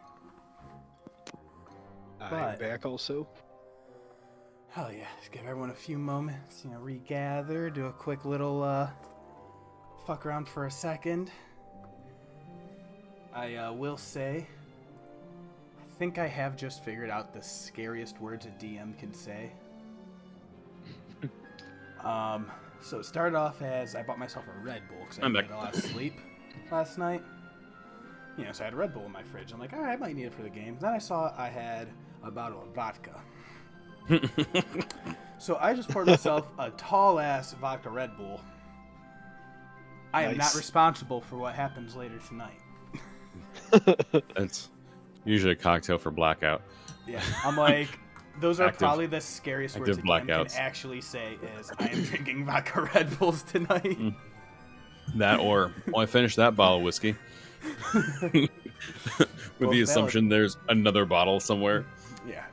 I'm But- back also. Hell yeah. Just give everyone a few moments, regather, do a quick little fuck around for a second. I will say, I think I have just figured out the scariest words a DM can say. So it started off as I bought myself a Red Bull because I I'm didn't back. get a lot of sleep last night. So I had a Red Bull in my fridge. I'm like, all right, I might need it for the game. Then I saw I had a bottle of vodka. So I just poured myself a tall-ass vodka Red Bull. I am not Nice. responsible for what happens later tonight. It's usually a cocktail for blackout. Yeah, I'm like, those are Active- probably the scariest words a active DM can blackouts. actually say is, I am drinking vodka Red Bulls tonight. That or, I finished that bottle of whiskey. With Both the valid. assumption there's another bottle somewhere. Yeah.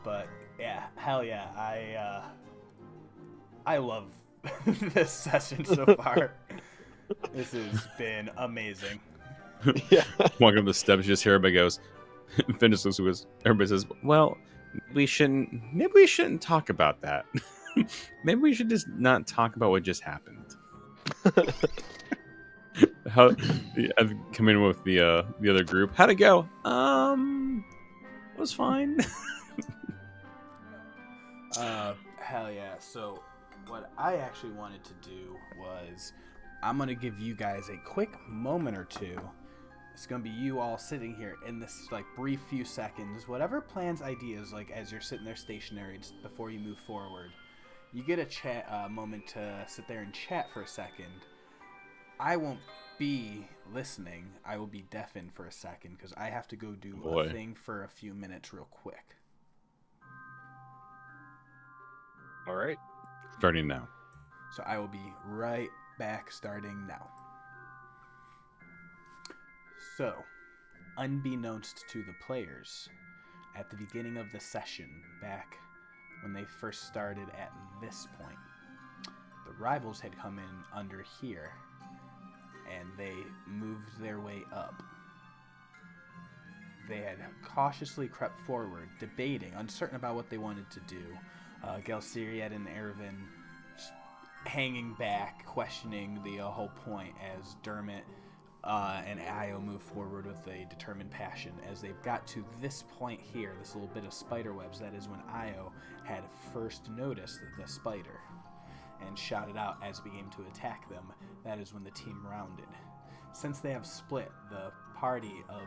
But yeah, hell yeah. I love this session so far. This has been amazing. Yeah. Walking up the steps, you just hear everybody goes, Finnish looks goes, everybody says, well, maybe we shouldn't talk about that. Maybe we should just not talk about what just happened. How I've come in with the other group. How'd it go? It was fine. Hell yeah. So what I actually wanted to do was I'm going to give you guys a quick moment or two. It's going to be you all sitting here in this brief few seconds. Whatever plans, ideas, as you're sitting there stationary just before you move forward, you get a moment to sit there and chat for a second. I won't be listening. I will be deafened for a second because I have to go do a thing for a few minutes real quick. All right. Starting now. So I will be right back starting now. So, unbeknownst to the players, at the beginning of the session, back when they first started at this point, the rivals had come in under here, and they moved their way up. They had cautiously crept forward, debating, uncertain about what they wanted to do. Gelsiriad and Ervin hanging back, questioning the whole point as Dermot and Io move forward with a determined passion. As they've got to this point here, this little bit of spider webs, that is when Io had first noticed the spider and shouted out as it began to attack them. That is when the team rounded. Since they have split, the party of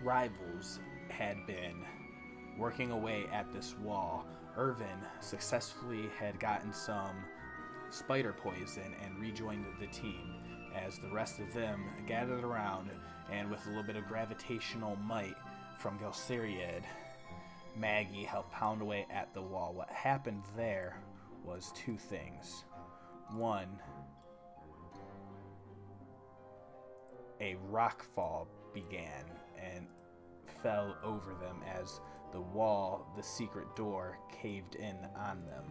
rivals had been working away at this wall. Irvin successfully had gotten some spider poison and rejoined the team as the rest of them gathered around, and with a little bit of gravitational might from Gelsiriad, Maggie helped pound away at the wall. What happened there was two things. One, a rock fall began and fell over them as the wall, the secret door, caved in on them.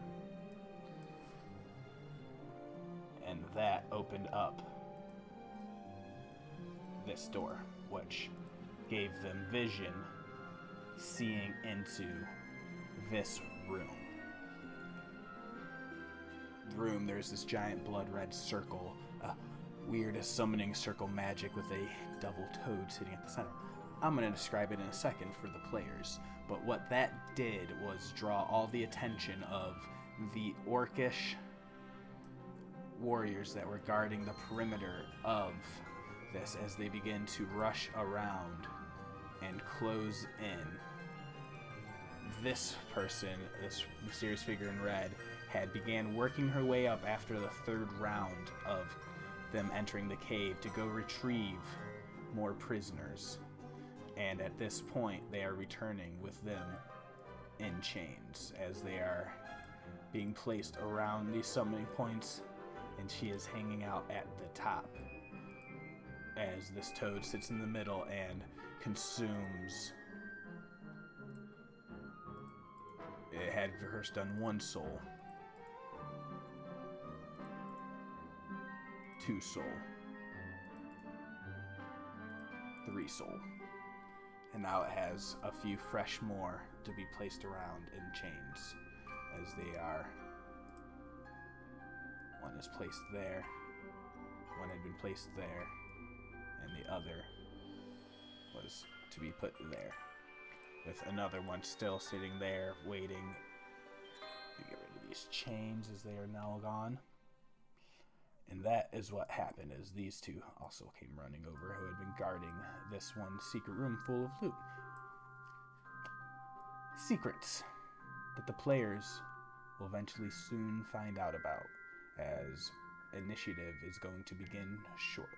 And that opened up this door, which gave them vision, seeing into this room. There's this giant blood red circle, weird summoning circle magic with a double toad sitting at the center. I'm going to describe it in a second for the players, but what that did was draw all the attention of the orcish warriors that were guarding the perimeter of this as they begin to rush around and close in. This person, this mysterious figure in red, had began working her way up after the third round of them entering the cave to go retrieve more prisoners. And at this point, they are returning with them in chains as they are being placed around these summoning points, and she is hanging out at the top as this toad sits in the middle and consumes. It had first done 1 soul, 2 soul, resoul. And now it has a few fresh more to be placed around in chains, as they are. One is placed there, one had been placed there, and the other was to be put there, with another one still sitting there waiting. We get rid of these chains as they are now gone. And that is what happened, as these two also came running over, who had been guarding this one secret room full of loot. Secrets that the players will eventually soon find out about, as initiative is going to begin shortly.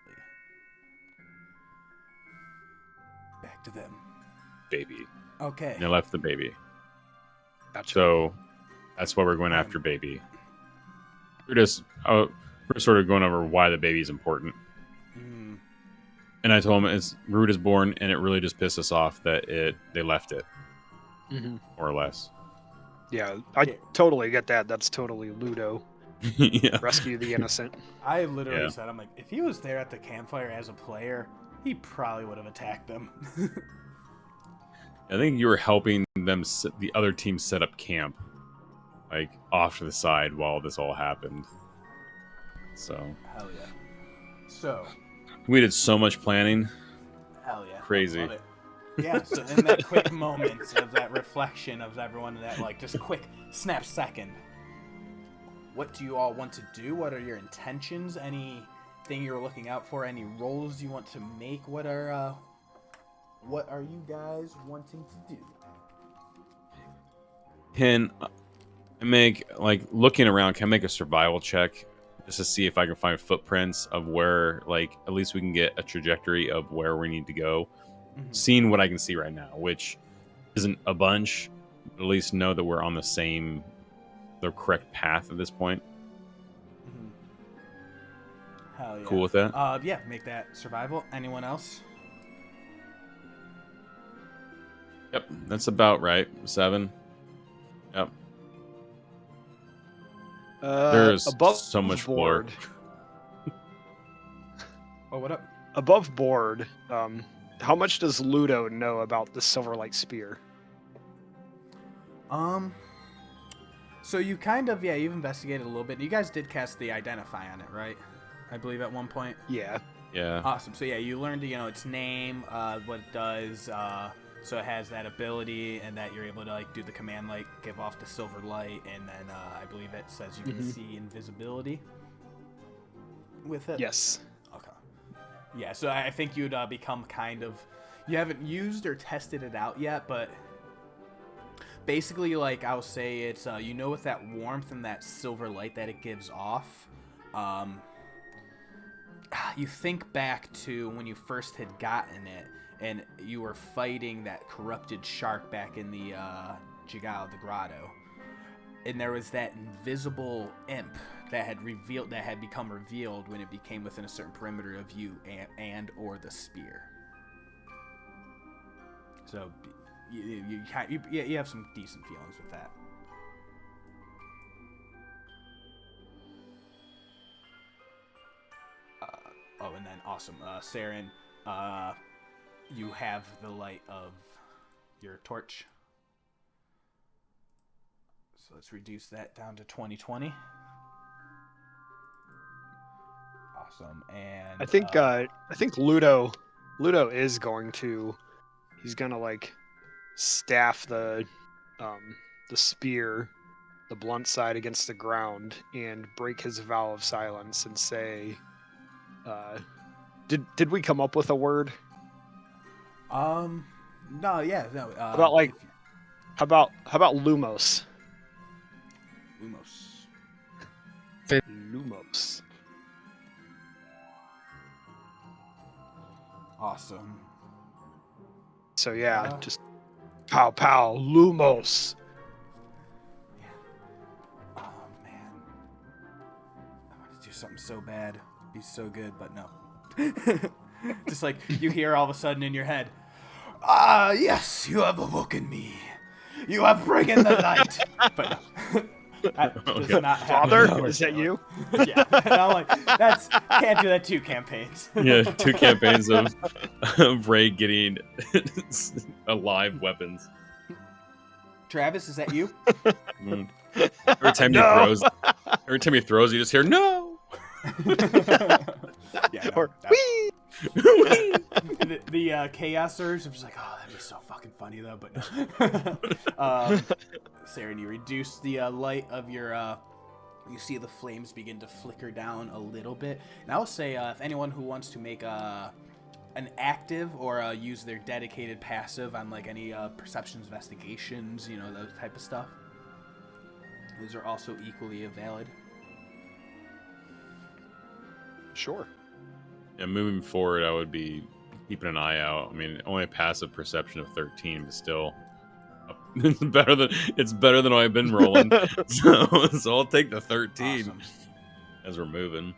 Back to them. Baby. Okay. And they left the baby. Gotcha. So that's why we're going after baby. We're sort of going over why the baby is important. Mm. And I told him Root is born, and it really just pissed us off that they left it, more or less. Yeah, I totally get that. That's totally Ludo. Yeah. Rescue the innocent. I literally said, I'm like, if he was there at the campfire as a player, he probably would have attacked them. I think you were helping them, the other team, set up camp, like off to the side while this all happened. So. Hell yeah. So. We did so much planning. Hell yeah. Crazy. Love it. Yeah, so in that quick moment of that reflection of everyone in that, like, just quick snap second, what do you all want to do? What are your intentions? Anything you're looking out for? Any roles you want to make? What are you guys wanting to do? Can I make, like, looking around, can I make a survival check just to see if I can find footprints of where, like, at least we can get a trajectory of where we need to go? Mm-hmm. Seeing what I can see right now, which isn't a bunch, but at least know that we're on the correct path at this point. Mm-hmm. Hell yeah. Cool with that? Yeah, make that survival. Anyone else? Yep, that's about right. 7. Yep. There's above so much board. Oh, what up? Above board, how much does Ludo know about the Silverlight Spear? So you kind of, you've investigated a little bit. You guys did cast the Identify on it, right? I believe at one point. Yeah. Yeah. Awesome. So you learned, its name, what it does. So it has that ability, and that you're able to do the command, give off the silver light, and then I believe it says you can see invisibility with it. Yes. Okay. Yeah. So I think you'd become kind of. You haven't used or tested it out yet, but basically, I'll say it's with that warmth and that silver light that it gives off. You think back to when you first had gotten it, and you were fighting that corrupted shark back in the Jigal, the grotto. And there was that invisible imp that had become revealed when it became within a certain perimeter of you and or the spear. So you have some decent feelings with that. And then awesome, Saeryn, you have the light of your torch. So let's reduce that down to 2020. Awesome, and I think Ludo is going to. He's gonna staff the spear, the blunt side against the ground, and break his vow of silence and say, "Did we come up with a word?" No. How about Lumos? Lumos. Awesome. So just pow pow Lumos. Yeah. Oh man, I want to do something so bad. It'd be so good, but no. Just you hear all of a sudden in your head, yes, you have awoken me. You have bring in the light. But no. That does Okay. not happen. Father, is that you? Yeah. And I'm like, can't do that 2 campaigns. Yeah, 2 campaigns of Ray getting alive weapons. Travis, is that you? Mm. Every time he No. throws, you just hear no. Yeah, no, Or that- wee. the chaos surge. I'm just like, oh, that'd be so fucking funny though. But Saeryn, you reduce the light of your. You see the flames begin to flicker down a little bit. And I will say, if anyone who wants to make an active or use their dedicated passive on like any perceptions, investigations, you know, those type of stuff, those are also equally valid. Sure. Yeah, moving forward, I would be keeping an eye out. I mean, only a passive perception of 13, but still, it's better than what I've been rolling. so I'll take the 13 Awesome. as we're moving.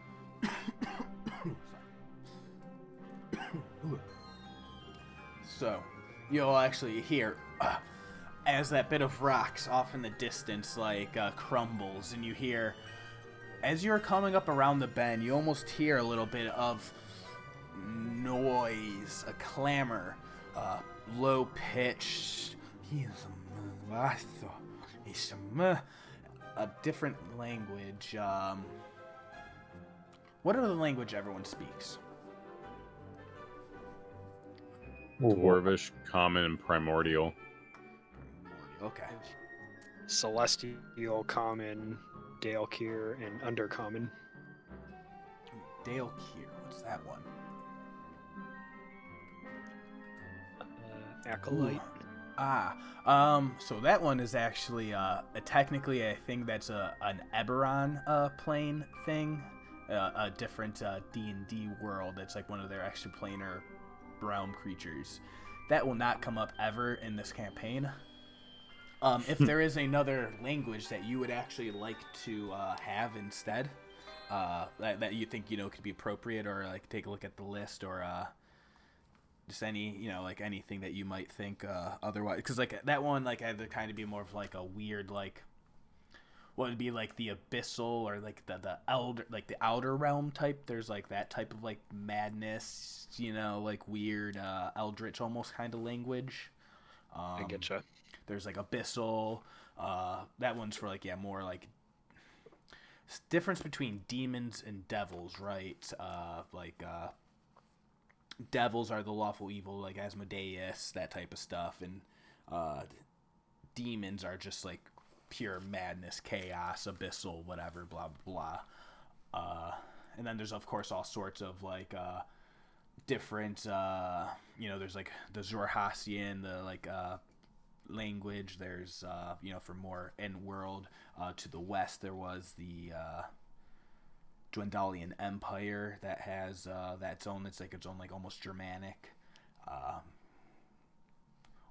So, you'll actually hear as that bit of rocks off in the distance like crumbles, and you hear as you're coming up around the bend, you almost hear a little bit of noise, a clamor, low pitched, a different language. What are the language everyone speaks? Dwarvish, Common, and Primordial. Okay. Celestial, Common, Dalekier, and Undercommon. Dalekier, what's that one? Acolyte. So that one is actually technically I think that's an Eberron plane thing, a different D&D world. That's like one of their extraplanar realm creatures. That will not come up ever in this campaign. If there is another language that you would actually like to have instead, that you think could be appropriate, or like take a look at the list, or just any like anything that you might think otherwise, because like that one like either kind of be more of like a weird like what would be like the abyssal or like the elder, like the outer realm type. There's like that type of like madness, like weird eldritch almost kind of language. I getcha. There's like abyssal. That one's for like more like difference between demons and devils, right? Devils are the lawful evil, like Asmodeus, that type of stuff, and demons are just like pure madness, chaos, abyssal, whatever, blah blah. And then there's of course all sorts of like different, there's like the Xhorhasian, the like language. There's for more in world to the west there was the Dwendalian Empire that has its own like almost Germanic,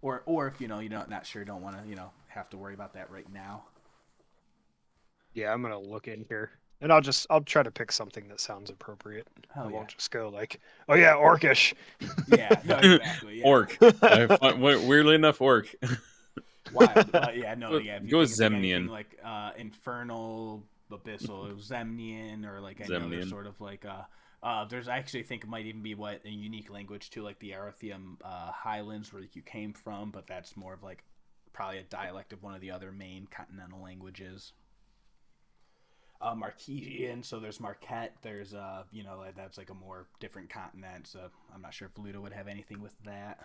or if you're not sure, don't want to have to worry about that right now. Yeah, I'm gonna look in here, and I'll try to pick something that sounds appropriate. Hell I yeah. won't just go like, oh yeah, Orcish. Yeah, no, exactly. Yeah. Orc. Weirdly enough, Orc. Wild, yeah, no, yeah. If you Go think of, like, anything Zemnian. like infernal, abyssal, Zemnian, or like any other Zemnian. sort of like there's I actually think it might even be a unique language to like the Arathium Highlands where you came from, but that's more of like probably a dialect of one of the other main continental languages. Marquesian, so there's Marquette, there's like that's like a more different continent, so I'm not sure if Ludo would have anything with that.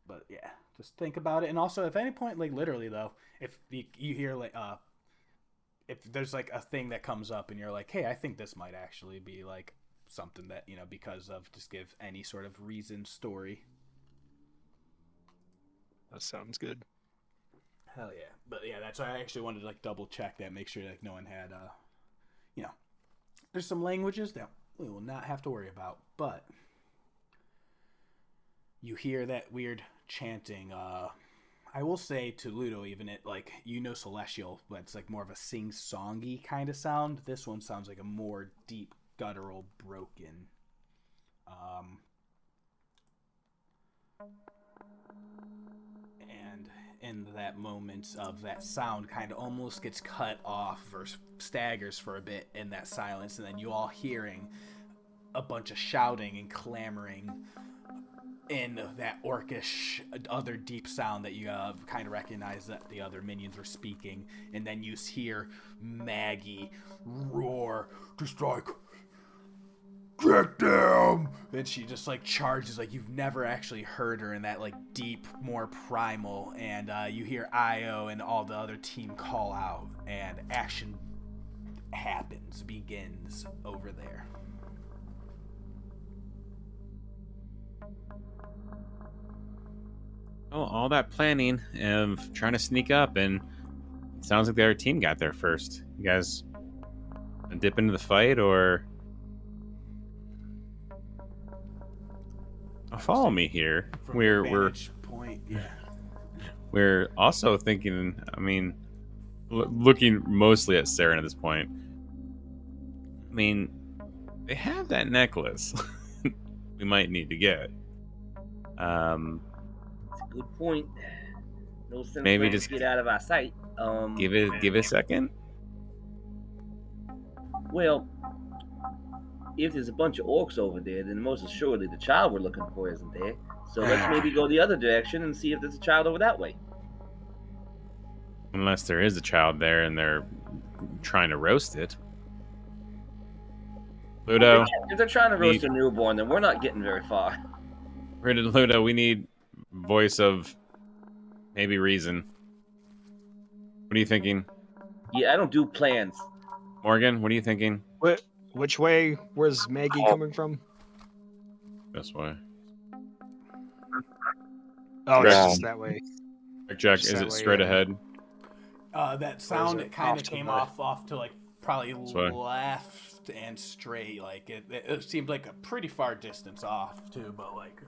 But yeah, just think about it. And also, if at any point, like literally though, if you hear like if there's like a thing that comes up and you're like, hey, I think this might actually be like something that because of, just give any sort of reason, story. That sounds good. Hell yeah. But yeah, that's why I actually wanted to like double check that, make sure like no one had there's some languages that we will not have to worry about, but you hear that weird chanting. I will say to Ludo, even it like Celestial, but it's like more of a sing-songy kind of sound. This one sounds like a more deep, guttural, broken. And in that moment of that sound kind of almost gets cut off or staggers for a bit in that silence, and then you all hearing a bunch of shouting and clamoring in that orcish other deep sound that you kind of recognize that the other minions were speaking. And then you hear Maggie roar, just like, get them! And she just like charges like you've never actually heard her in that like deep, more primal. And you hear Io and all the other team call out, and action begins over there. Oh, all that planning of trying to sneak up, and it sounds like their team got there first. You guys dip into the fight, or follow me here. From We're vantage point, yeah. we're also thinking. I mean, looking mostly at Saeryn at this point. I mean, they have that necklace. We might need to get. Good point. No sense Maybe trying just to get out of our sight. Give it a second. Well, if there's a bunch of orcs over there, then most assuredly the child we're looking for isn't there. So let's maybe go the other direction and see if there's a child over that way. Unless there is a child there and they're trying to roast it. Ludo, If they're trying to roast a newborn, then we're not getting very far. Ludo, we need voice of maybe reason. What are you thinking? Yeah, I don't do plans. Morgan, what are you thinking? Which way was Maggie coming from? This way. Oh, it's Yeah. just that way. Jack, Just is that it way, straight yeah. ahead? That sound, it it kind off of to came the- off to like probably way. left and straight. Like it seemed like a pretty far distance off too, but like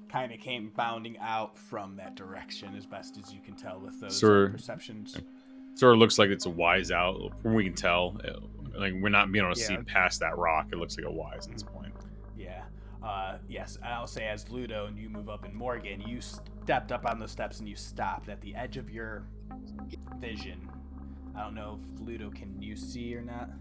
kind of came bounding out from that direction as best as you can tell with those perceptions. Sort of looks like it's a wise out. From what we can tell, like we're not being able to see Yeah. past that rock. It looks like a wise at this point. Yeah. Yes, I'll say as Ludo and you move up in Morgan, you stepped up on the steps and you stopped at the edge of your vision. I don't know if Ludo can you see or not.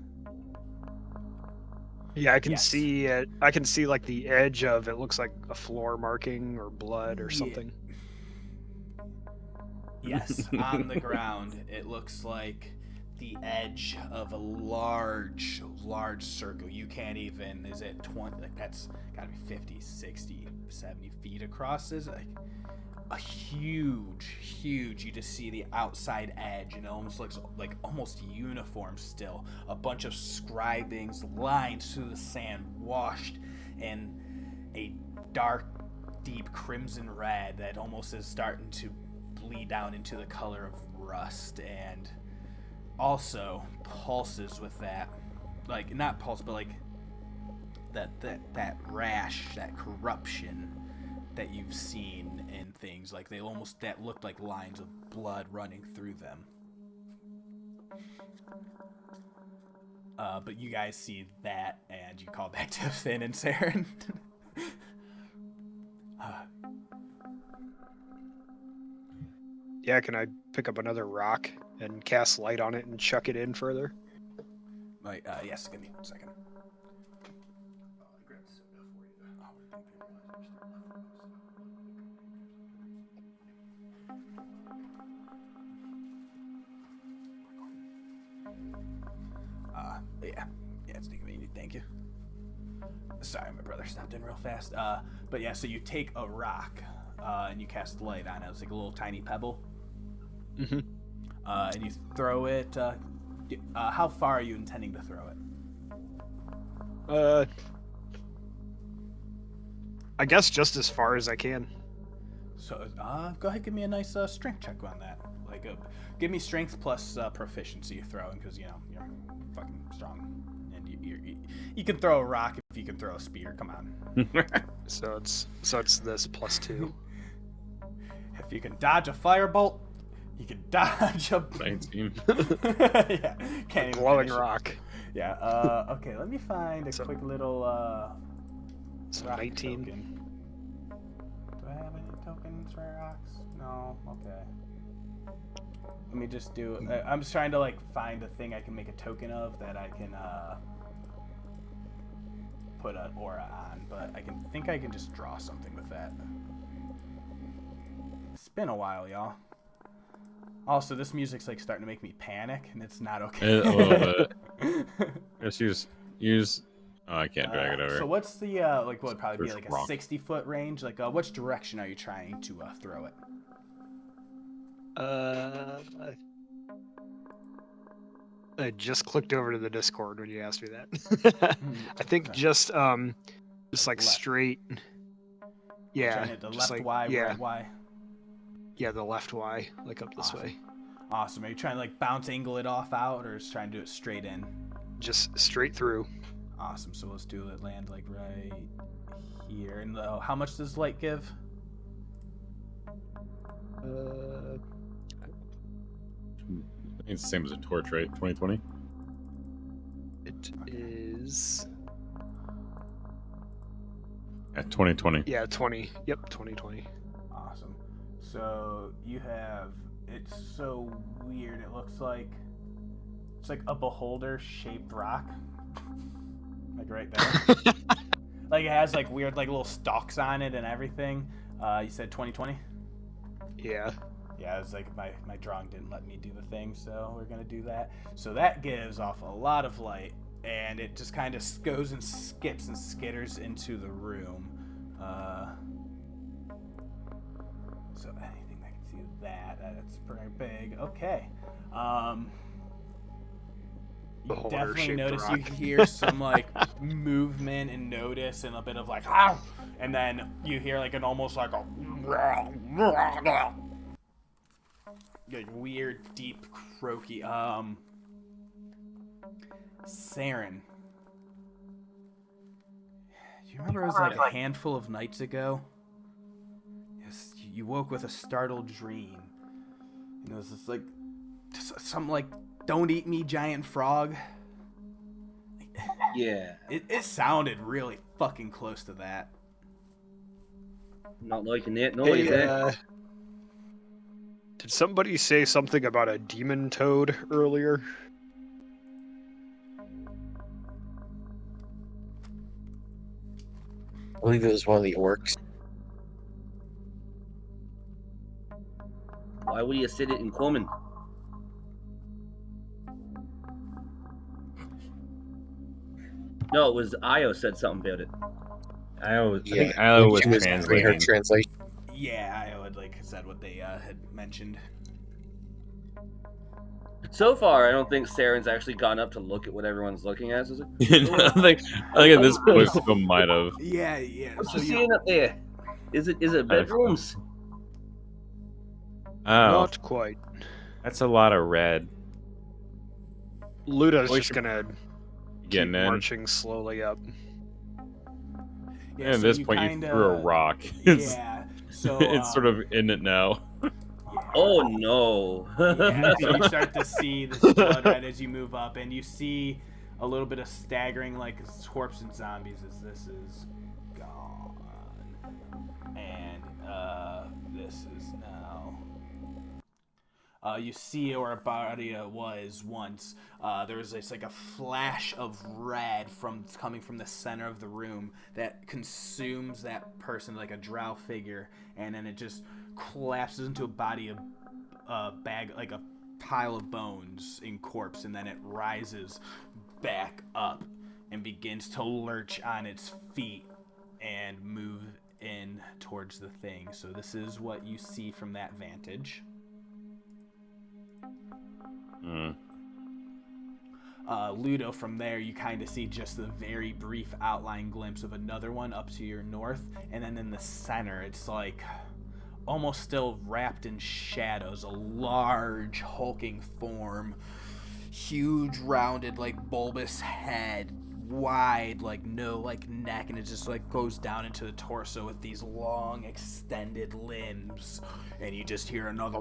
Yeah, I can Yes. see it. I can see like the edge of it. Looks like a floor marking or blood or Yeah. something. Yes, on the ground, it looks like the edge of a large circle. You can't even, is it 20, like that's gotta be 50, 60, 70 feet across. Is like a huge, you just see the outside edge and it almost looks like almost uniform still. A bunch of scribings, lines through the sand, washed in a dark, deep crimson red that almost is starting to bleed down into the color of rust, and also pulses with that, like not pulse, but like that rash, that corruption that you've seen in things. Like they almost that looked like lines of blood running through them. But you guys see that, and you call back to Finn and Saeryn. Yeah, can I pick up another rock and cast light on it and chuck it in further? Right, yes, give me a second. Yeah, it's taking me. Thank you. Sorry, my brother stopped in real fast. But yeah, so you take a rock, and you cast light on it. It's like a little tiny pebble. Mm-hmm. And you throw it. How far are you intending to throw it? I guess just as far as I can. So, go ahead, give me a nice strength check on that. Like, give me strength plus proficiency throwing, because you know you're fucking strong, and you can throw a rock if you can throw a spear. Come on. So it's this +2. If you can dodge a firebolt, you can dodge a 19. yeah, can't even Glowing finish it. rock. Yeah. Okay, let me find a quick little So rock 19. token. Do I have any tokens for rocks? No. Okay. Let me just do. I'm just trying to like find a thing I can make a token of that I can put an aura on, but I think I can just draw something with that. It's been a while, y'all. Also, this music's like starting to make me panic, and it's not okay. A little bit. Just use. Oh, I can't drag it over. So what's the like? What would probably be Search like a rock. 60-foot range? Like, which direction are you trying to throw it? I just clicked over to the Discord when you asked me that. I think just like left. straight. Yeah, Trying to hit the just left like Y, yeah, right Y. yeah, the left Y, like up this Awesome. way. Awesome. Are you trying to like bounce angle it off out, or just trying to do it straight in? Just straight through. Awesome. So let's do it. Land like right here. And how much does light give? It's the same as a torch, right? 2020. It is. Yeah, 2020. Yeah, 20. Yep, 2020. Awesome. So you have. It's so weird. It looks like it's like a beholder shaped rock. Like right there. Like it has like weird like little stalks on it and everything. You said 2020? Yeah. Yeah, it's like my drawing didn't let me do the thing, so we're gonna do that. So that gives off a lot of light, and it just kind of goes and skips and skitters into the room. So anything that can see that's pretty big. Okay. You definitely notice you hear some like movement and notice and a bit of like ah! And then you hear like an almost like a like weird deep croaky Saeryn. Do you remember it was like a handful of nights ago? Yes, you woke with a startled dream. And it was just like some like don't eat me giant frog. Yeah. It sounded really fucking close to that. Not liking that noise, eh? Did somebody say something about a demon toad earlier? I believe it was one of the orcs. Why would you said it in common? No, it was Io said something about it. I think Io was she was doing her translating. translation. Yeah, I would like said what they had mentioned. So far, I don't think Saren's actually gone up to look at what everyone's looking at. Is it? I think at this point someone might have. Yeah. What's So you seeing up there? Is it bedrooms? Oh, Not quite. that's a lot of red. Ludo's We just should- gonna Getting keep in. marching slowly up. yeah, And at so this you point, kinda, you threw a rock. It's, Yeah. So it's sort of in it now. Yeah. Oh no! Yeah, so you start to see this blood red as you move up, and you see a little bit of staggering, like corpse and zombies, as this is gone, and this is now. You see where a body was once. There was this like a flash of red coming from the center of the room that consumes that person like a drow figure, and then it just collapses into a body of bag like a pile of bones in corpse, and then it rises back up and begins to lurch on its feet and move in towards the thing. So this is what you see from that vantage. Ludo, from there you kind of see just the very brief outline glimpse of another one up to your north, and then in the center it's like almost still wrapped in shadows, a large hulking form, huge rounded like bulbous head, wide like no like neck, and it just like goes down into the torso with these long extended limbs, and you just hear another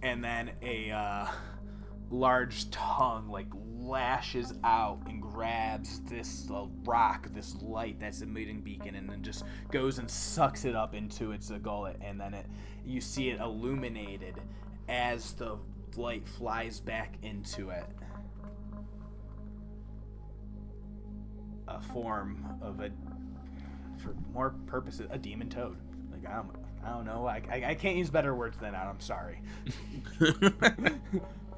and then a large tongue like lashes out and grabs this rock, this light that's emitting beacon, and then just goes and sucks it up into its gullet, and then you see it illuminated as the light flies back into it. A form of for more purposes, a demon toad. Like I don't know. I can't use better words than that. I'm sorry.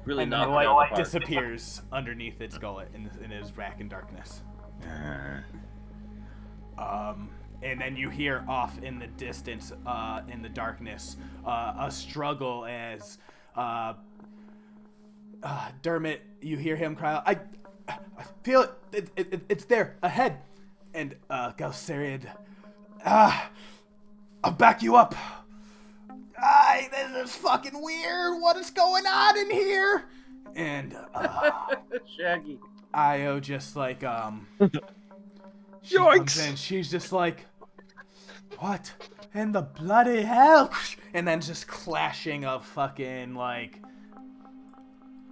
Really and not the light disappears underneath its gullet and is back in darkness. And then you hear off in the distance, in the darkness, a struggle as Dermot. You hear him cry out, I feel it. It's there ahead. And Galsariad, I'll back you up. This is fucking weird. What is going on in here? And Shaggy. Io just like she Yoinks! comes in. She's just like, what in the bloody hell? And then just clashing of fucking like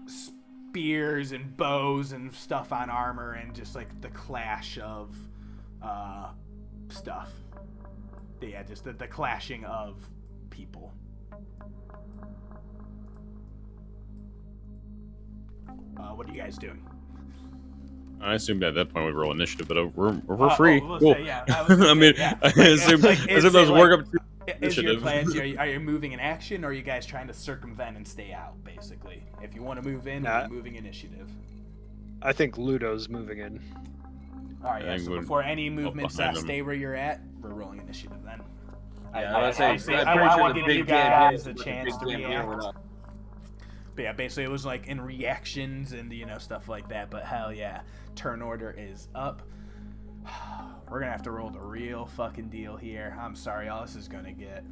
spears and bows and stuff on armor, and just like the clash of stuff. Yeah, just the clashing of people. What are you guys doing? I assumed at that point we'd roll initiative, but we're free. We'll Cool. say, yeah, I was gonna I mean, say, yeah. I assumed those work up to Is your initiative. plans? Are you moving in action, or are you guys trying to circumvent and stay out? Basically, if you want to move in, Nah. you're moving initiative. I think Ludo's moving in. All right, yeah. So before any movements behind them. stay where you're at, we're rolling initiative then. Yeah, I was Obviously, saying, I want to the give you big damn guys a chance to react. But yeah, basically it was like in reactions and stuff like that. But hell yeah, turn order is up. We're gonna have to roll the real fucking deal here. I'm sorry, all this is gonna get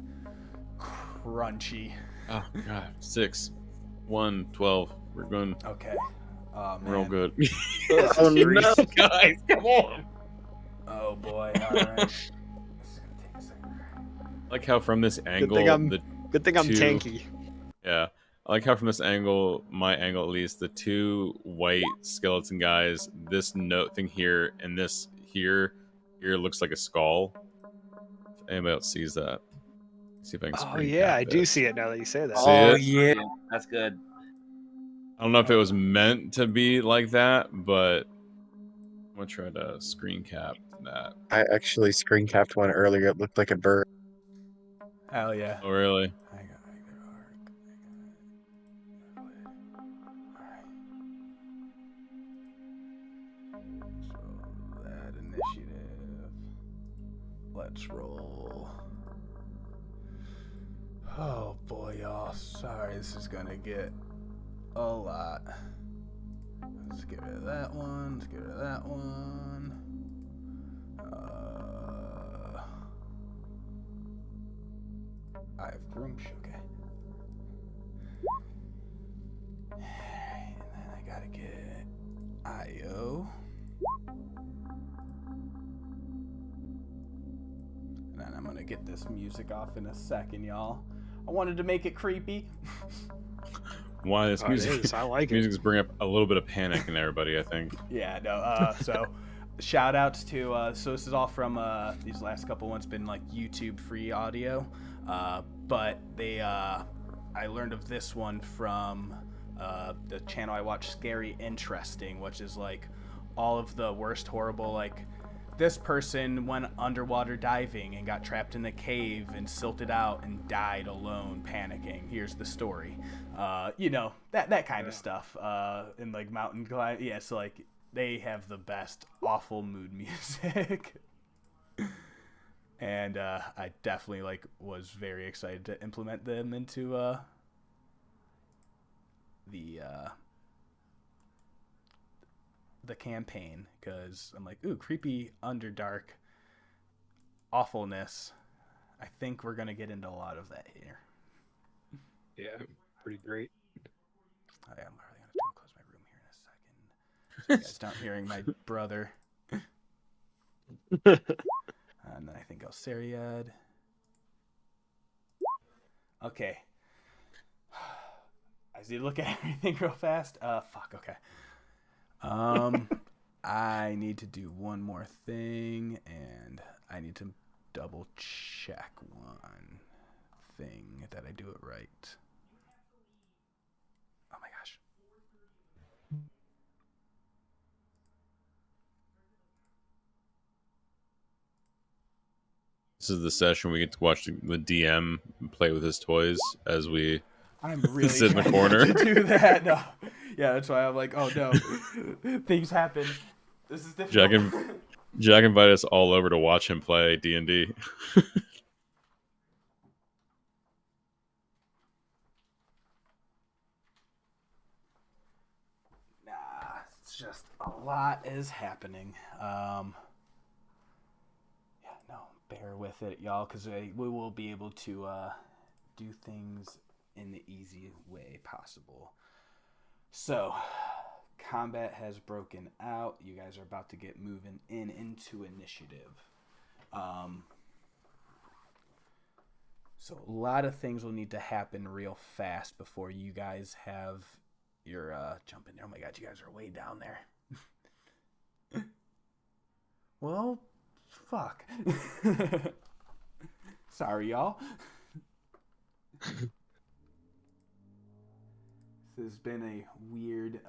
crunchy. Oh god, 6, 1, 12. We're going. Okay. Oh, man. Real good. Oh no, guys, come on. Oh boy. All right. This is gonna take a second. I like how from this angle, Good thing I'm two- tanky. yeah, I like how from this angle, my angle at least, the two white skeleton guys, this note thing here and this here looks like a skull. If anybody else sees that, see if I can. Oh screen yeah, cap I it. do see it now that you say that. See Oh it? yeah, that's good. I don't know if it was meant to be like that, but I'm gonna try to screen cap that. I actually screen capped one earlier. It looked like a bird. Hell yeah. Oh really? I got arc. Alright. So that initiative. Let's roll. Oh boy, y'all. Sorry, this is gonna get a lot. Let's get rid of that one. Let's get rid of that one. I have Groomsh, okay. And then I gotta get IO. And then I'm gonna get this music off in a second, y'all. I wanted to make it creepy. Why this Oh, it music? is. I like it. Music's bringing up a little bit of panic in everybody. I think. Yeah, no. So, shout outs to. So this is all from these last couple ones been like YouTube free audio, but they. I learned of this one from the channel I watch, Scary Interesting, which is like all of the worst horrible like. This person went underwater diving and got trapped in a cave and silted out and died alone, panicking. Here's the story. That kind of stuff. In like mountain climb. Yeah, so like they have the best awful mood music. And I definitely like was very excited to implement them into the campaign, because I'm like, ooh, creepy underdark awfulness. I think we're gonna get into a lot of that here. Yeah, pretty great. I'm probably gonna close my room here in a second, so you guys aren't hearing my brother. And then I think Elsariad. Okay. As you look at everything real fast. Fuck. Okay. I need to do one more thing, and I need to double check one thing that I do it right. Oh my gosh. This is the session we get to watch the DM play with his toys as we I'm really sit in the trying corner. not to do that. No. Yeah, that's why I'm like, oh no, things happen. This is difficult. Jack invited us all over to watch him play D&D. Nah, it's just a lot is happening. Yeah, no, bear with it, y'all, because we will be able to do things in the easy way possible. So, combat has broken out. You guys are about to get moving into initiative. So a lot of things will need to happen real fast before you guys have your jump in there. Oh my god, you guys are way down there. Well, fuck. Sorry, y'all. This has been a weird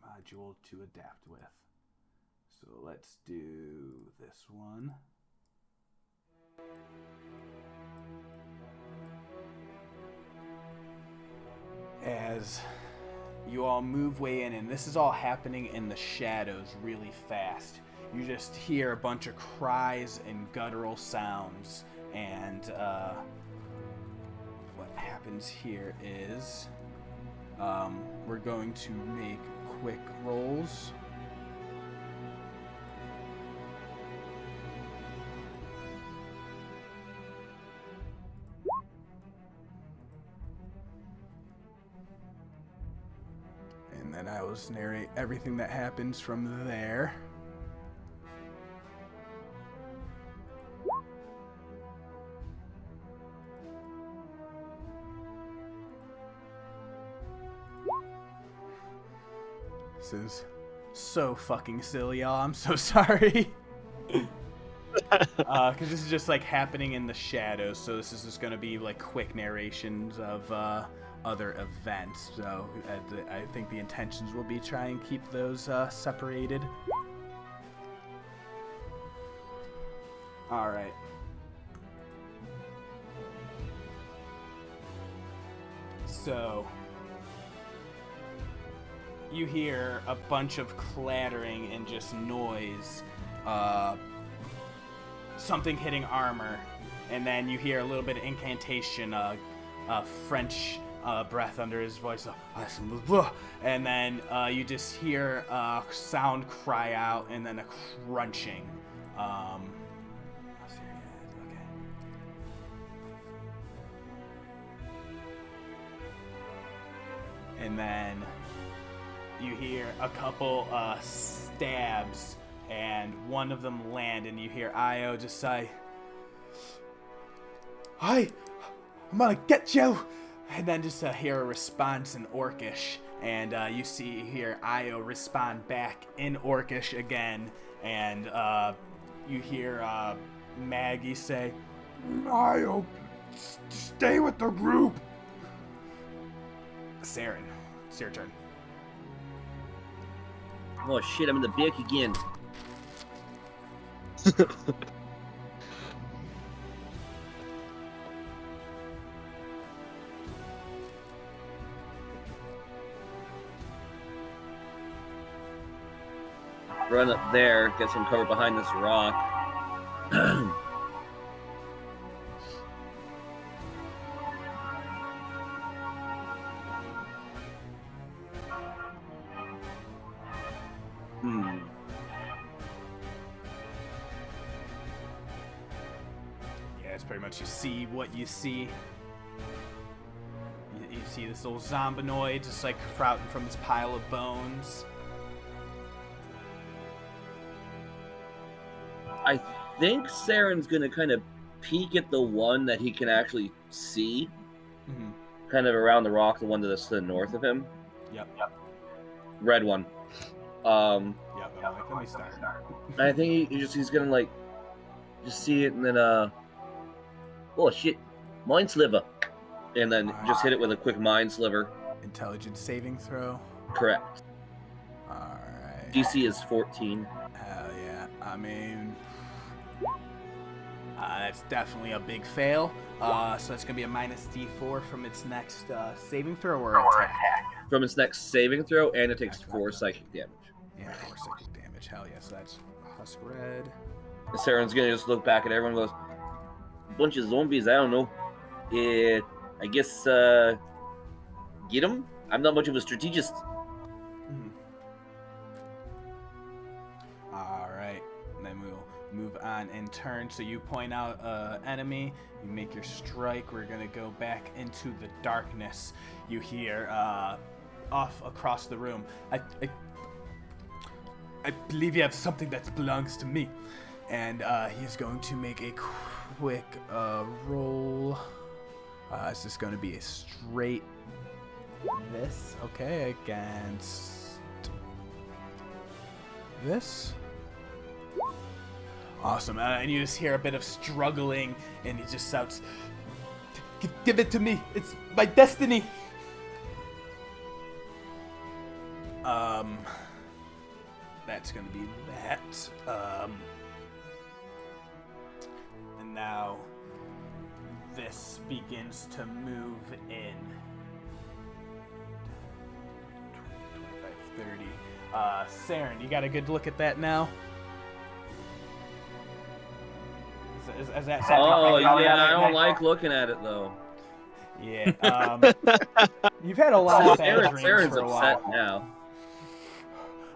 module to adapt with. So let's do this one. As you all move way in, and this is all happening in the shadows really fast. You just hear a bunch of cries and guttural sounds, and what happens here is we're going to make quick rolls. And then I will narrate everything that happens from there. This is so fucking silly, y'all. I'm so sorry. Because this is just like happening in the shadows, so this is just going to be like quick narrations of other events. So I think the intentions will be try and keep those separated. All right. So you hear a bunch of clattering and just noise, something hitting armor, and then you hear a little bit of incantation, French breath under his voice, and then you just hear a sound cry out, and then a crunching. And then you hear a couple stabs, and one of them land, and you hear Io just say, "Hi, I'm gonna get you!" And then just hear a response in Orcish, and you hear Io respond back in Orcish again, and you hear Maggie say, "Io, stay with the group." Saeryn, it's your turn. Oh shit, I'm in the back again. Run up there, get some cover behind this rock. Yeah, it's pretty much you see what you see. You see this little zombinoid just like sprouting from this pile of bones. I think Saren's gonna kind of peek at the one that he can actually see. Mm-hmm. kind of around the rock, the one to the north of him. Yep. Red one. Yep. I'm like, let me start. I think he's gonna like just see it and then oh shit, mind sliver, and then just hit it with a quick mind sliver. Intelligence saving throw. Correct. All right. DC is 14. Hell yeah. I mean, that's definitely a big fail. So that's gonna be a minus D4 from its next saving throw or attack. From its next saving throw, and it takes 4 psychic damage. Yeah, 4 psychic damage. Hell yeah. So that's Husk Red. Saren's gonna just look back at everyone and goes, bunch of zombies, I don't know. I guess get them? I'm not much of a strategist. Alright, then we'll move on in turn. So you point out enemy, you make your strike. We're gonna go back into the darkness. You hear off across the room, I believe you have something that belongs to me. And he's going to make a quick roll. It's just going to be a straight this, okay, against this. Awesome, and you just hear a bit of struggling, and he just shouts, "Give it to me! It's my destiny!" That's gonna be that. And now this begins to move in. 25, 30. Saeryn, you got a good look at that now? Is that something? Oh, yeah, I don't like looking at it, though. Yeah. You've had a lot of bad dreams Saren's for a while. upset now.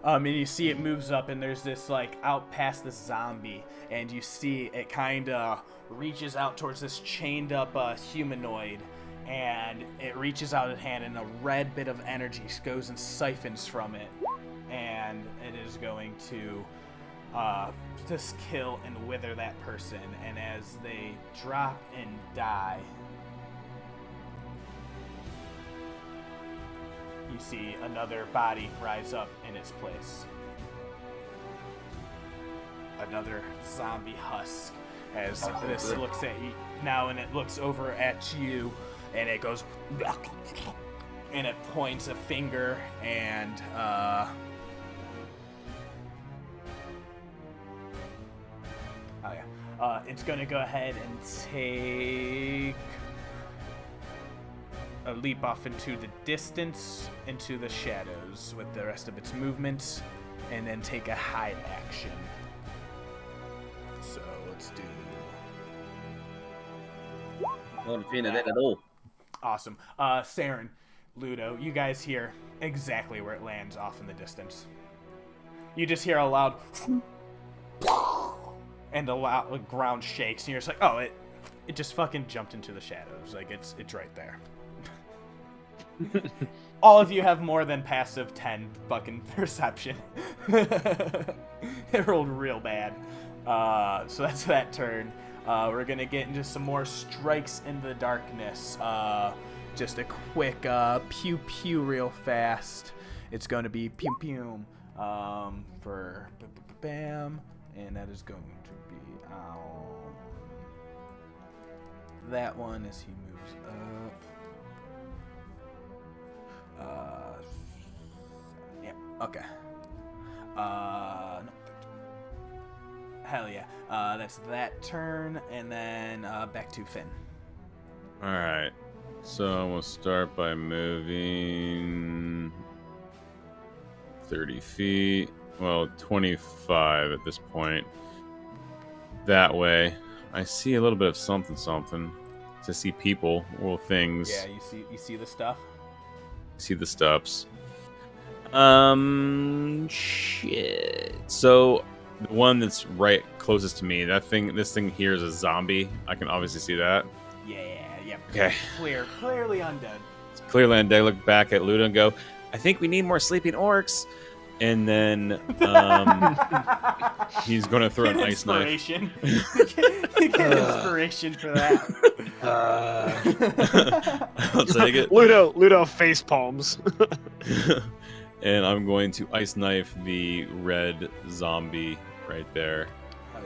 And you see it moves up, and there's this, like, out past this zombie, and you see it kind of reaches out towards this chained up humanoid, and it reaches out its hand, and a red bit of energy goes and siphons from it, and it is going to just kill and wither that person. And as they drop and die, you see another body rise up in its place. Another zombie husk. As this looks at you now, and it looks over at you, and it goes, and it points a finger, and it's gonna go ahead and take a leap off into the distance, into the shadows with the rest of its movements, and then take a hide action. So let's do. Not a fan of that at all. Awesome. Saeryn, Ludo, you guys hear exactly where it lands off in the distance. You just hear a loud, and the ground shakes, and you're just like, oh, it just fucking jumped into the shadows. Like it's right there. All of you have more than passive 10 fucking perception. It rolled real bad. So that's that turn. We're gonna get into some more strikes in the darkness. Just a quick pew pew real fast. It's gonna be pew pew for bam, and that is going to be that one as he moves up. Yeah, okay. No. Hell yeah. That's that turn, and then back to Finn. Alright. So we'll start by moving 30 feet. Well, 25 at this point. That way. I see a little bit of something. To see people or things. Yeah, you see the stuff? See the stuffs. Shit. So the one that's right closest to me, this thing here is a zombie. I can obviously see that. Yeah. Okay. Clearly undead. It's clearly undead. Look back at Ludo and go, I think we need more sleeping orcs. And then he's going to throw an ice knife. Inspiration. You get inspiration for that. I'll take it. Ludo face palms. And I'm going to ice knife the red zombie right there.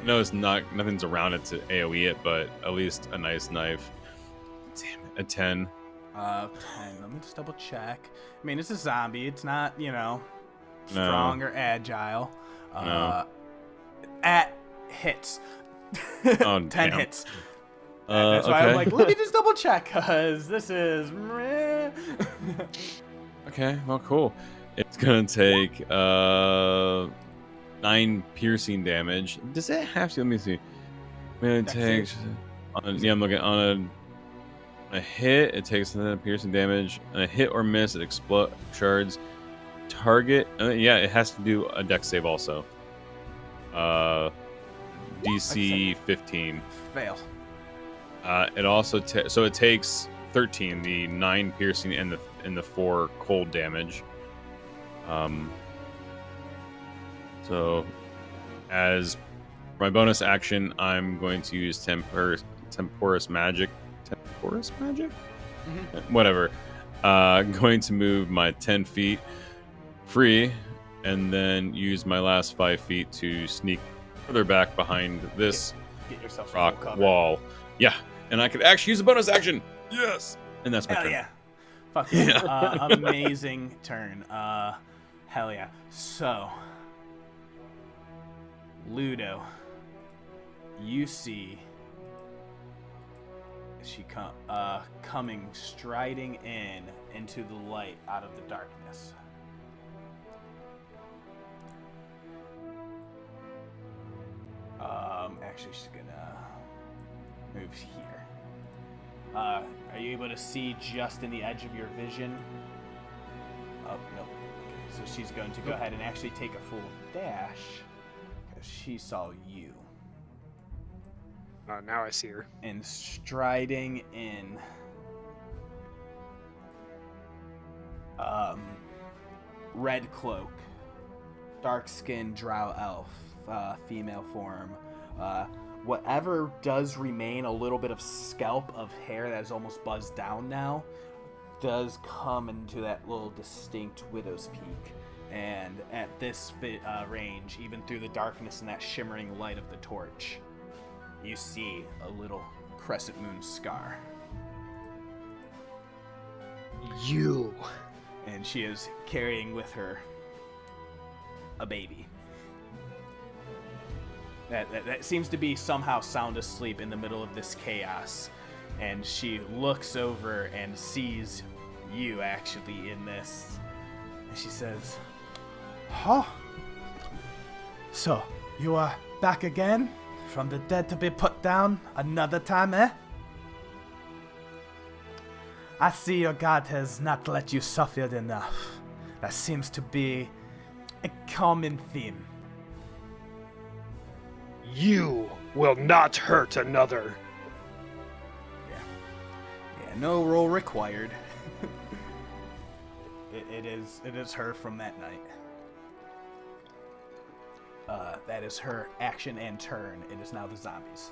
No, it's not. Nothing's around it to AoE it, but at least a nice knife. Damn it, a 10. 10. Let me just double check. I mean, it's a zombie. It's not, No. strong or agile. No. At hits. Oh, 10 damn. hits. That's why I'm like, let me just double check, because this is... Okay, well, cool. It's going to take 9 piercing damage. Does it have to? Let me see. It takes... Yeah, I'm looking on a hit. It takes 9 piercing damage. On a hit or miss, it explodes. Target. Yeah, it has to do a dex save also. DC 15. Fail. It also so it takes 13, the 9 piercing and the 4 cold damage. So as my bonus action, I'm going to use temporous magic. Temporous magic? Mm-hmm. Whatever. Going to move my 10 feet free, and then use my last 5 feet to sneak further back behind this Get yourself some rock full cover. wall. Yeah, and I could actually use a bonus action. Yes, and that's my Hell turn. yeah. Fuck yeah. Amazing turn. Hell yeah. So, Ludo, you see she coming striding into the light out of the darkness. Actually, she's gonna move here. Are you able to see just in the edge of your vision? Oh, no. Okay, so she's going to go ahead and actually take a full dash because she saw you. Now I see her. And striding in. Red cloak, dark skin, drow elf, female form. Whatever does remain, a little bit of scalp of hair that is almost buzzed down now, does come into that little distinct widow's peak. And at this range, even through the darkness and that shimmering light of the torch, you see a little crescent moon scar. You. And she is carrying with her a baby. That seems to be somehow sound asleep in the middle of this chaos. And she looks over and sees you actually in this. And she says, "Huh? So, you are back again? From the dead to be put down another time, eh? I see your god has not let you suffer enough. That seems to be a common theme." You will not hurt another. Yeah, no roll required. It is her from that night. That is her action and turn. It is now the zombies.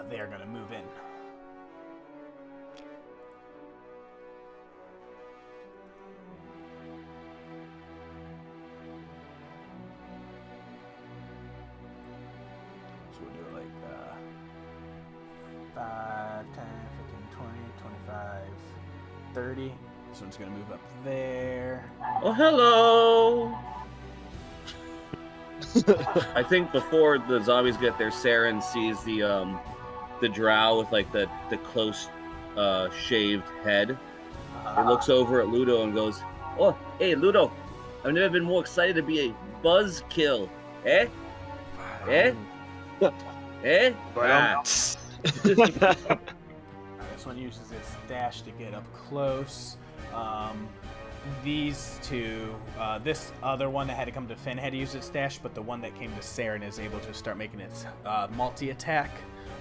They are gonna move in. So we'll do it like 5, 10, 15, 20, 25, 30. This one's gonna move up there. Oh, hello! I think before the zombies get there, Saeryn sees the drow with like the close shaved head. It looks over at Ludo and goes, "Oh, hey Ludo, I've never been more excited to be a buzzkill. Eh? Eh? Eh?" But This one uses its dash to get up close. These two, this other one that had to come to Finn had to use its dash, but the one that came to Saeryn is able to start making its multi-attack.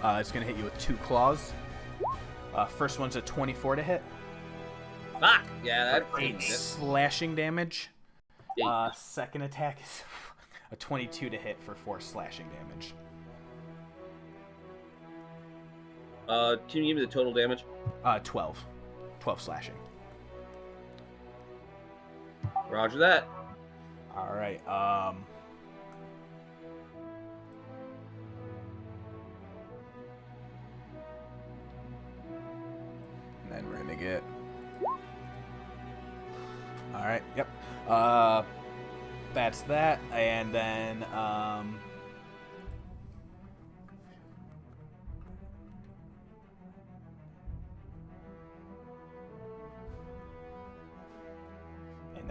It's going to hit you with 2 claws. First one's a 24 to hit. Fuck! Yeah, that's For 8 slashing damage. Second attack is a 22 to hit for 4 slashing damage. Can you give me the total damage? 12. 12 slashing. Roger that. All right. And then we're gonna get. All right. Yep. That's that, and then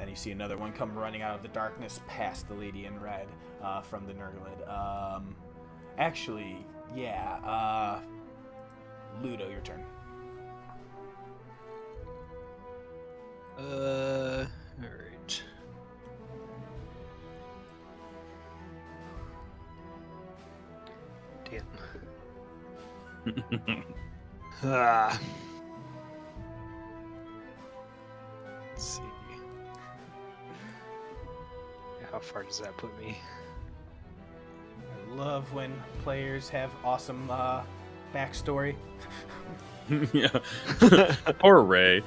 you see another one come running out of the darkness past the lady in red from the Nurglid. Actually, yeah. Ludo, your turn. All right. Damn. Let's see. How far does that put me? I love when players have awesome backstory. Yeah. Poor Ray.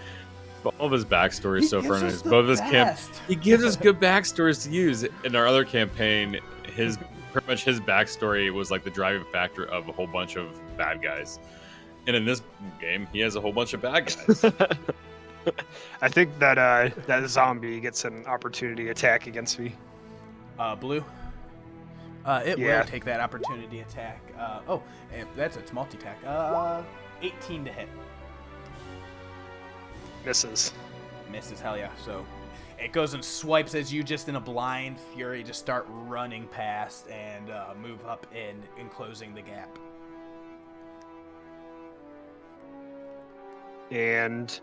All of his backstory is so far nice. Both of his he gives us good backstories to use. In our other campaign, pretty much his backstory was like the driving factor of a whole bunch of bad guys. And in this game, he has a whole bunch of bad guys. I think that that zombie gets an opportunity attack against me. Blue. It will take that opportunity attack. It's multi-attack. 18 to hit. Misses. Misses, hell yeah. So it goes and swipes as you just in a blind fury just start running past and move up in closing the gap. And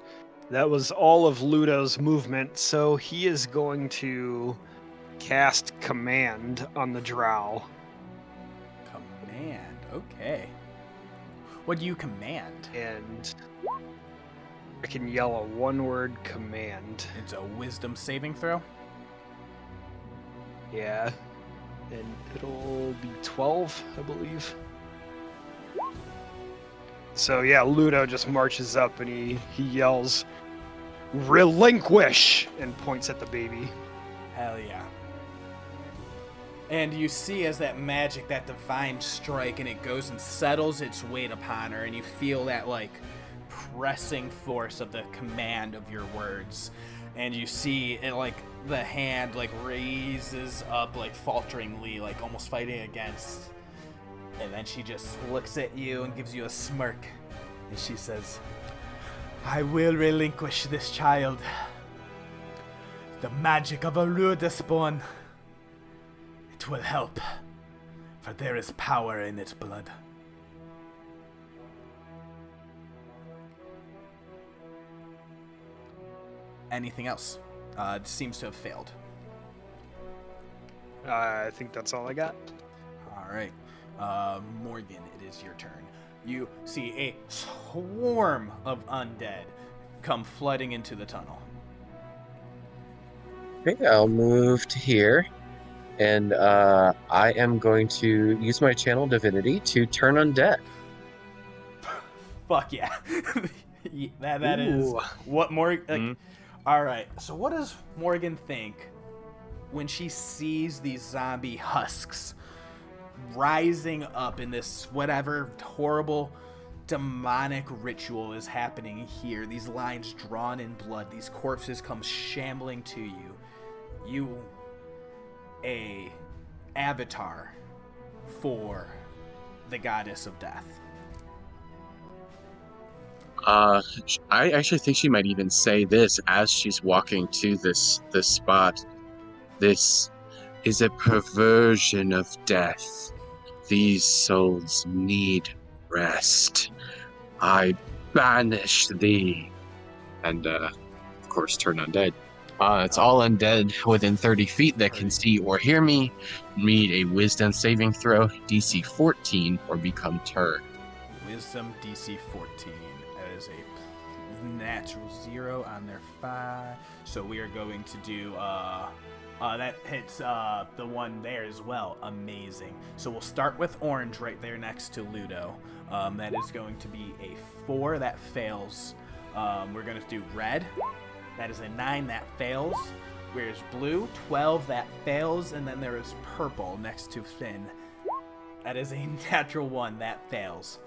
that was all of Ludo's movement, so he is going to cast Command on the drow. Command, okay. What do you command? And I can yell a one-word command. It's a wisdom saving throw? Yeah. And it'll be 12, I believe. So yeah, Ludo just marches up and he yells, "Relinquish!" and points at the baby. Hell yeah. And you see as that magic, that divine strike, and it goes and settles its weight upon her, and you feel that, like, pressing force of the command of your words. And you see it, like, the hand, like, raises up, like, falteringly, like, almost fighting against. And then she just looks at you and gives you a smirk. And she says, "I will relinquish this child. The magic of a Rudaspawn. It will help, for there is power in its blood." Anything else? It seems to have failed. I think that's all I got. All right. Morgen, it is your turn. You see a swarm of undead come flooding into the tunnel. Okay, I'll move to here. And I am going to use my channel divinity to turn undead. Fuck yeah. that is what Morgen... Like, all right, so what does Morgen think when she sees these zombie husks rising up in this whatever horrible demonic ritual is happening here? These lines drawn in blood, these corpses come shambling to you. You, a avatar for the goddess of death. I actually think she might even say this as she's walking to this spot. This is a perversion of death. These souls need rest. I banish thee. And, of course, turn undead. It's all undead within 30 feet that can see or hear me. Need a wisdom saving throw, DC 14, or become turned. Wisdom DC 14 as a natural 0 on their 5. So we are going to do That hits the one there as well. Amazing. So we'll start with orange right there next to Ludo. That is going to be a 4 that fails. We're going to do red. That is a 9 that fails. Where's blue? 12 that fails. And then there is purple next to Finn. That is a natural 1 that fails.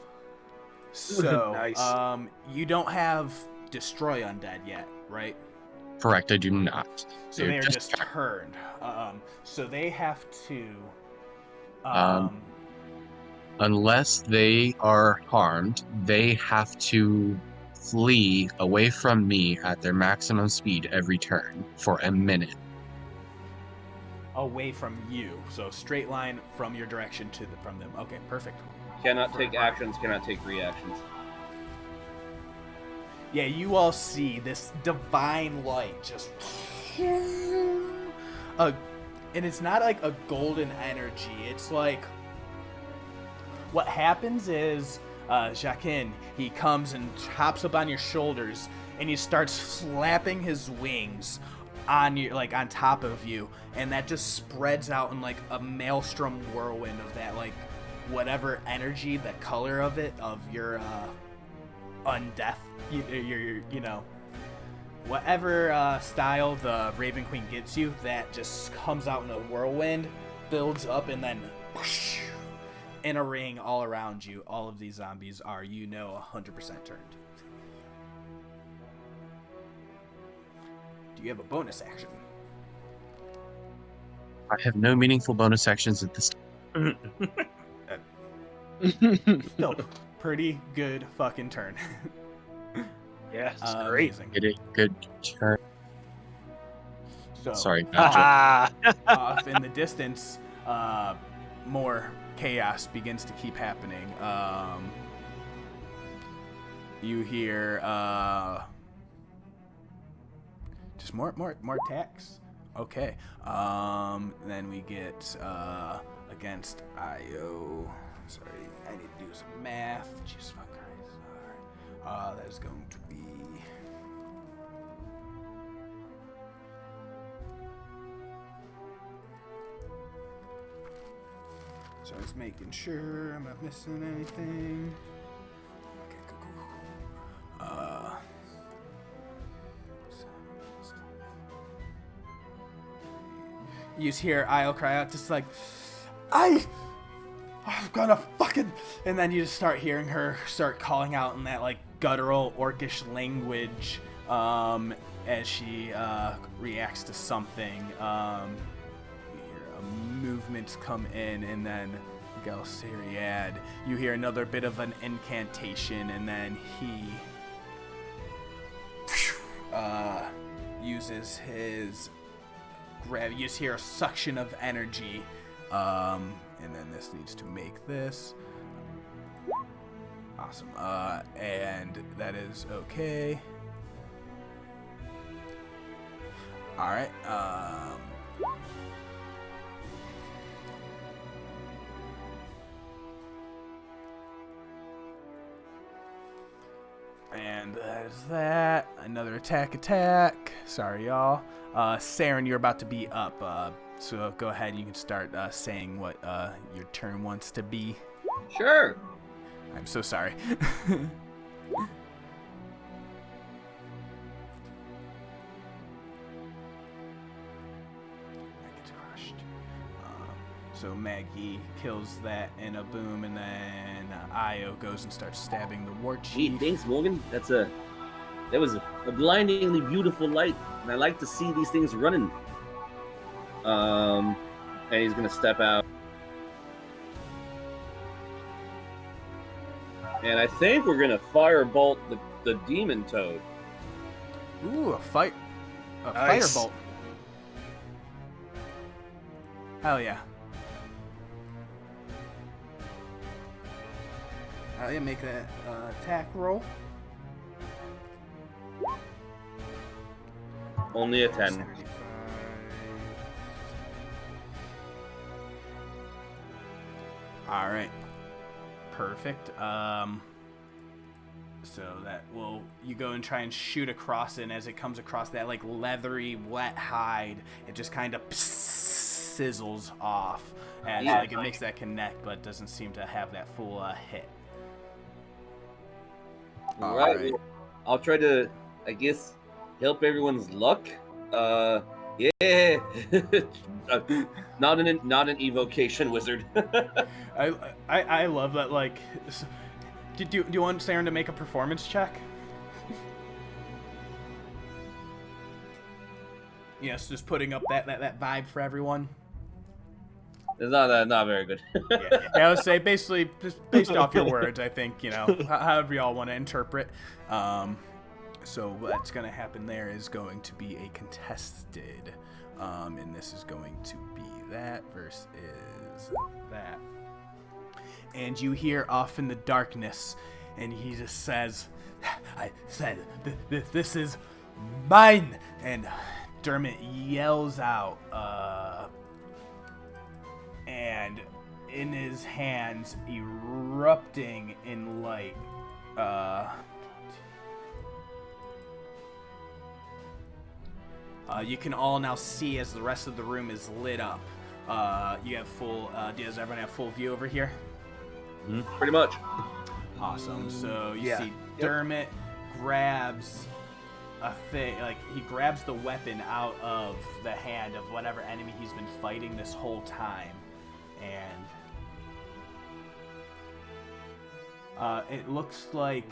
So, Nice. you don't have Destroy Undead yet, right? Correct, I do not. So they are just turned. So they have to. Unless they are harmed, they have to flee away from me at their maximum speed every turn for a minute. Away from you, so straight line from your direction from them. Okay, perfect. Cannot take actions, cannot take reactions. Yeah, you all see this divine light just, and it's not like a golden energy. It's like what happens is Jacquin, he comes and hops up on your shoulders, and he starts flapping his wings on you, like on top of you, and that just spreads out in like a maelstrom whirlwind of that, like whatever energy, the color of it, of your undeath, you know, whatever style the Raven Queen gets you, that just comes out in a whirlwind, builds up, and then whoosh, in a ring all around you. All of these zombies are, 100% turned. Do you have a bonus action? I have no meaningful bonus actions at this time. Still, pretty good fucking turn. Yeah, it's great. Amazing. Get a good turn. So, Sorry, off in the distance, more chaos begins to keep happening. You hear just more attacks. Okay. Then we get against IO. Sorry, I need to do some math. Jesus fuck Christ. All right. That is going to be. So I was making sure I'm not missing anything. Okay, cool. You just hear Io cry out, just like, I'm gonna fucking. And then you just start hearing her start calling out in that like guttural orcish language as she reacts to something. You hear movements come in, and then Galsariad, you hear another bit of an incantation, and then he uses his grab. You just hear a suction of energy, and then this needs to make this. Awesome. And that is okay. All right. And that is that. Another attack. Sorry, y'all. Saeryn, you're about to be up. So go ahead. You can start saying what your turn wants to be. Sure. I'm so sorry. So Maggie kills that in a boom, and then Io goes and starts stabbing the war chief. Gee, thanks, Morgen. That was a blindingly beautiful light, and I like to see these things running. And he's gonna step out, and I think we're gonna firebolt the demon toad. Ooh, a Nice. firebolt. Hell yeah. Make that attack roll. Only a 10. 75. All right. Perfect. So that will, you go and try and shoot across it, and as it comes across that like leathery, wet hide, it just kind of sizzles off. And like it makes that connect, but doesn't seem to have that full hit. All right. Well, I'll try to, I guess, help everyone's luck. Yeah. Not an evocation wizard. I love that. Like, do you want Saeryn to make a performance check? Yes, just putting up that vibe for everyone. It's not very good. Yeah, I would say basically just based off your words. I think however y'all want to interpret. So what's going to happen there is going to be a contested, and this is going to be that versus that. And you hear off in the darkness, and he just says, "I said this is mine," and Dermot yells out, and in his hands, erupting in light, you can all now see as the rest of the room is lit up. You have full, does everyone have full view over here? Pretty much. Awesome. So you see Dermot grabs a thing, like he grabs the weapon out of the hand of whatever enemy he's been fighting this whole time. And it looks like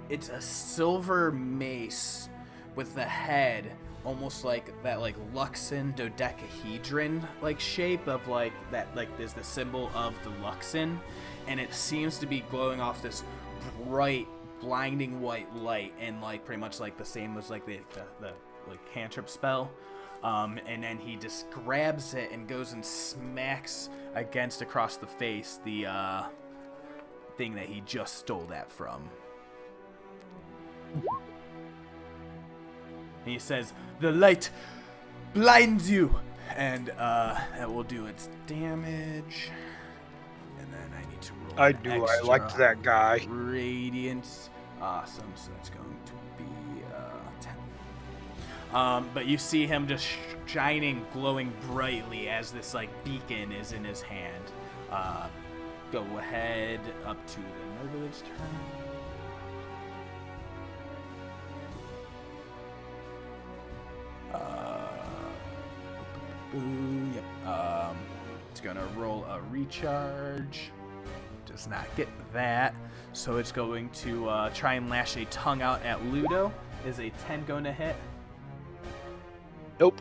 it's a silver mace with the head almost like that, like Luxon dodecahedron like shape of like that, like there's the symbol of the Luxon, and it seems to be glowing off this bright, blinding white light, and like pretty much like the same as like the like cantrip spell. And then he just grabs it and goes and smacks against across the face the thing that he just stole that from. And he says, "The light blinds you," and that will do its damage. And then I need to roll. I liked that guy. Radiance. Awesome. So that's going to be 10. But you see him just shining, glowing brightly as this like beacon is in his hand. Go ahead up to the Nergalid's turn. Yep. It's gonna roll a recharge. Does not get that. So it's going to try and lash a tongue out at Ludo. Is a 10 going to hit? Nope.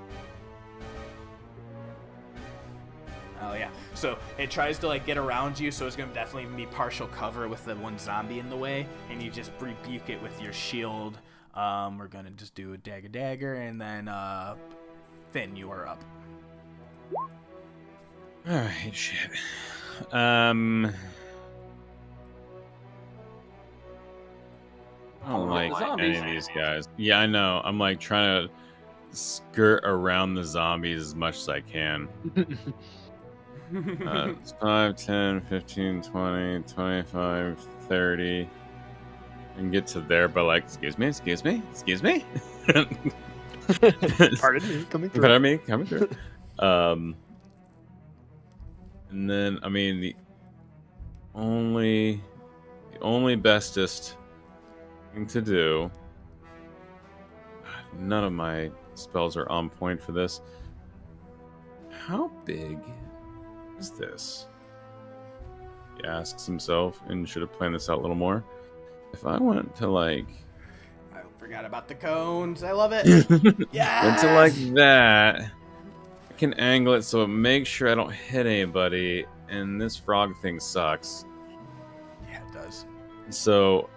Oh yeah. So it tries to like get around you, so it's gonna definitely be partial cover with the one zombie in the way, and you just rebuke it with your shield. We're gonna just do a dagger, and then Finn, you are up. All right, shit. I don't like any of these guys. Yeah, I know. I'm like trying to skirt around the zombies as much as I can. It's 5, 10, 15, 20, 25, 30. And get to there, but like, excuse me. Pardon me, coming through. Pardon me, coming through. And then, I mean, the only bestest thing to do. None of my spells are on point for this. How big is this? He asks himself, and should have planned this out a little more. If I went to like, I forgot about the cones. I love it. Yeah. Went to like that. I can angle it so it makes sure I don't hit anybody, and this frog thing sucks. Yeah, it does. So,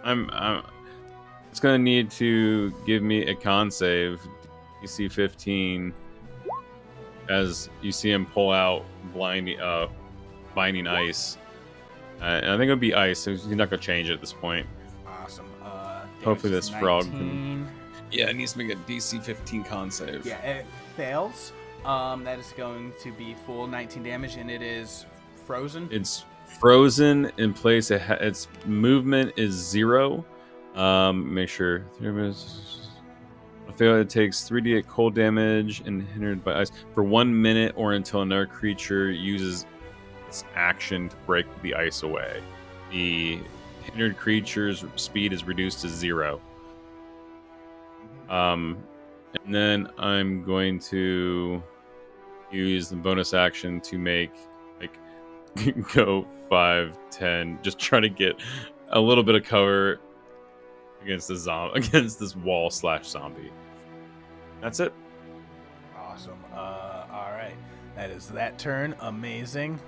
I'm it's gonna need to give me a con save, DC 15, as you see him pull out binding ice. And I think it'll be ice, so he's not gonna change it at this point. Awesome. Hopefully this frog 19. can... Yeah, it needs to make a DC 15 con save. Yeah, it fails. That is going to be full 19 damage, and it is frozen. It's frozen in place. Its movement is 0. Make sure. I feel it takes 3d8 cold damage and hindered by ice for 1 minute or until another creature uses its action to break the ice away. The hindered creature's speed is reduced to 0. And then I'm going to use the bonus action to make go 5, 10, just try to get a little bit of cover against this wall/zombie. That's it. Awesome. All right. That is that turn. Amazing.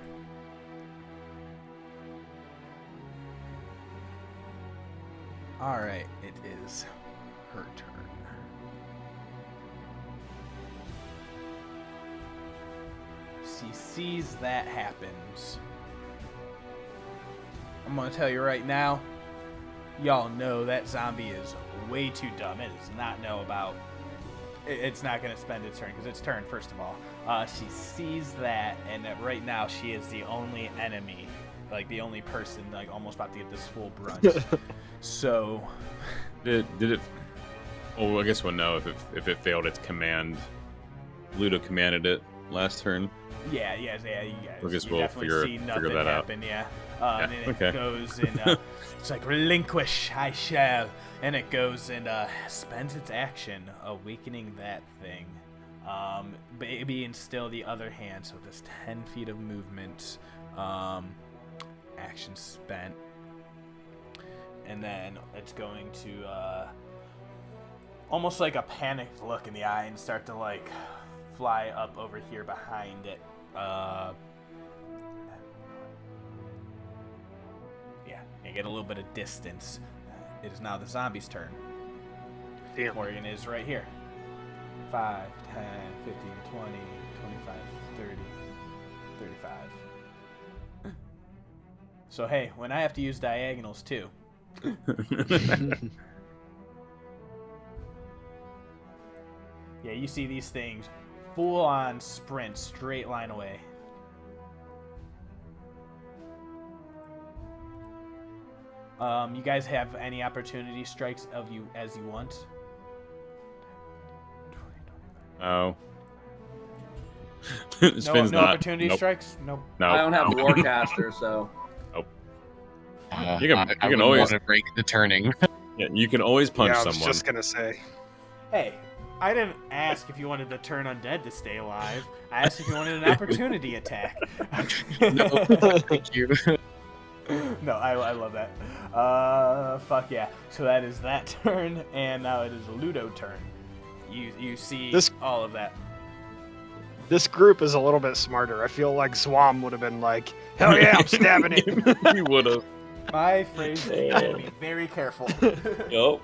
All right. It is her turn. She sees that happens. I'm going to tell you right now, y'all know that zombie is way too dumb. It does not know about... It's not going to spend its turn, because it's turn, first of all. She sees that, and that right now she is the only enemy, like the only person, like almost about to get this full brunt. So... Did it... Oh, I guess we'll know if it failed its command. Ludo commanded it last turn. Yeah, you guys. I guess You we'll definitely see nothing figure that happen, out. And then it goes and it's like, relinquish, I shall. And it goes and spends its action awakening that thing. Being still the other hand, so just 10 feet of movement. Action spent. And then it's going to almost like a panicked look in the eye and start to like fly up over here behind it. And get a little bit of distance. It is now the zombie's turn. Damn. Morgen is right here. 5, 10, 15, 20, 25, 30, 35. So hey, when I have to use diagonals too. Yeah, you see these things full on sprint, straight line away. You guys have any opportunity strikes of you as you want? Oh. No opportunity strikes? Nope. No. I don't have Warcaster, so. You can I always want to break the turning. Yeah, you can always punch I was someone. just gonna say. Hey, I didn't ask if you wanted to turn undead to stay alive. I asked if you wanted an opportunity attack. No, thank you. No, I love that. Fuck yeah. So that is that turn, and now it is Ludo turn. You see all of that. This group is a little bit smarter. I feel like Zwam would have been like, hell yeah, I'm stabbing him. He would have. My phrase is be very careful. Yup.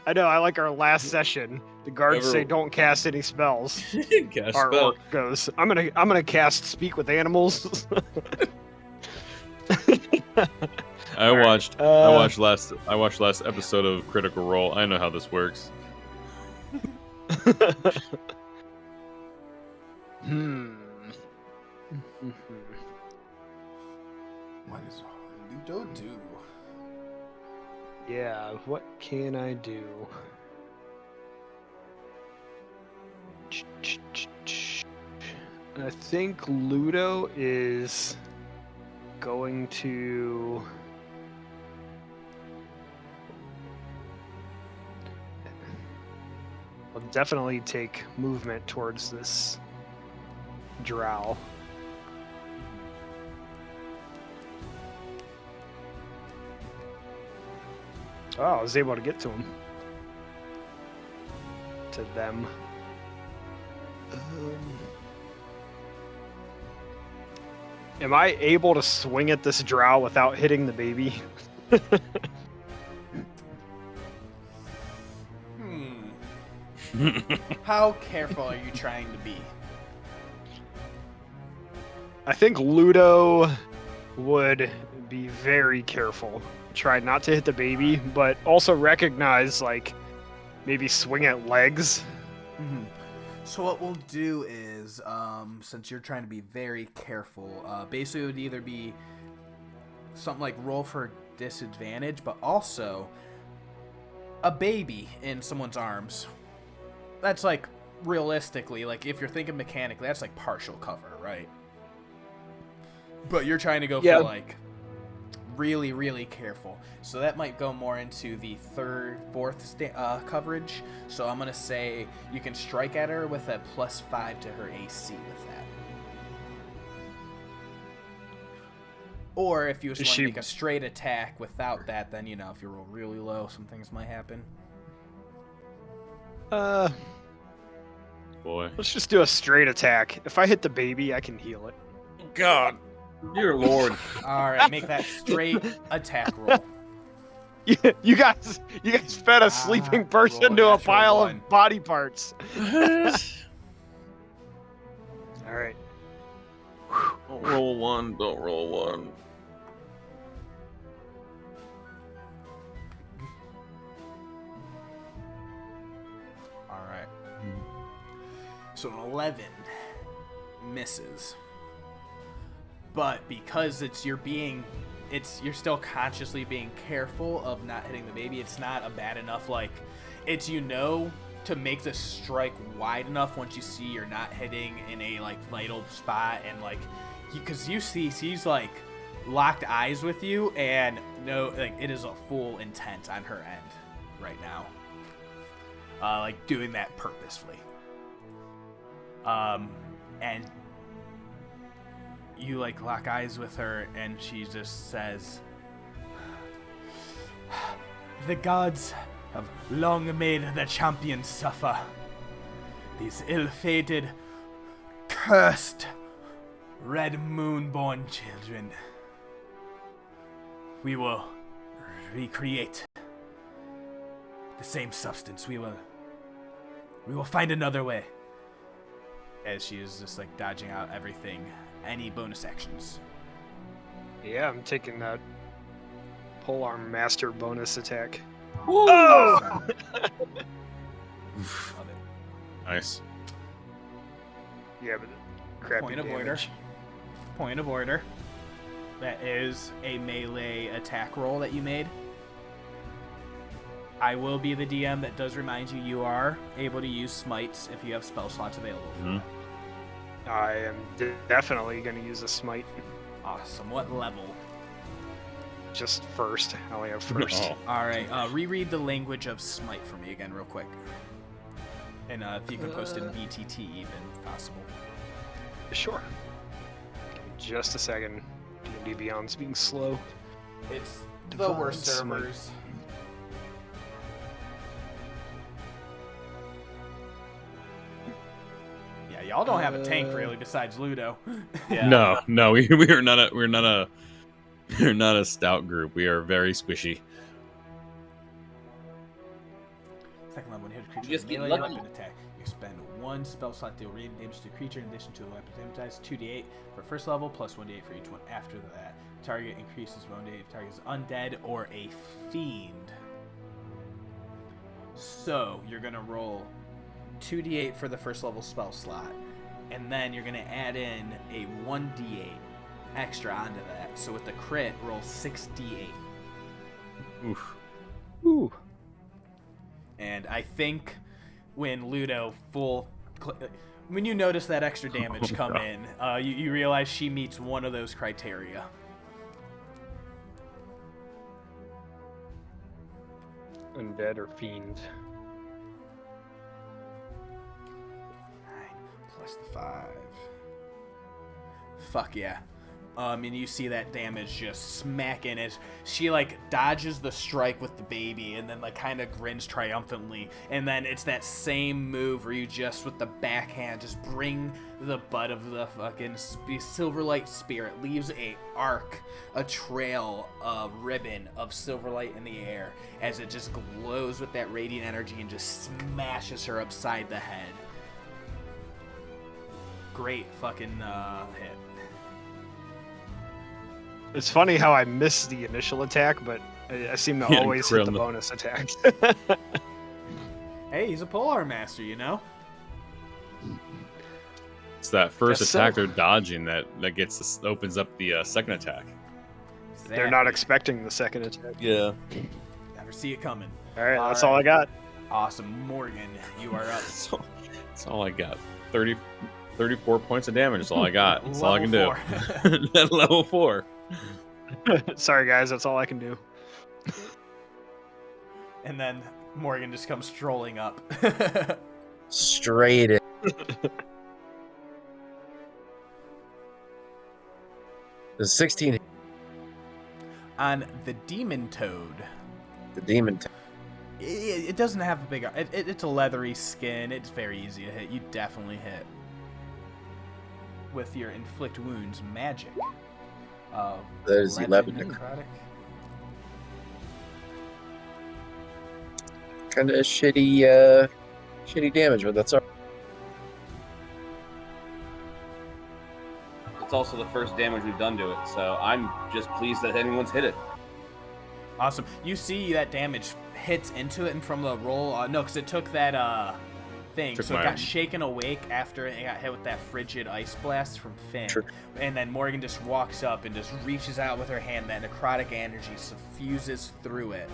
I know, I like our last session. The guards say don't cast any spells. Cast Our spell. orc goes, I'm gonna cast Speak with Animals. I watched last episode of Crtiical Role. I know how this works. What does Ludo do? Yeah, what can I do? I think Ludo is going to... I'll definitely take movement towards this drow. Oh, I was able to get to him. To them. Am I able to swing at this drow without hitting the baby? How careful are you trying to be? I think Ludo would be very careful. Try not to hit the baby, but also recognize, like, maybe swing at legs. Mm-hmm. So what we'll do is, since you're trying to be very careful, basically it would either be something like roll for disadvantage, but also a baby in someone's arms. That's like, realistically, like if you're thinking mechanically, that's like partial cover, right? But you're trying to go for like really, really careful. So that might go more into the fourth coverage. So I'm going to say you can strike at her with a +5 to her AC with that. Or if you just want to make a straight attack without that, then, you know, if you roll really low, some things might happen. Boy. Let's just do a straight attack. If I hit the baby, I can heal it. God. Dear Lord. All right, make that straight attack roll. You guys fed a sleeping person to a pile of body parts. All right. Don't roll one. Don't roll one. All right. So an 11 misses. But because you're still consciously being careful of not hitting the baby, it's not a bad enough, like, it's, you know, to make the strike wide enough once you see you're not hitting in a, like, vital spot, and, like, because you see he's, like, locked eyes with you, and no, like, it is a full intent on her end right now. Like, doing that purposefully. And you, like, lock eyes with her, and she just says, "The gods have long made the champions suffer. These ill-fated, cursed, red moon-born children. We will recreate the same substance. We will find another way." As she is just, like, dodging out everything. Any bonus actions? Yeah, I'm taking that polearm master bonus attack. Woo! Oh! Love it. Nice. Yeah, but crappy Point of damage. Point of order. That is a melee attack roll that you made. I will be the DM that does remind you you are able to use smites if you have spell slots available. Mhm. I am definitely going to use a smite. Awesome. What level? Just first. I only have first. Oh. All right. Reread the language of smite for me again, real quick. And if you can post in VTT even, if possible. Sure. Give me just a second. D&D Beyond's being slow. It's the Divine worst smite. servers. Yeah, y'all don't have a tank really besides Ludo. No, we're not a stout group. We are very squishy. Second level, when you hit a creature You just with a get melee lucky. weapon attack, you spend 1 spell slot to deal radiant damage to the creature in addition to the weapon damage 2d8 for first level, plus 1d8 for each one after that. Target increases 1d8 if target is undead or a fiend. So, you're going to roll 2d8 for the first level spell slot, and then you're going to add in a 1d8 extra onto that. So with the crit, roll 6d8. Oof. Ooh. And I think when Ludo when you notice that extra damage come in, you realize she meets one of those criteria. Undead or fiend. 9 plus the 5. Fuck yeah. And you see that damage just smacking as she, like, dodges the strike with the baby and then, like, kind of grins triumphantly. And then it's that same move where you just, with the backhand, just bring the butt of the fucking Silverlight Spear. It leaves a trail, a ribbon of Silverlight in the air as it just glows with that radiant energy and just smashes her upside the head. Great fucking hit. It's funny how I miss the initial attack, but I seem to Yeah, always hit the Krim. bonus attack. Hey, he's a polearm master, you know? It's that first Guess attack so. they're dodging that opens up the second attack. They're not Exactly. expecting the second attack. Yeah. Never see it coming. All right, that's all I got. Awesome. Morgan, you are up. That's all I got. 34 points of damage is all I got. That's all I can do. Level At level 4. Sorry, guys, that's all I can do. And then Morgan just comes strolling up. Straight in. The 16, On the demon toad, the demon. it doesn't have a big. It's a leathery skin. It's very easy to hit. You definitely hit with your inflict wounds magic. That is 11. necrotic. Kind of shitty damage, but that's all. It's also the first damage we've done to it, so I'm just pleased that anyone's hit it. Awesome. You see that damage hits into it, and from the roll, no, because it took that thing, Took so it my- got shaken awake after it got hit with that frigid ice blast from Finn. Sure. And then Morgan just walks up and just reaches out with her hand. That necrotic energy suffuses through it.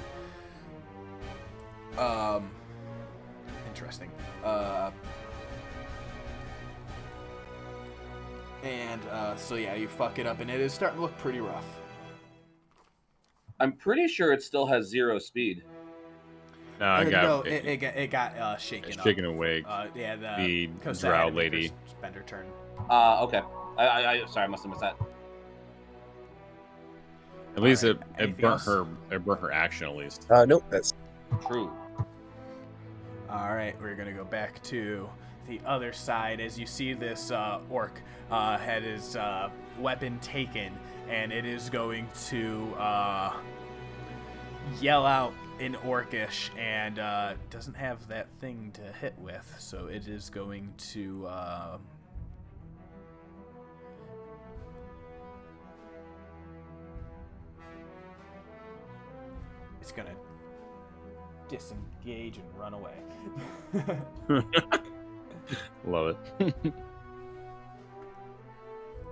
Interesting. So yeah, you fuck it up, and it is starting to look pretty rough. I'm pretty sure it still has 0 speed. No, I got no, it got shaken up. shaken awake. Yeah, The Costa drow had to make her lady. spend her turn. Okay. I sorry, I must have missed that. At least Alright, it anything burnt else? her. It burnt her action at least. Nope, that's True. All right, we're gonna go back to the other side as you see this orc had his weapon taken, and it is going to yell out in Orcish, and doesn't have that thing to hit with, so it is going to. It's gonna disengage and run away. Love it.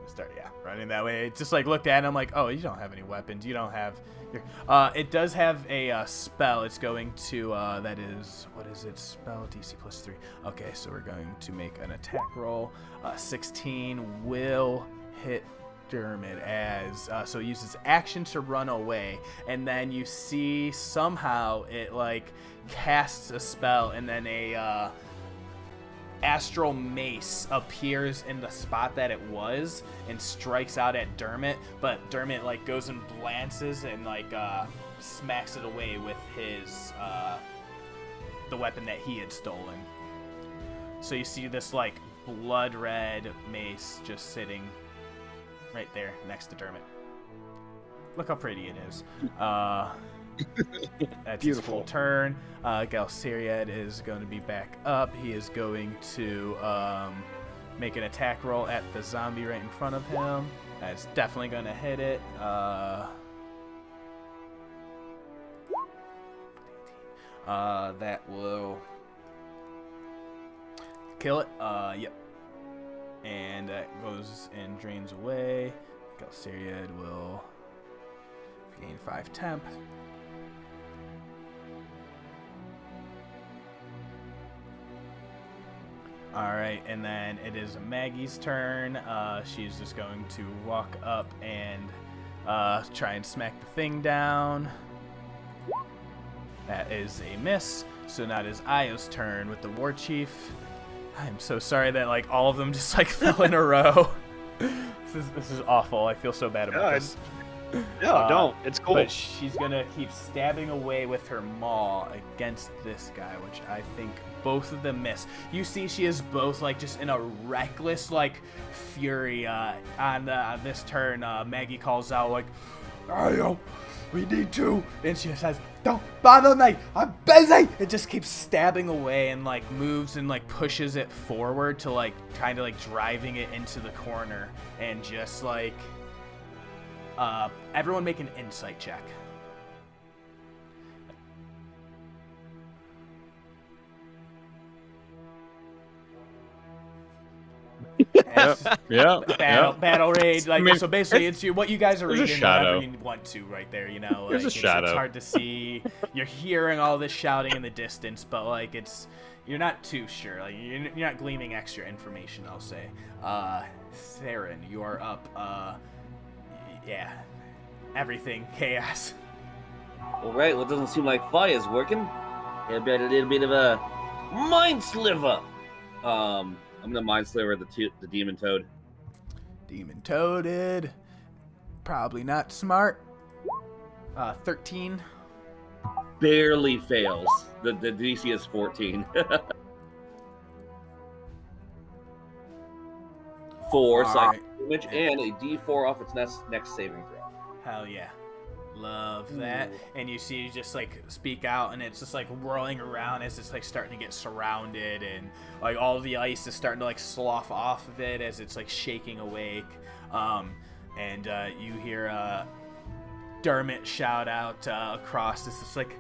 Start running that way. It just like looked at him like, oh, you don't have any weapons. You don't have your. It does have a spell. It's going to that is, what is it? Spell DC +3. Okay, so we're going to make an attack roll. 16 will hit Dermot as so it uses action to run away, and then you see somehow it like casts a spell, and then a astral mace appears in the spot that it was and strikes out at Dermot, but Dermot like goes and glances and like smacks it away with his the weapon that he had stolen. So you see this like blood red mace just sitting right there next to Dermot. Look how pretty it is. That's his full Beautiful. turn. Galsariad is going to be back up. He is going to make an attack roll at the zombie right in front of him. That's definitely going to hit it. That will kill it. Yep. And that goes and drains away. Galsariad will gain 5 temp. Alright, and then it is Maggie's turn. She's just going to walk up and try and smack the thing down. That is a miss. So now it is Io's turn with the War Chief. I'm so sorry that like all of them just like fell in a row. This is awful. I feel so bad about this. No, don't. It's cool. But she's gonna keep stabbing away with her maul against this guy, which I think both of them miss. You see, she is both like just in a reckless like fury on this turn. Maggie calls out like, "Ayo, we need to," and she says, "Don't bother me, I'm busy." It just keeps stabbing away and like moves and like pushes it forward to like kind of like driving it into the corner, and just like everyone make an insight check. Battle rage. Like, I mean, so basically, it's what you guys are there's a reading shadow. whenever you want to, right there. You know, There's a like, shadow. It's hard to see. You're hearing all this shouting in the distance, but like you're not too sure. Like you're not gleaming extra information. I'll say. Saeryn, you are up. Yeah, everything chaos. All right. Well, it doesn't seem like fire's working. It'll be a little bit of a mind sliver. I'm gonna mind sliver the demon toad. Demon toaded. Probably not smart. 13. Barely fails. The DC is 14. 4 psychic damage and a D4 off its next saving throw. Hell yeah. Love that. And you see just like speak out, and it's just like whirling around as it's like starting to get surrounded, and like all the ice is starting to like slough off of it as it's like shaking awake. And you hear Dermot shout out across this. It's like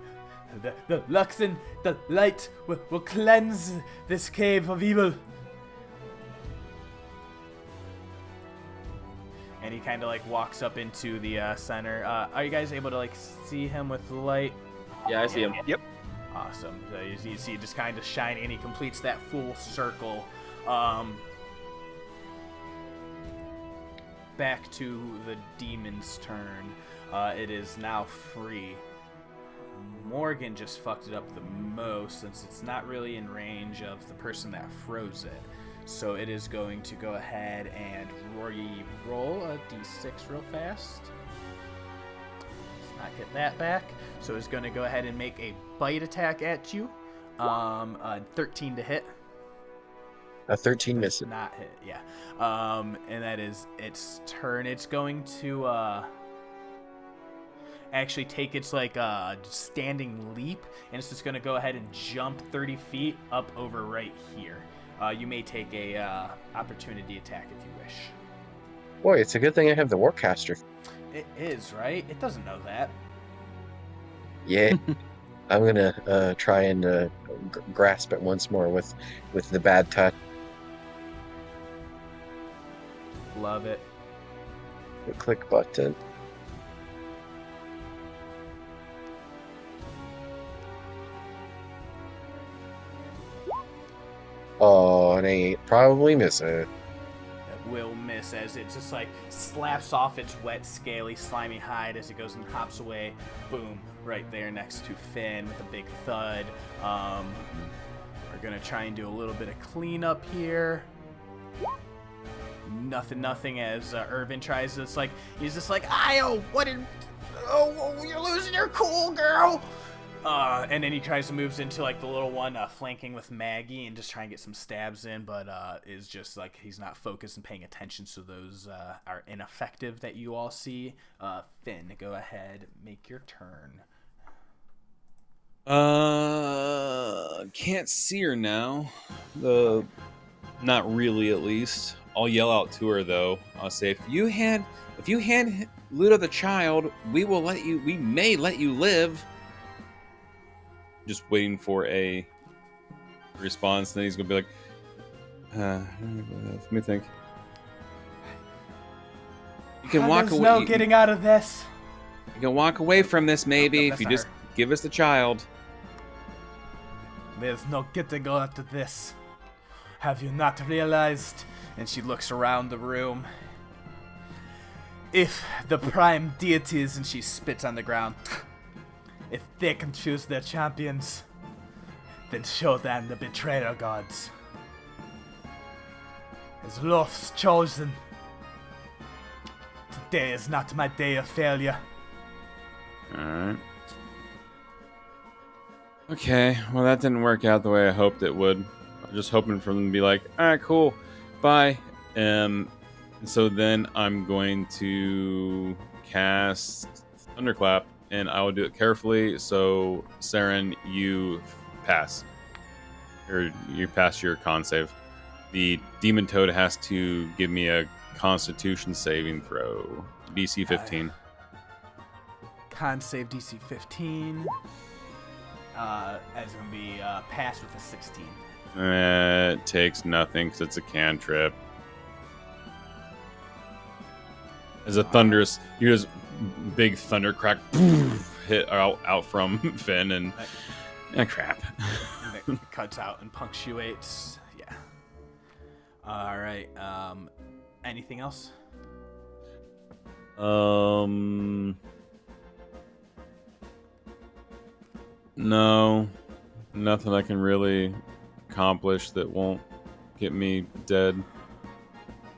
the Luxon, the light will cleanse this cave of evil. And he kind of like walks up into the center. Are you guys able to like see him with the light? Yeah, I see him. Yep. Awesome. So you see just kind of shining, and he completes that full circle. Back to the demon's turn. It is now free. Morgen just fucked it up the most since it's not really in range of the person that froze it. So it is going to go ahead and roll a d6 real fast. Let's not get that back. So it's going to go ahead and make a bite attack at you. 13 to hit. A 13 misses. Not hit, yeah. And that is its turn. It's going to actually take its like standing leap, and it's just going to go ahead and jump 30 feet up over right here. You may take a opportunity attack if you wish. Boy, it's a good thing I have the Warcaster. It is, right? It doesn't know that. Yeah. I'm gonna try and grasp it once more with the bad touch. Love it. The click button. Oh, and I probably miss it. It will miss as it just like slaps off its wet, scaly, slimy hide as it goes and hops away. Boom, right there next to Finn with a big thud. We're gonna try and do a little bit of cleanup here. Nothing as Irvin tries to, he's just like, oh, you're losing your cool, girl. And then he tries to move into like the little one flanking with Maggie and just try and get some stabs in, but is just like he's not focused and paying attention, so those are ineffective that you all see. Finn, go ahead, make your turn. Can't see her now. Not really, at least. I'll yell out to her though. I'll say, if you hand Ludo the child, we may let you live. Just waiting for a response. Then he's gonna be like, let me think. You can walk away. There's no getting out of this. You can walk away from this maybe if you just give us the child. There's no getting out of this. Have you not realized? And she looks around the room. If the prime deities, and she spits on the ground, if they can choose their champions, then show them the betrayer gods. As Lof's chosen, today is not my day of failure. Alright. Okay, well that didn't work out the way I hoped it would. I was just hoping for them to be like, alright, cool, bye. And so then I'm going to cast Thunderclap, and I will do it carefully. So, Saeryn, you pass. Or you pass your con save. The Demon Toad has to give me a Constitution saving throw. DC 15. Con save DC 15. As going to be passed with a 16. It takes nothing because it's a cantrip. As a thunderous, you just big thunder crack hit out from Finn and crap. And it cuts out and punctuates. Yeah. All right. Anything else? No, nothing I can really accomplish that won't get me dead.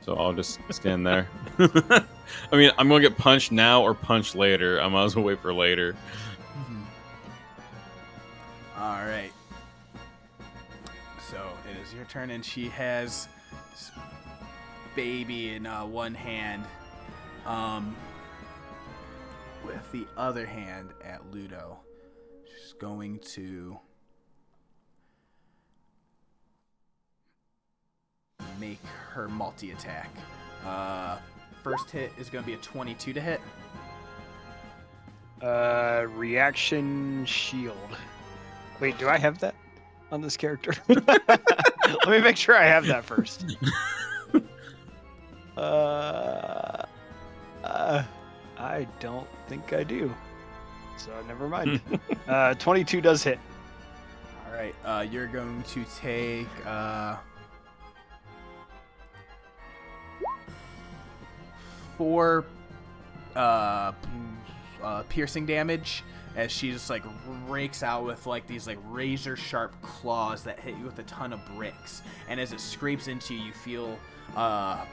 So I'll just stand there. I mean, I'm gonna get punched now or punched later. I might as well wait for later. All right. So it is your turn, and she has this baby in one hand, with the other hand at Ludo. She's going to make her multi-attack. First hit is going to be a 22 to hit. Reaction shield. Wait, do I have that on this character? Let me make sure I have that first. I don't think I do. So never mind. 22 does hit. All right, you're going to take 4 piercing damage as she just like rakes out with like these like razor sharp claws that hit you with a ton of bricks, and as it scrapes into you, you feel a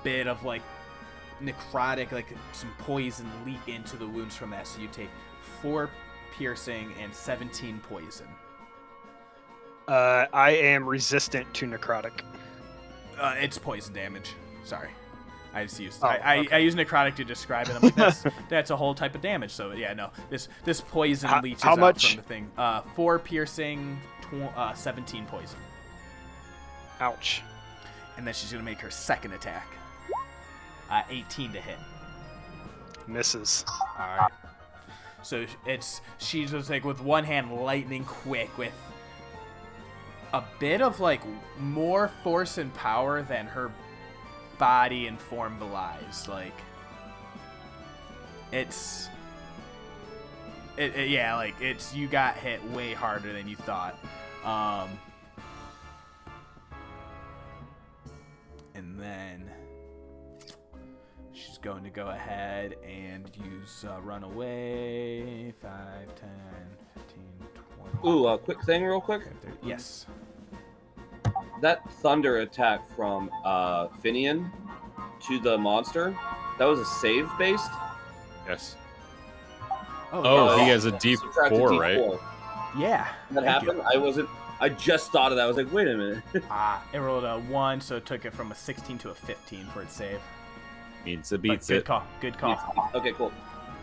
bit of like necrotic, like some poison leak into the wounds from that. So you take 4 piercing and 17 poison. I am resistant to necrotic. It's poison damage. Sorry. I just used Oh, I use necrotic to describe it. I'm like, that's a whole type of damage. So yeah, no, this poison leeches how out much? from the thing. 4 piercing, 17 poison, Ouch. and then she's gonna make her second attack. 18 to hit. Misses. All right. So she's just like with one hand lightning quick with a bit of like more force and power than her body and form belies. Like you got hit way harder than you thought. And then she's going to go ahead and use runaway. 5, 10, 15, 20. Ooh, a quick thing real quick. 30. Yes. That thunder attack from Finian to the monster, that was a save based? Yes. Oh, he yeah. has a Subtract D4, a right? D4. Yeah. That Thank you. happened? I just thought of that. I was like, wait a minute. It rolled a 1, so it took it from a 16 to a 15 for its save. Means it But beats good it. call. Good call. Okay, cool.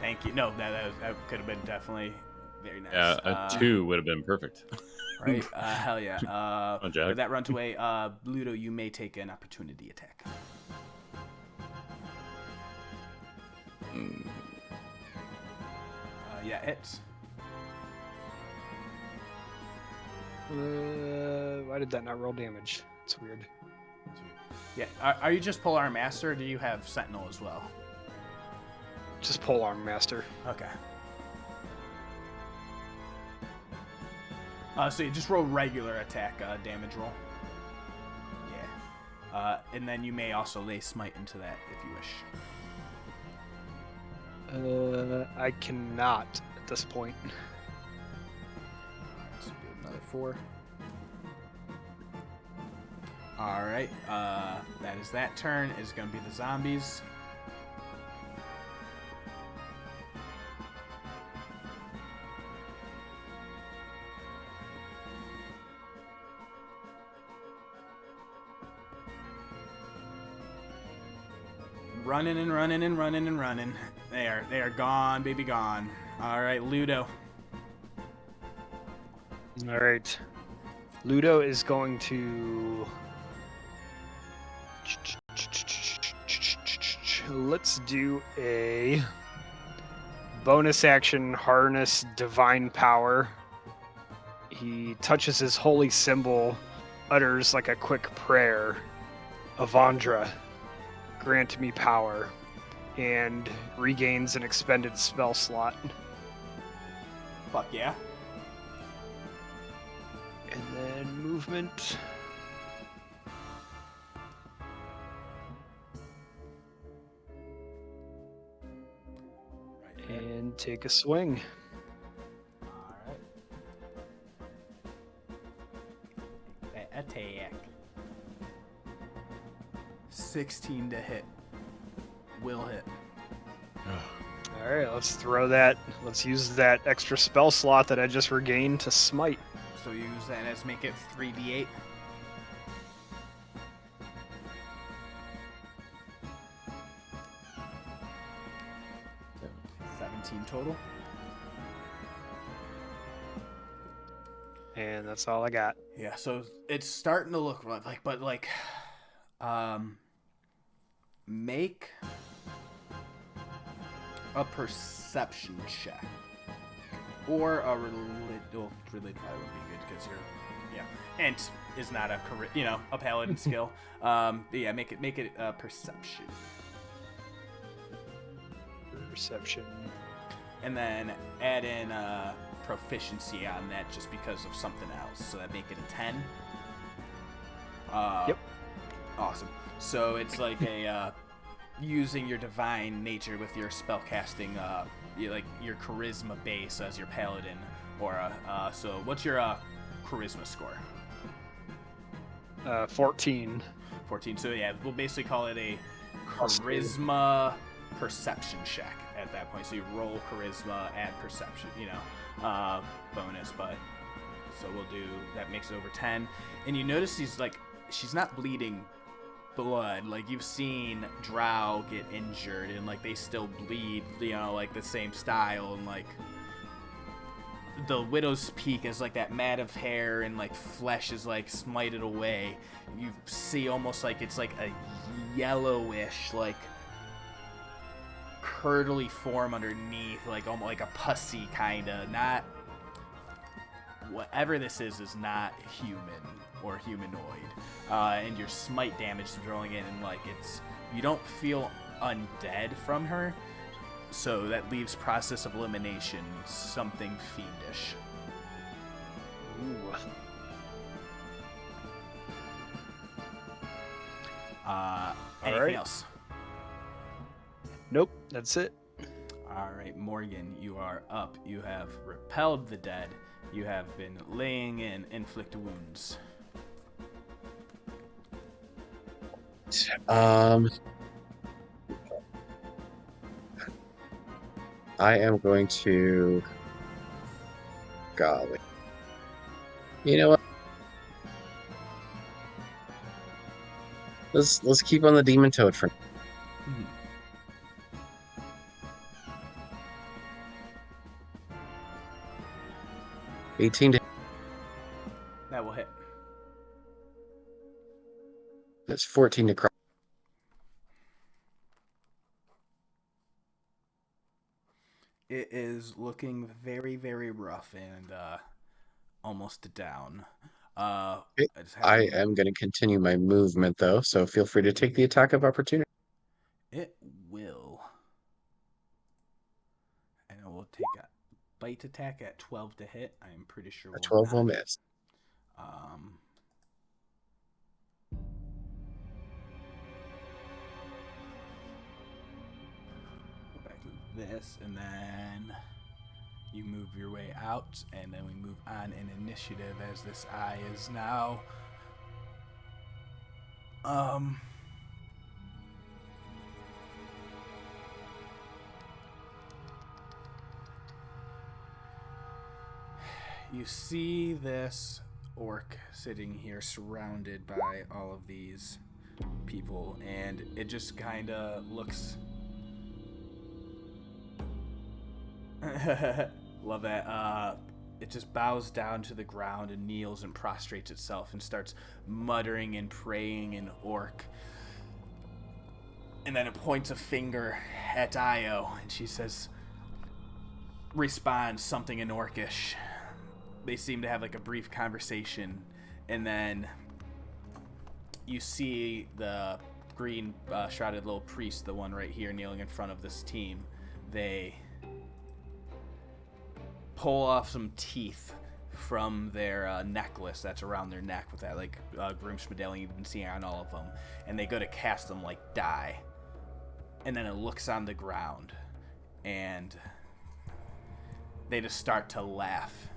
Thank you. No, that could have been definitely very nice. Yeah, a 2 would have been perfect. Right? Hell yeah. On Jack. But that runs away. Ludo, you may take an opportunity attack. Yeah, hits. Why did that not roll damage? It's weird. Yeah. Are you just Polearm Master, or do you have Sentinel as well? Just Polearm Master. Okay. So you just roll regular attack damage roll. Yeah. And then you may also lay Smite into that if you wish. I cannot at this point. Alright, so do another 4. Alright, that is that turn. Is going to be the zombies. Running and running and running and running. They are gone, baby, gone. All right, Ludo. All right. Ludo is going to... Let's do a bonus action harness divine power. He touches his holy symbol, utters like a quick prayer. Avandra, grant me power. and regains an expended spell slot. Fuck yeah. And then movement. Right there. And take a swing. Alright. Attack. 16 to hit. Will hit. All right, let's use that extra spell slot that I just regained to smite. So you use that as make it 3d8. Yep. 17 total. And that's all I got. Yeah, so it's starting to look like, but like, make a perception check or a relate. Well, relate probably would be good because ent is not a a paladin skill. But yeah, make it a perception, Perception. and then add in proficiency on that just because of something else. So that make it a 10. Yep. Awesome. So it's like a using your divine nature with your spellcasting, like your charisma base as your paladin aura. So what's your charisma score? 14. 14. So yeah, we'll basically call it a charisma perception check at that point. So you roll charisma, add perception, bonus, but so we'll do that, makes it over 10. And you notice she's not bleeding blood. Like, you've seen drow get injured and like they still bleed, like the same style, and like the widow's peak is like that mat of hair and like flesh is like smited away. You see almost like it's like a yellowish, like curdly form underneath, like almost like a pussy kind of. Not whatever this is not human or humanoid. And your smite damage is throwing in, and like you don't feel undead from her, so that leaves process of elimination something fiendish. Ooh. Anything else? Nope, that's it. All right, Morgen, you are up. You have repelled the dead. You have been laying in inflict wounds. I am going to. Golly. You know what? Let's keep on the demon toad for. 18 to. That will hit. That's 14 to cross. It is looking very, very rough and almost down. I am going to continue my movement, though, so feel free to take the attack of opportunity. It will. And it will take a bite attack at 12 to hit. I am pretty sure A 12 will miss. Go back to this, and then you move your way out, and then we move on in initiative as this eye is now you see this orc sitting here surrounded by all of these people, and it just kind of looks love that. It just bows down to the ground and kneels and prostrates itself and starts muttering and praying in orc. And then it points a finger at Io, and she says, responds something in orcish. They seem to have like a brief conversation, and then you see the green shrouded little priest, the one right here kneeling in front of this team, they pull off some teeth from their necklace that's around their neck with that like groom's medallion you've been seeing on all of them, and they go to cast them like die, and then it looks on the ground, and they just start to laugh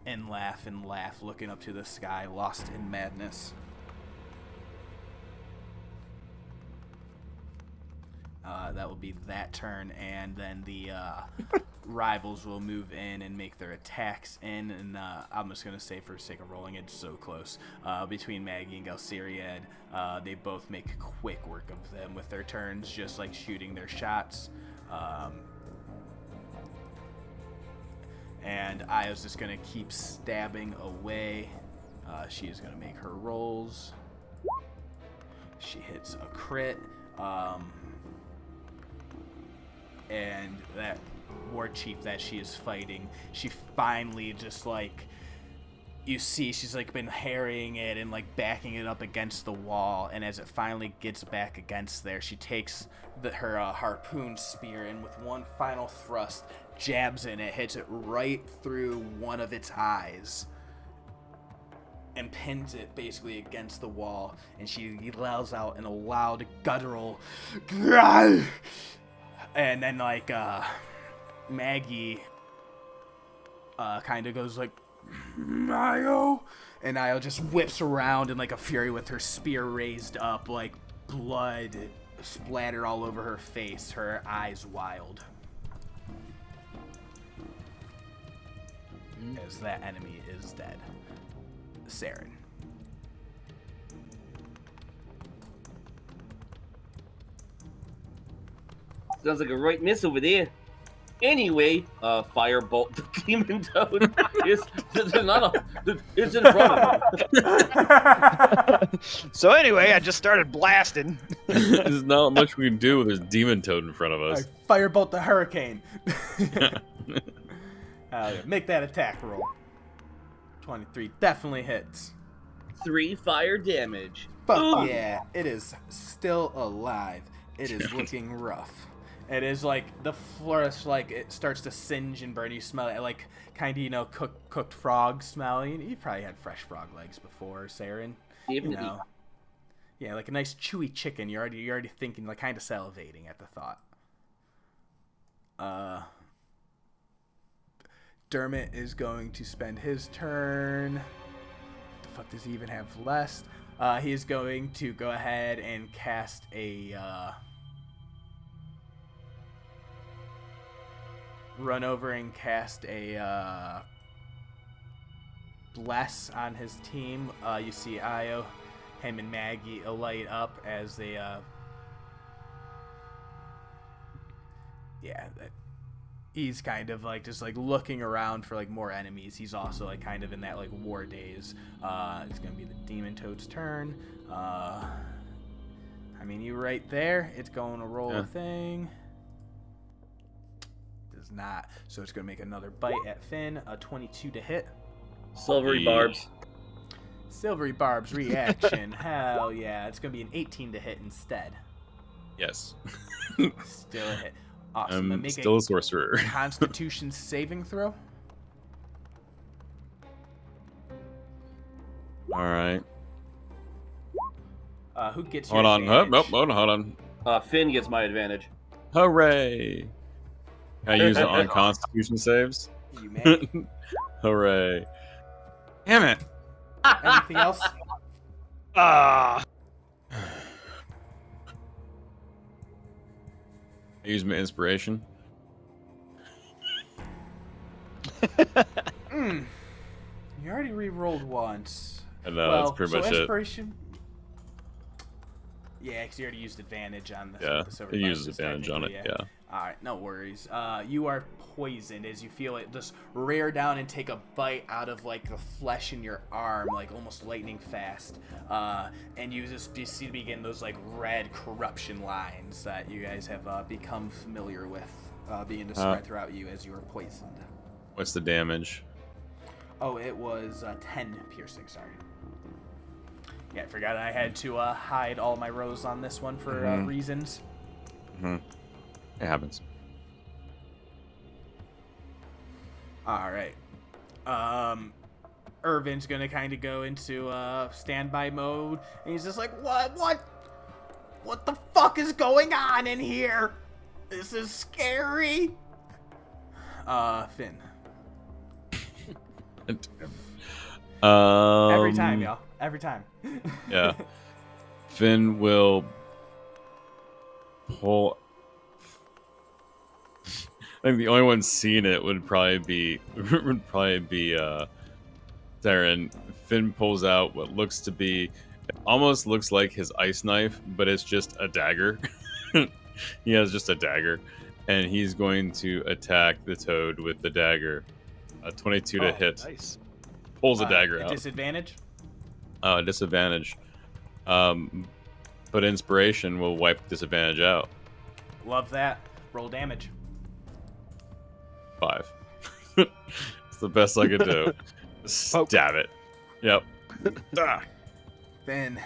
and laugh and laugh, looking up to the sky, lost in madness. That will be that turn, and then the rivals will move in and make their attacks in, and I'm just going to say for the sake of rolling, it's so close. Between Maggie and Galceriad, they both make quick work of them with their turns, just like shooting their shots. And Aya's just going to keep stabbing away. She is going to make her rolls. She hits a crit. And that war chief that she is fighting, she finally just like, you see she's like been harrying it and like backing it up against the wall, and as it finally gets back against there, she takes her harpoon spear and with one final thrust jabs in it, hits it right through one of its eyes and pins it basically against the wall, and she yells out in a loud guttural "Grrr!" And then like Maggie kind of goes like "Io," and Io just whips around in like a fury with her spear raised up, like blood splattered all over her face, her eyes wild. As that enemy is dead. Saeryn. Sounds like a right miss over there. Anyway, firebolt the demon toad. There's not a. It's in front of me. So anyway, I just started blasting. There's not much we can do with this demon toad in front of us. Firebolt the hurricane. Make that attack roll. 23 definitely hits. 3 fire damage. Fuck yeah, it is still alive. It is looking rough. It is like the flesh, like it starts to singe and burn. You smell it like kind of, you know, cooked frog smell. You probably had fresh frog legs before, Saeryn. You know? Yeah, like a nice chewy chicken. You're already thinking, like kind of salivating at the thought. Dermot is going to spend his turn. What the fuck does he even have left? He is going to go ahead and cast a run over and cast a bless on his team. You see Io, him and Maggie light up as they he's kind of like just like looking around for like more enemies. He's also like kind of in that like war days. It's gonna be the demon toad's turn. I mean, you right there. It's going to roll a thing. Does not. So it's gonna make another bite at Finn. A 22 to hit. Silvery barbs. Silvery barbs reaction. Hell yeah! It's gonna be an 18 to hit instead. Yes. Still a hit. Awesome. I'm still a sorcerer. Constitution saving throw. All right. Who gets Hold your on. advantage? Hold on. Finn gets my advantage. Hooray! Can I use it on Constitution saves? You may. Hooray! Damn it! Anything else? Ah. I use my inspiration. You already re-rolled once. I know, that's pretty much it. Inspiration. Yeah, because you already used advantage on the Yeah, silver it bars, uses advantage on it, yeah. Alright, no worries. You are poisoned as you feel it just rear down and take a bite out of like the flesh in your arm, like almost lightning fast. And you see to begin those like red corruption lines that you guys have become familiar with being to spread throughout you as you were poisoned. What's the damage? Oh, it was 10 piercing, sorry. Yeah, I forgot I had to hide all my rows on this one for reasons. It happens. All right. Irvin's gonna kind of go into standby mode, and he's just like, what the fuck is going on in here? This is scary. Finn. Every time, y'all. Every time. Yeah. Finn will pull. I think the only one seeing it would probably be Saeryn. Finn pulls out what looks to be, it almost looks like his ice knife, but it's just a dagger. He has just a dagger, and he's going to attack the toad with the dagger. A 22 to hit. Nice. Pulls a dagger out. Disadvantage? Disadvantage. But inspiration will wipe disadvantage out. Love that. Roll damage. 5. It's the best I could do. Stab it. Yep. Then,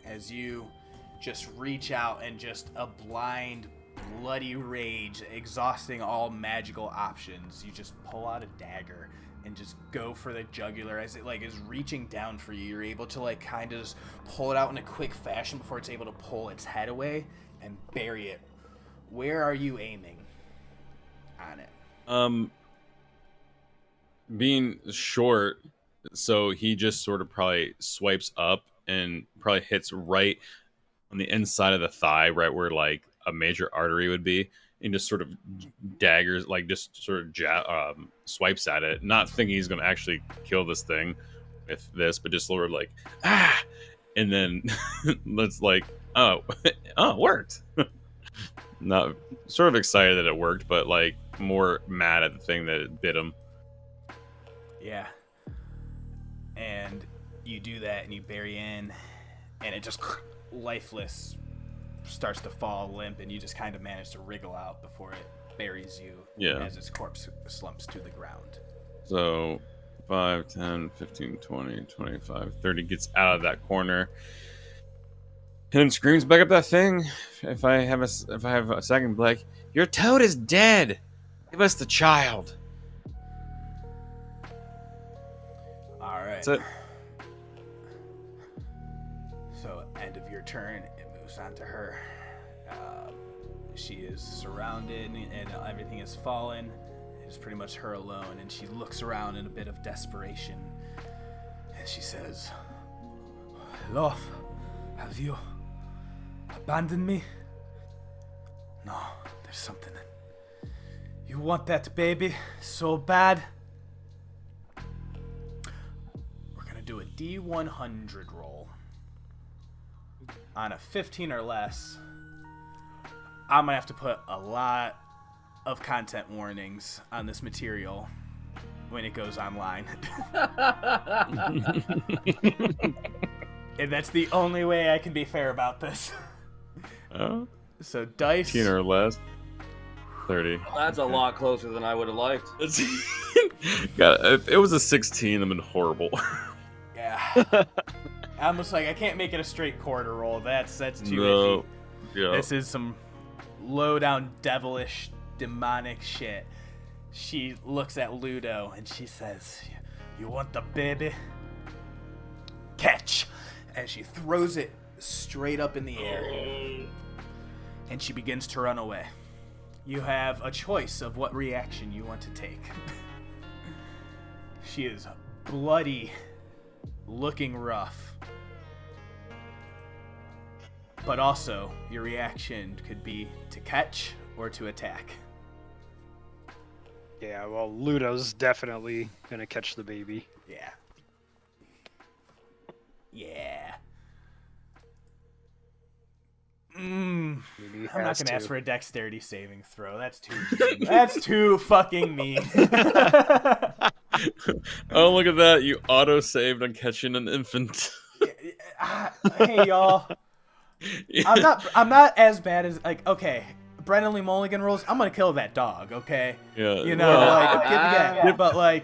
as you just reach out and just a blind, bloody rage, exhausting all magical options, you just pull out a dagger and just go for the jugular. As it is reaching down for you, you're able to kind of just pull it out in a quick fashion before it's able to pull its head away and bury it. Where are you aiming on it? Being short, so he just sort of probably swipes up and probably hits right on the inside of the thigh, right where a major artery would be, and just sort of daggers, swipes at it, not thinking he's going to actually kill this thing with this, but just sort of and then it's oh, it worked. Not sort of excited that it worked, but more mad at the thing that it bit him. Yeah. And you do that and you bury in, and it just lifeless starts to fall limp, and you just kind of manage to wriggle out before it buries you as its corpse slumps to the ground. So 5, 10, 15, 20, 25, 30 gets out of that corner and then screams back up that thing. If I have a second, your toad is dead. Give us the child. All right. That's it. So, end of your turn, it moves on to her. She is surrounded, and everything is fallen. It's pretty much her alone, and she looks around in a bit of desperation, and she says, "Love, have you abandoned me? No, there's something. You want that baby so bad? We're gonna do a D100 roll. On a 15 or less, I'm gonna have to put a lot of content warnings on this material when it goes online." And that's the only way I can be fair about this. Oh, So dice. 15 or less. 30. That's a lot closer than I would have liked. God, if it was a 16, I've been horrible. Yeah. I'm just I can't make it a straight quarter roll. That's too iffy. Yeah. This is some low down devilish demonic shit. She looks at Ludo and she says, "You want the baby? Catch!" And she throws it straight up in the air. And she begins to run away. You have a choice of what reaction you want to take. She is bloody, looking rough. But also, your reaction could be to catch or to attack. Yeah, well, Ludo's definitely gonna catch the baby. Yeah. Yeah. I'm not gonna ask for a dexterity saving throw. That's too mean. That's too fucking mean. Oh, look at that. You auto-saved on catching an infant. Hey, y'all. I'm not as bad as okay. Brennan Lee Mulligan rules. I'm gonna kill that dog. Okay. Yeah. You know, give me that. But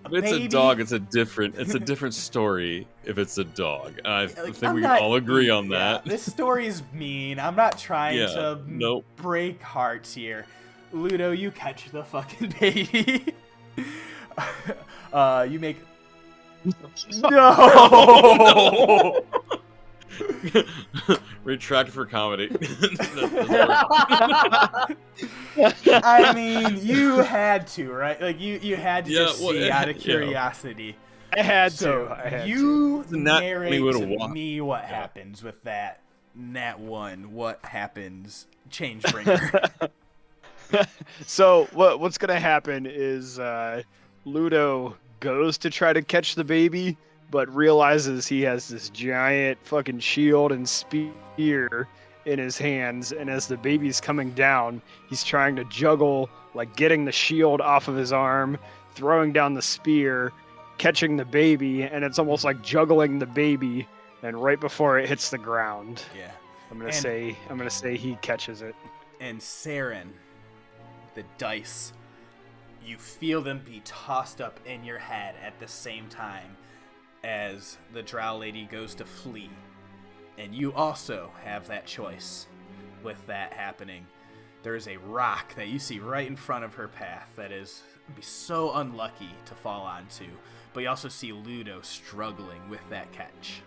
If it's a dog, it's a different story. If it's a dog, I think we can all agree on that. This story's mean. I'm not trying to nope. break hearts here. Ludo, you catch the fucking baby. You make no. Retract for comedy. I mean, you had to, right? Like you had to just see out of curiosity. I had So to. you Not narrate really to would've walked. me what happens with that nat 1. What happens? Changebringer. So what's gonna happen is Ludo goes to try to catch the baby, but realizes he has this giant fucking shield and spear in his hands, and as the baby's coming down, he's trying to juggle, like getting the shield off of his arm, throwing down the spear, catching the baby, and it's almost like juggling the baby, and right before it hits the ground, Yeah. I'm gonna say he catches it. And Saeryn, the dice, you feel them be tossed up in your head at the same time as the drow lady goes to flee. And you also have that choice with that happening. There is a rock that you see right in front of her path that is be so unlucky to fall onto. But you also see Ludo struggling with that catch.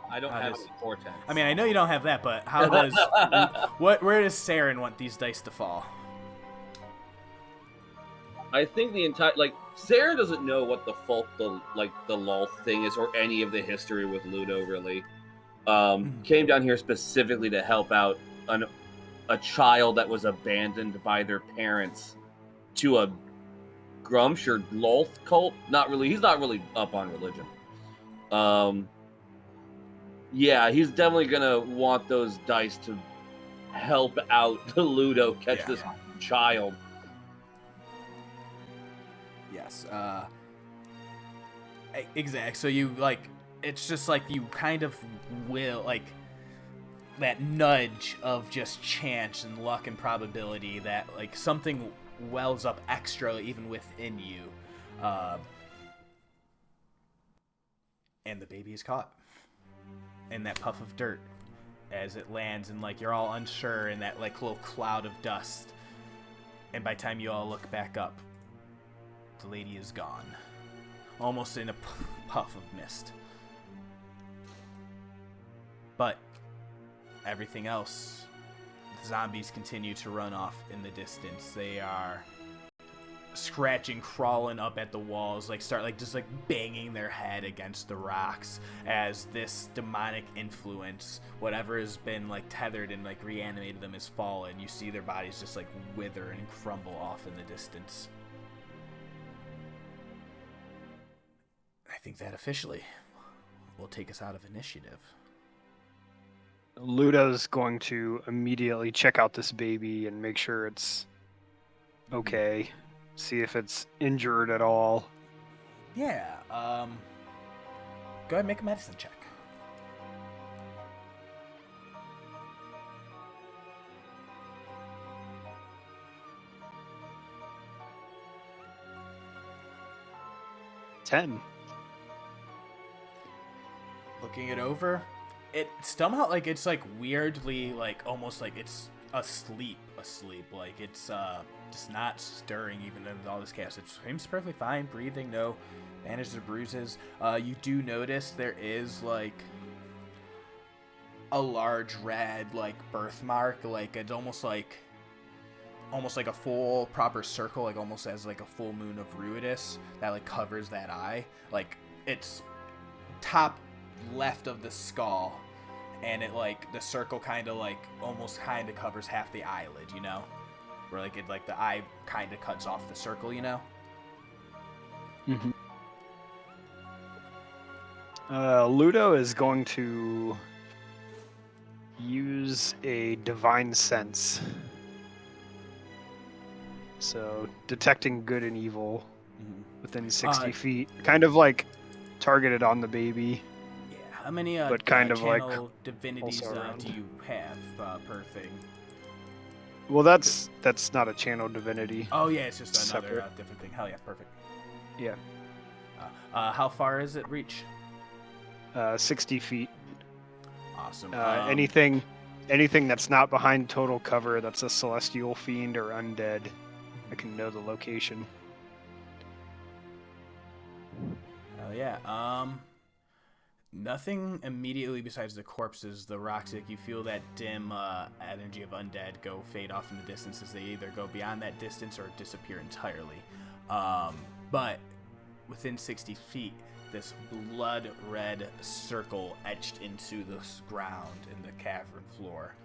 I don't have any vortex. I mean, I know you don't have that, but how does where does Saeryn want these dice to fall? I think the entire Sarah doesn't know what the lull thing is or any of the history with Ludo really. Came down here specifically to help out a child that was abandoned by their parents to a Grumsh or Lolth cult. Not really. He's not really up on religion. Yeah, he's definitely gonna want those dice to help out the Ludo catch this child. Yes. Exact. So you it's just like you kind of will that nudge of just chance and luck and probability that something wells up extra even within you, and the baby is caught in that puff of dirt as it lands, and you're all unsure in that little cloud of dust, and by the time you all look back up, the lady is gone, almost in a puff of mist. But everything else, the zombies continue to run off in the distance. They are scratching, crawling up at the walls, start just banging their head against the rocks as this demonic influence, whatever has been tethered and reanimated them, has fallen. You see their bodies just wither and crumble off in the distance. I think that officially will take us out of initiative. Ludo's going to immediately check out this baby and make sure it's okay. See if it's injured at all. Yeah, go ahead and make a medicine check. $10. Looking it over, it somehow it's weirdly almost it's asleep, it's just not stirring even in all this chaos. It seems perfectly fine, breathing, no bandages or bruises. You do notice there is a large red birthmark, it's almost like a full proper circle, almost as a full moon of Ruidus that covers that eye. It's top left of the skull, and it the circle kind of almost kind of covers half the eyelid, where it the eye kind of cuts off the circle, Mm-hmm. Ludo is going to use a divine sense, so detecting good and evil within 60 feet, kind of targeted on the baby. How many but kind of channel divinities also around. do you have per thing? Well, that's not a channel divinity. Oh yeah, it's just another Separate. different thing. Hell yeah, perfect. Yeah. How far is it reach? 60 feet. Awesome. Anything that's not behind total cover that's a celestial fiend or undead, I can know the location. Hell yeah. Nothing immediately besides the corpses, the rocks. Like you feel that dim energy of undead fade off in the distance as they either go beyond that distance or disappear entirely. But within 60 feet, this blood red circle etched into the ground in the cavern floor.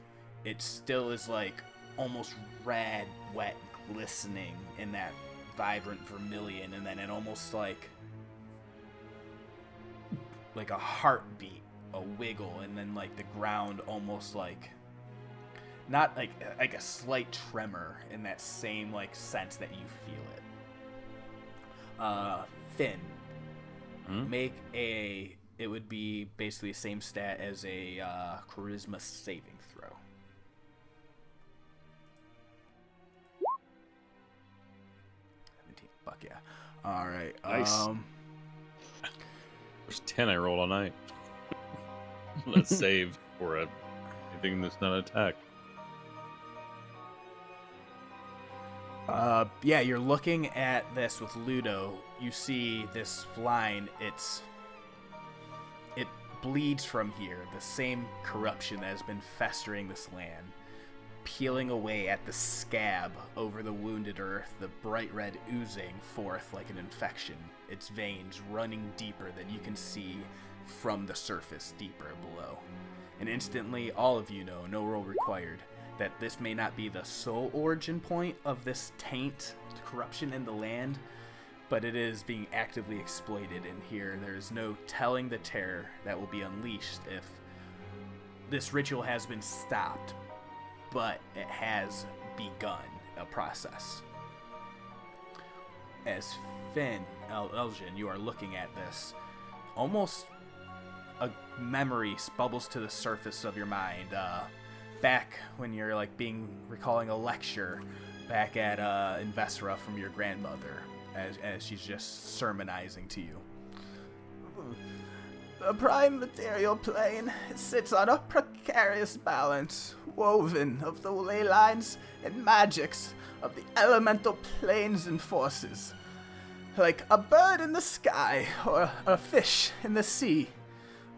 It still is like almost red, wet, glistening in that vibrant vermilion, and then it almost like a heartbeat, a wiggle, and then like the ground almost like not like a slight tremor in that same like sense that you feel it. Finn, make it would be basically the same stat as a charisma saving throw. Fuck yeah. All right. Nice. There's 10 I rolled all night. Let's save for anything that's not attack. Yeah, you're looking at this with Ludo. You see this line. It bleeds from here. The same corruption that has been festering this land, peeling away at the scab over the wounded earth, the bright red oozing forth like an infection, its veins running deeper than you can see from the surface, deeper below. And instantly, all of you know, no roll required, that this may not be the sole origin point of this taint, corruption in the land, but it is being actively exploited in here. There is no telling the terror that will be unleashed if this ritual has been stopped, but it has begun a process. As Finn, Aljin, you are looking at this, almost a memory bubbles to the surface of your mind. Back when you're like recalling a lecture back at Investra from your grandmother, as she's just sermonizing to you. The prime material plane sits on a precarious balance, woven of the ley lines and magics of the elemental planes and forces. Like a bird in the sky or a fish in the sea,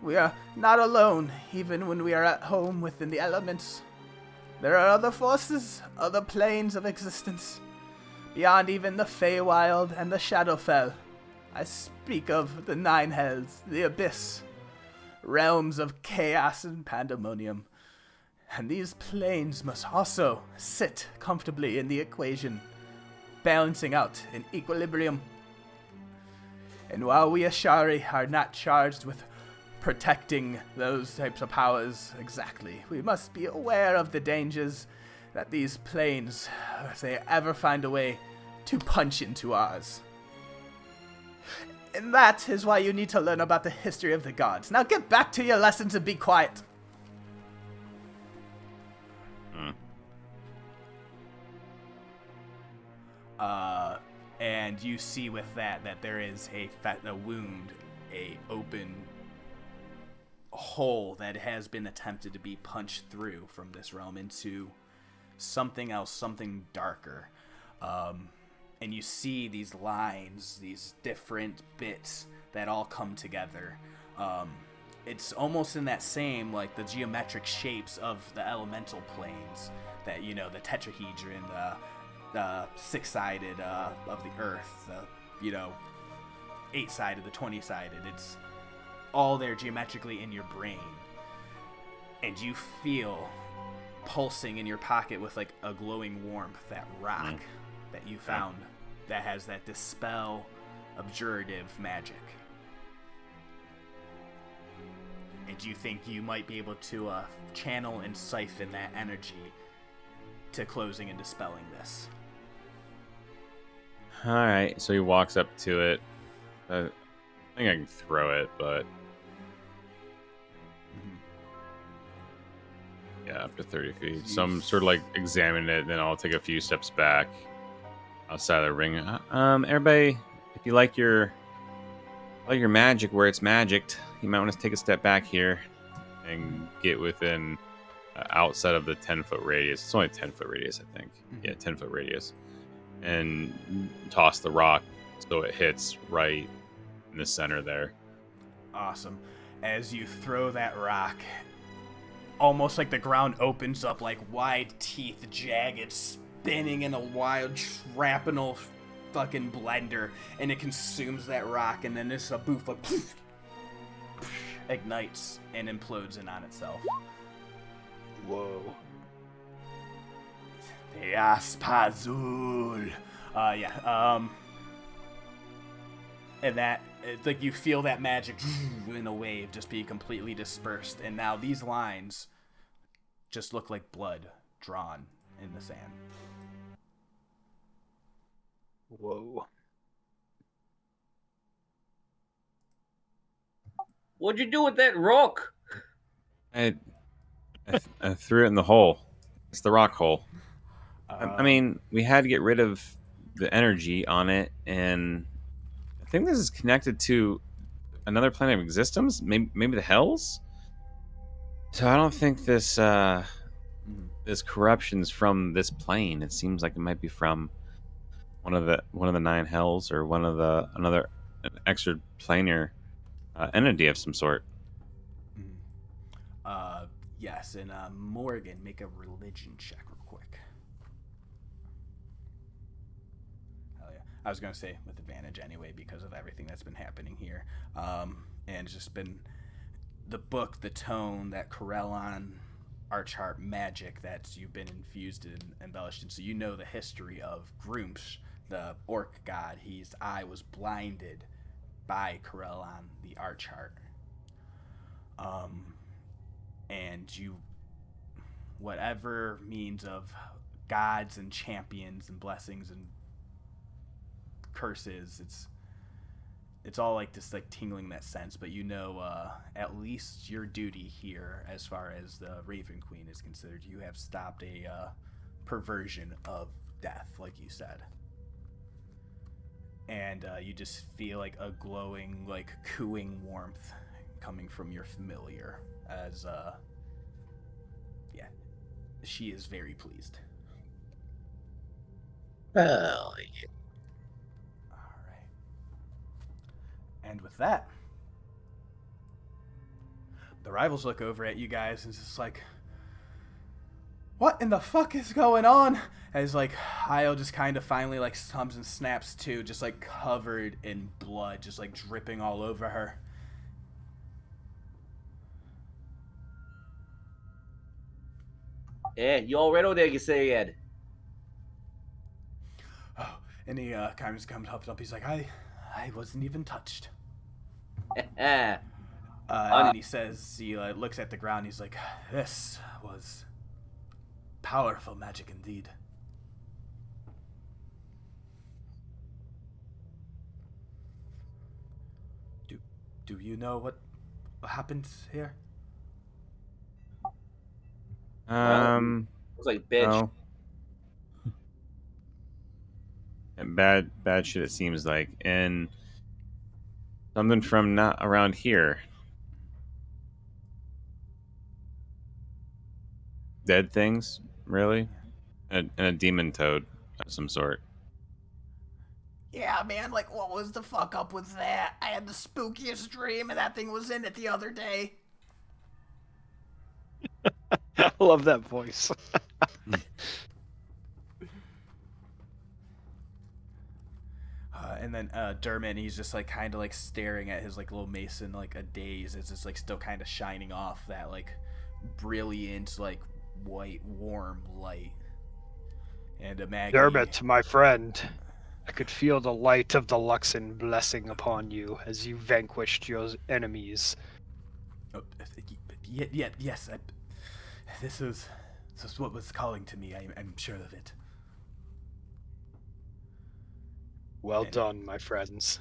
we are not alone even when we are at home within the elements. There are other forces, other planes of existence, beyond even the Feywild and the Shadowfell. I speak of the Nine Hells, the Abyss, realms of chaos and pandemonium. And these planes must also sit comfortably in the equation, balancing out in equilibrium. And while we Ashari are not charged with protecting those types of powers exactly, we must be aware of the dangers that these planes, if they ever find a way to punch into ours. And that is why you need to learn about the history of the gods. Now get back to your lessons and be quiet. And you see with that there is a wound, a open hole that has been attempted to be punched through from this realm into something else, something darker. And you see these lines, these different bits that all come together. It's almost in that same, like, the geometric shapes of the elemental planes that, you know, the tetrahedron, the six-sided of the earth, the, you know, eight-sided, the 20-sided. It's all there geometrically in your brain. And you feel pulsing in your pocket with, like, a glowing warmth, that rock that you found that has that dispel abjurative magic. And you think you might be able to channel and siphon that energy to closing and dispelling this. Alright, so he walks up to it. I think I can throw it, but... Yeah, up to 30 feet. So I'm sort of like examining it, then I'll take a few steps back outside of the ring. Everybody, if you like your magic where it's magicked, you might want to take a step back here and get within outside of the 10-foot radius. It's only a 10-foot radius, I think. Mm-hmm. Yeah, 10-foot radius. And toss the rock so it hits right in the center there. Awesome. As you throw that rock, almost like the ground opens up like wide teeth, jagged, spinning in a wild shrapnel fucking blender, and it consumes that rock, and then this boof like ignites and implodes in on itself. Whoa. Yaspazul. And that, it's like you feel that magic in a wave just be completely dispersed, and now these lines just look like blood drawn in the sand. Whoa. What'd you do with that rock? I threw it in the hole. It's the rock hole. I mean, we had to get rid of the energy on it, and I think this is connected to another plane of existence, maybe the Hells. So I don't think this this corruption's from this plane. It seems like it might be from one of the 9 Hells or another extra planar entity of some sort. Yes, and Morgen, make a religion check real quick. Hell yeah. I was going to say with advantage anyway because of everything that's been happening here. And it's just been the book, the tone, that Corellon Archheart magic that you've been infused and embellished in. So you know the history of Groomsh, the orc god. His eye was blinded by Corellon the Archheart. And you, whatever means of gods and champions and blessings and curses, it's all like this like tingling that sense, but you know at least your duty here as far as the Raven Queen is considered, you have stopped a perversion of death, like you said. And you just feel like a glowing, like cooing warmth coming from your familiar as she is very pleased. Well, yeah. All right. And with that, the rivals look over at you guys and it's just like, what in the fuck is going on? As like Io just kind of finally like comes and snaps to, just like covered in blood, just like dripping all over her. You all right over there, you say, Ed? Oh, and he kind of comes up. He's like, I wasn't even touched. And then he says, he looks at the ground. He's like, this was powerful magic indeed. Do you know what happened here? It was like bitch. No. And bad shit it seems like. And something from not around here. Dead things, really? And a demon toad of some sort. Yeah, man, like, what was the fuck up with that? I had the spookiest dream, and that thing was in it the other day. I love that voice. And then Dermot, he's just like kind of like staring at his like little mason like a daze. It's just like still kind of shining off that like brilliant like white warm light. And Maggie, Dermot, my friend, I could feel the light of the Luxon blessing upon you as you vanquished your enemies. Yes. This is what was calling to me. I'm sure of it. Well done, my friends.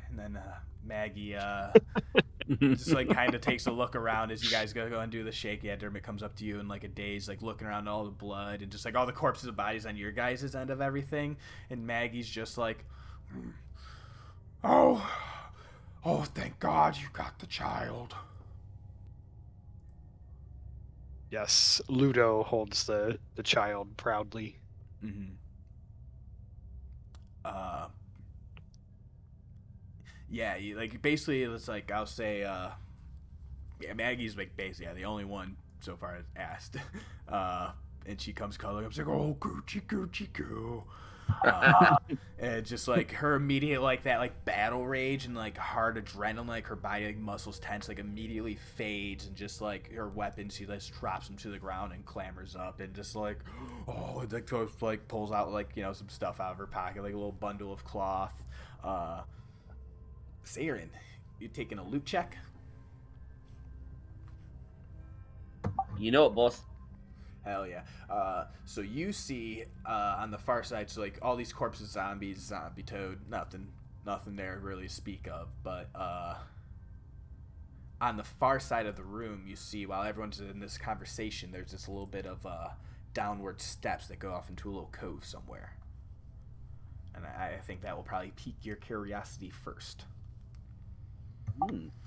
And then Maggie just like kind of takes a look around as you guys go and do the shake. Yeah, Dermot comes up to you in like a daze, like looking around all the blood and just like all the corpses of bodies on your guys' end of everything. And Maggie's just like, oh, thank God you got the child. Yes, Ludo holds the child proudly. Mm-hmm. Yeah, like basically it's like I'll say, yeah, Maggie's like basically the only one so far asked, and she comes calling up, like, oh, Gucci goo. And just like her immediate like that like battle rage and like hard adrenaline, like her body like muscles tense, like immediately fades, and just like her weapon, she just drops them to the ground and clambers up and just like, oh, like pulls out like, you know, some stuff out of her pocket, like a little bundle of cloth. Saeryn, you taking a loot check? You know it, boss. Hell yeah. So you see on the far side, so like all these corpses, zombies, zombie toad, nothing there really to speak of. But on the far side of the room, you see while everyone's in this conversation, there's this little bit of downward steps that go off into a little cove somewhere. And I think that will probably pique your curiosity first.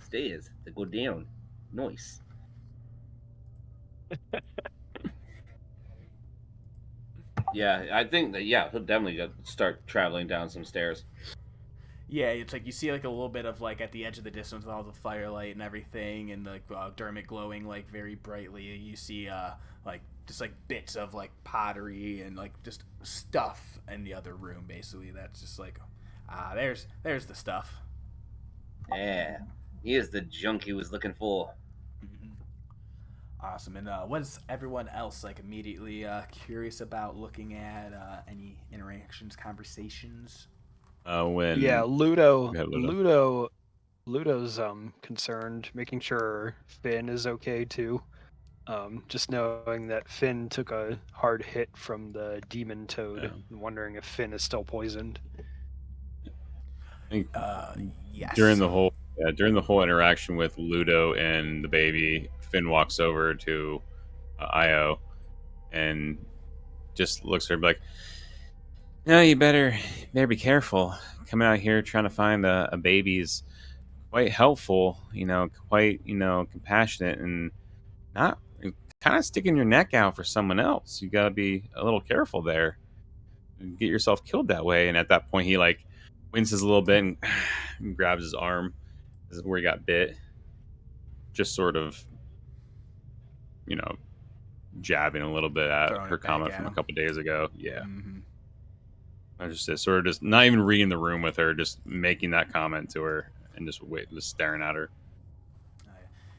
Stairs that go down. Nice. Yeah, I think that, yeah, he'll definitely start traveling down some stairs. Yeah, it's like you see like a little bit of like at the edge of the distance with all the firelight and everything, and like Dermot glowing like very brightly. You see like just like bits of like pottery and like just stuff in the other room. Basically, that's just like there's the stuff. Yeah, here's the junk he was looking for. Awesome. And what is everyone else like immediately curious about looking at? Any interactions, conversations? When Yeah, Go ahead, Ludo. Ludo's concerned, making sure Finn is okay too. Just knowing that Finn took a hard hit from the demon toad, and wondering if Finn is still poisoned. I think Yes. during the whole interaction with Ludo and the baby, Finn walks over to Io and just looks at her like, "No, you better be careful. Coming out here trying to find a baby's quite helpful, quite compassionate, and not kind of sticking your neck out for someone else. You got to be a little careful there. And get yourself killed that way." And at that point, he like winces a little bit and grabs his arm. This is where he got bit. Just sort of, jabbing a little bit at Throwing her it back comment at from a him. couple days ago. Yeah. Mm-hmm. I just sort of just not even reading the room with her, just making that comment to her and just staring at her.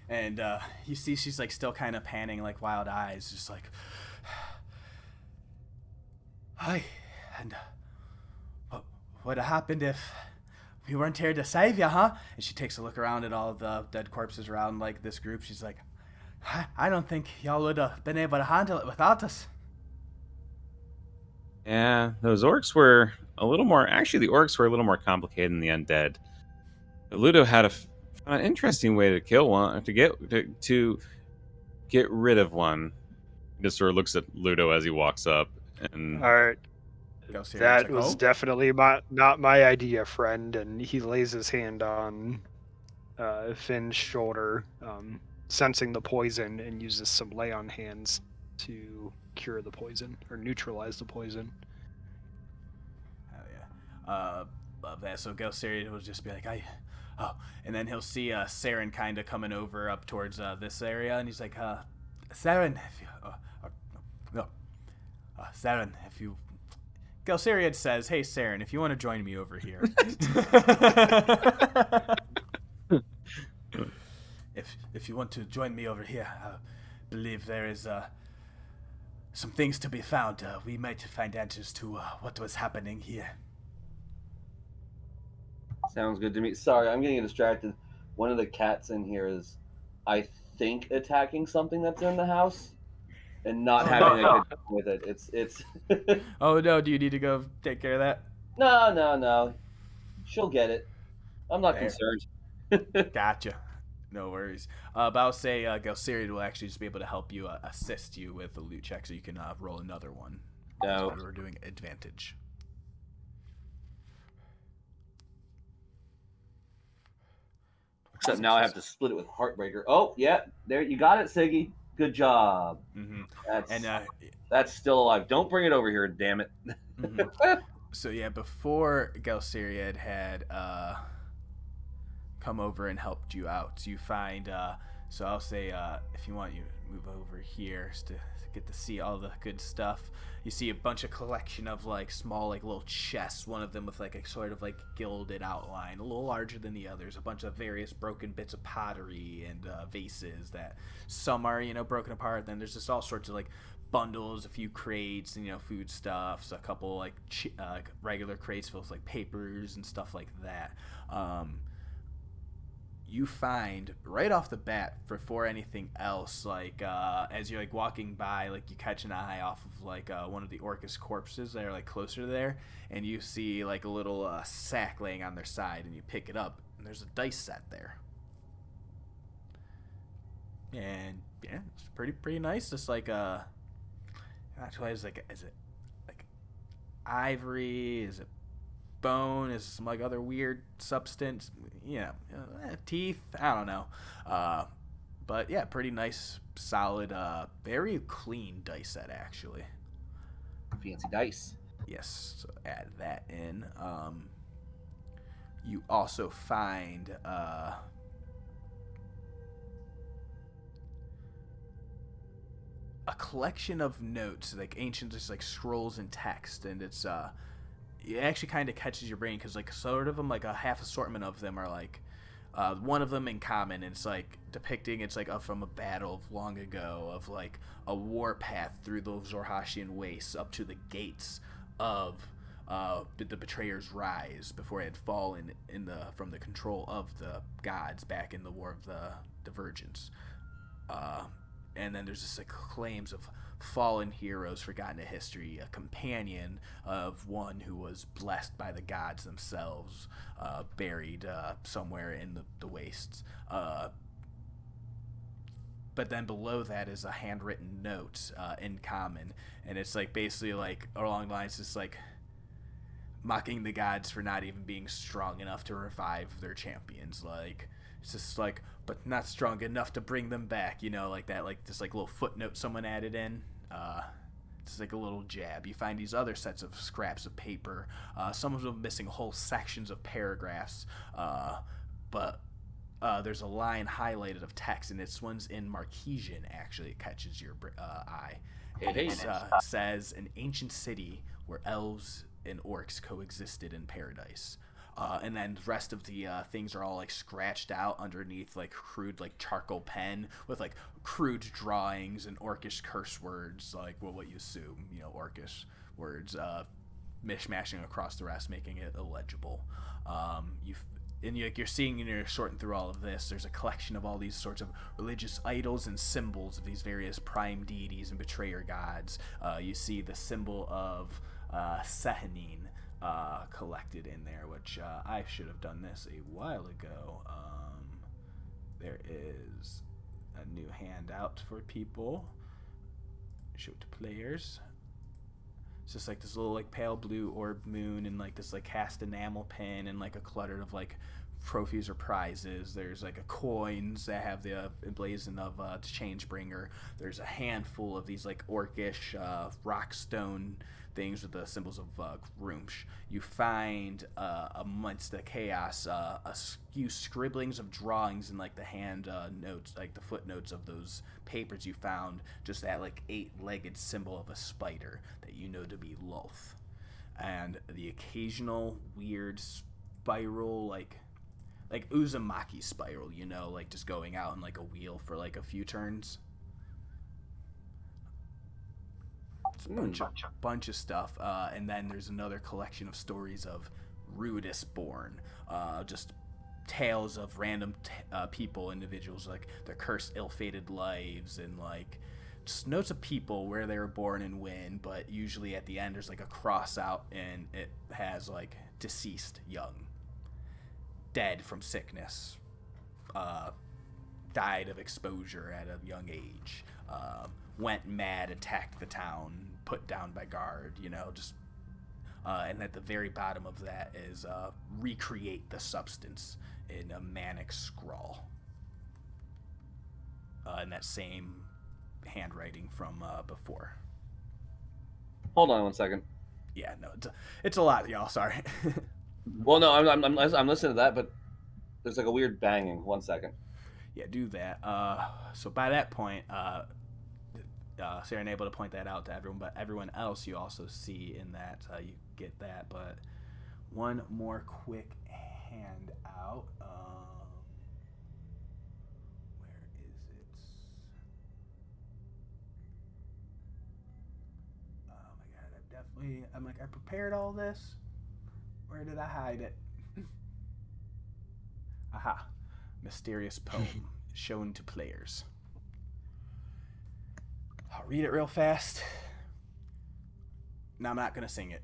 And you see she's like still kind of panning like wild eyes, just like, hi. And what happened if we weren't here to save you, huh? And she takes a look around at all the dead corpses around like this group. She's like, I don't think y'all would have been able to handle it without us. Yeah, those orcs were a little more. Actually, the orcs were a little more complicated than the undead. But Ludo had an interesting way to kill one, to get rid of one. He just sort of looks at Ludo as he walks up, and All right, that like, was definitely not my idea, friend. And he lays his hand on Finn's shoulder, sensing the poison, and uses some lay on hands to cure the poison or neutralize the poison. Oh yeah, love that. So Gelsarian will just be like, and then he'll see Saeryn kind of coming over up towards this area, and he's like, Saeryn, Saeryn, if you. Gelsarian says, "Hey, Saeryn, if you want to join me over here." If you want to join me over here, I believe there is some things to be found. We might find answers to what was happening here. Sounds good to me. Sorry, I'm getting distracted. One of the cats in here is, I think, attacking something that's in the house and not having a good time with it. It's. Oh no! Do you need to go take care of that? No. She'll get it. I'm not Fair. concerned. Gotcha. No worries. But I'll say Galsariad will actually just be able to help you assist you with the loot check, so you can roll another one. No. We're doing advantage. Except now I have to split it with Heartbreaker. Oh, yeah, there you got it, Siggy. Good job. Mm-hmm. That's And that's still alive. Don't bring it over here, damn it. mm-hmm. So yeah, before Galsariad had come over and helped you out, you find. So I'll say, if you want, you move over here to get to see all the good stuff. You see a bunch of collection of like small, like little chests. One of them with like a sort of like gilded outline, a little larger than the others. A bunch of various broken bits of pottery and vases that some are broken apart. Then there's just all sorts of like bundles, a few crates, and foodstuffs, a couple like regular crates filled with like papers and stuff like that. You find right off the bat, before anything else, like as you're like walking by, like you catch an eye off of like one of the Orcus corpses that are like closer to there, and you see like a little sack laying on their side, and you pick it up, and there's a dice set there. And yeah, it's pretty nice. Just like not sure, is it like ivory? Is it bone? Is it some like other weird substance? Teeth. I don't know. But yeah, pretty nice, solid, very clean dice set actually. Fancy dice. Yes, so add that in. You also find a collection of notes, like ancient, just like scrolls and text, and it's it actually kind of catches your brain because like sort of them, like a half assortment of them are like one of them in common, and it's like depicting, it's like from a battle of long ago, of like a war path through the Zorhashian wastes up to the gates of the Betrayer's Rise, before it had fallen from the control of the gods back in the War of the Divergence. And then there's just like claims of fallen heroes forgotten in history, a companion of one who was blessed by the gods themselves, buried somewhere in the wastes. But then below that is a handwritten note in common, and it's like basically like along the lines, just like mocking the gods for not even being strong enough to revive their champions. Like it's just like, but not strong enough to bring them back, like that, like this like little footnote someone added in. It's like a little jab. You find these other sets of scraps of paper, some of them missing whole sections of paragraphs, but there's a line highlighted of text, and this one's in Marquesian. Actually, it catches your eye. It says, an ancient city where elves and orcs coexisted in paradise. And then the rest of the things are all like scratched out underneath like crude like charcoal pen with like crude drawings and orcish curse words, like what you assume, orcish words, mishmashing across the rest, making it illegible. You're seeing, you're sorting through all of this. There's a collection of all these sorts of religious idols and symbols of these various prime deities and betrayer gods. You see the symbol of Sehanine collected in there, which I should have done this a while ago. There is a new handout for people. Show it to players. It's just like this little like pale blue orb moon, and like this like cast enamel pin, and like a clutter of like trophies or prizes. There's like a coins that have the emblazoned of the Changebringer. There's a handful of these like orcish rockstone things with the symbols of Grumsh. You find amongst the chaos a few scribblings of drawings and like the hand notes, like the footnotes of those papers you found, just that like 8-legged symbol of a spider that you know to be Lolth, and the occasional weird spiral, like Uzumaki spiral, like just going out in like a wheel for like a few turns. It's a bunch of stuff, and then there's another collection of stories of Rudis born, just tales of random people, individuals, like their cursed, ill-fated lives, and like just notes of people, where they were born and when. But usually at the end there's like a cross out, and it has like deceased young, dead from sickness, died of exposure at a young age, went mad, attacked the town, put down by guard, just and at the very bottom of that is recreate the substance in a manic scrawl. In that same handwriting from before. Hold on 1 second. Yeah, no, it's a lot, y'all. Sorry. Well, no, I'm listening to that, but there's like a weird banging. 1 second. Yeah, do that. So by that point, Saeryn able to point that out to everyone, but everyone else you also see in that you get that. But one more quick handout. Where is it? Oh my god, I prepared all this. Where did I hide it? Aha. Mysterious poem shown to players. I'll read it real fast. No, I'm not going to sing it.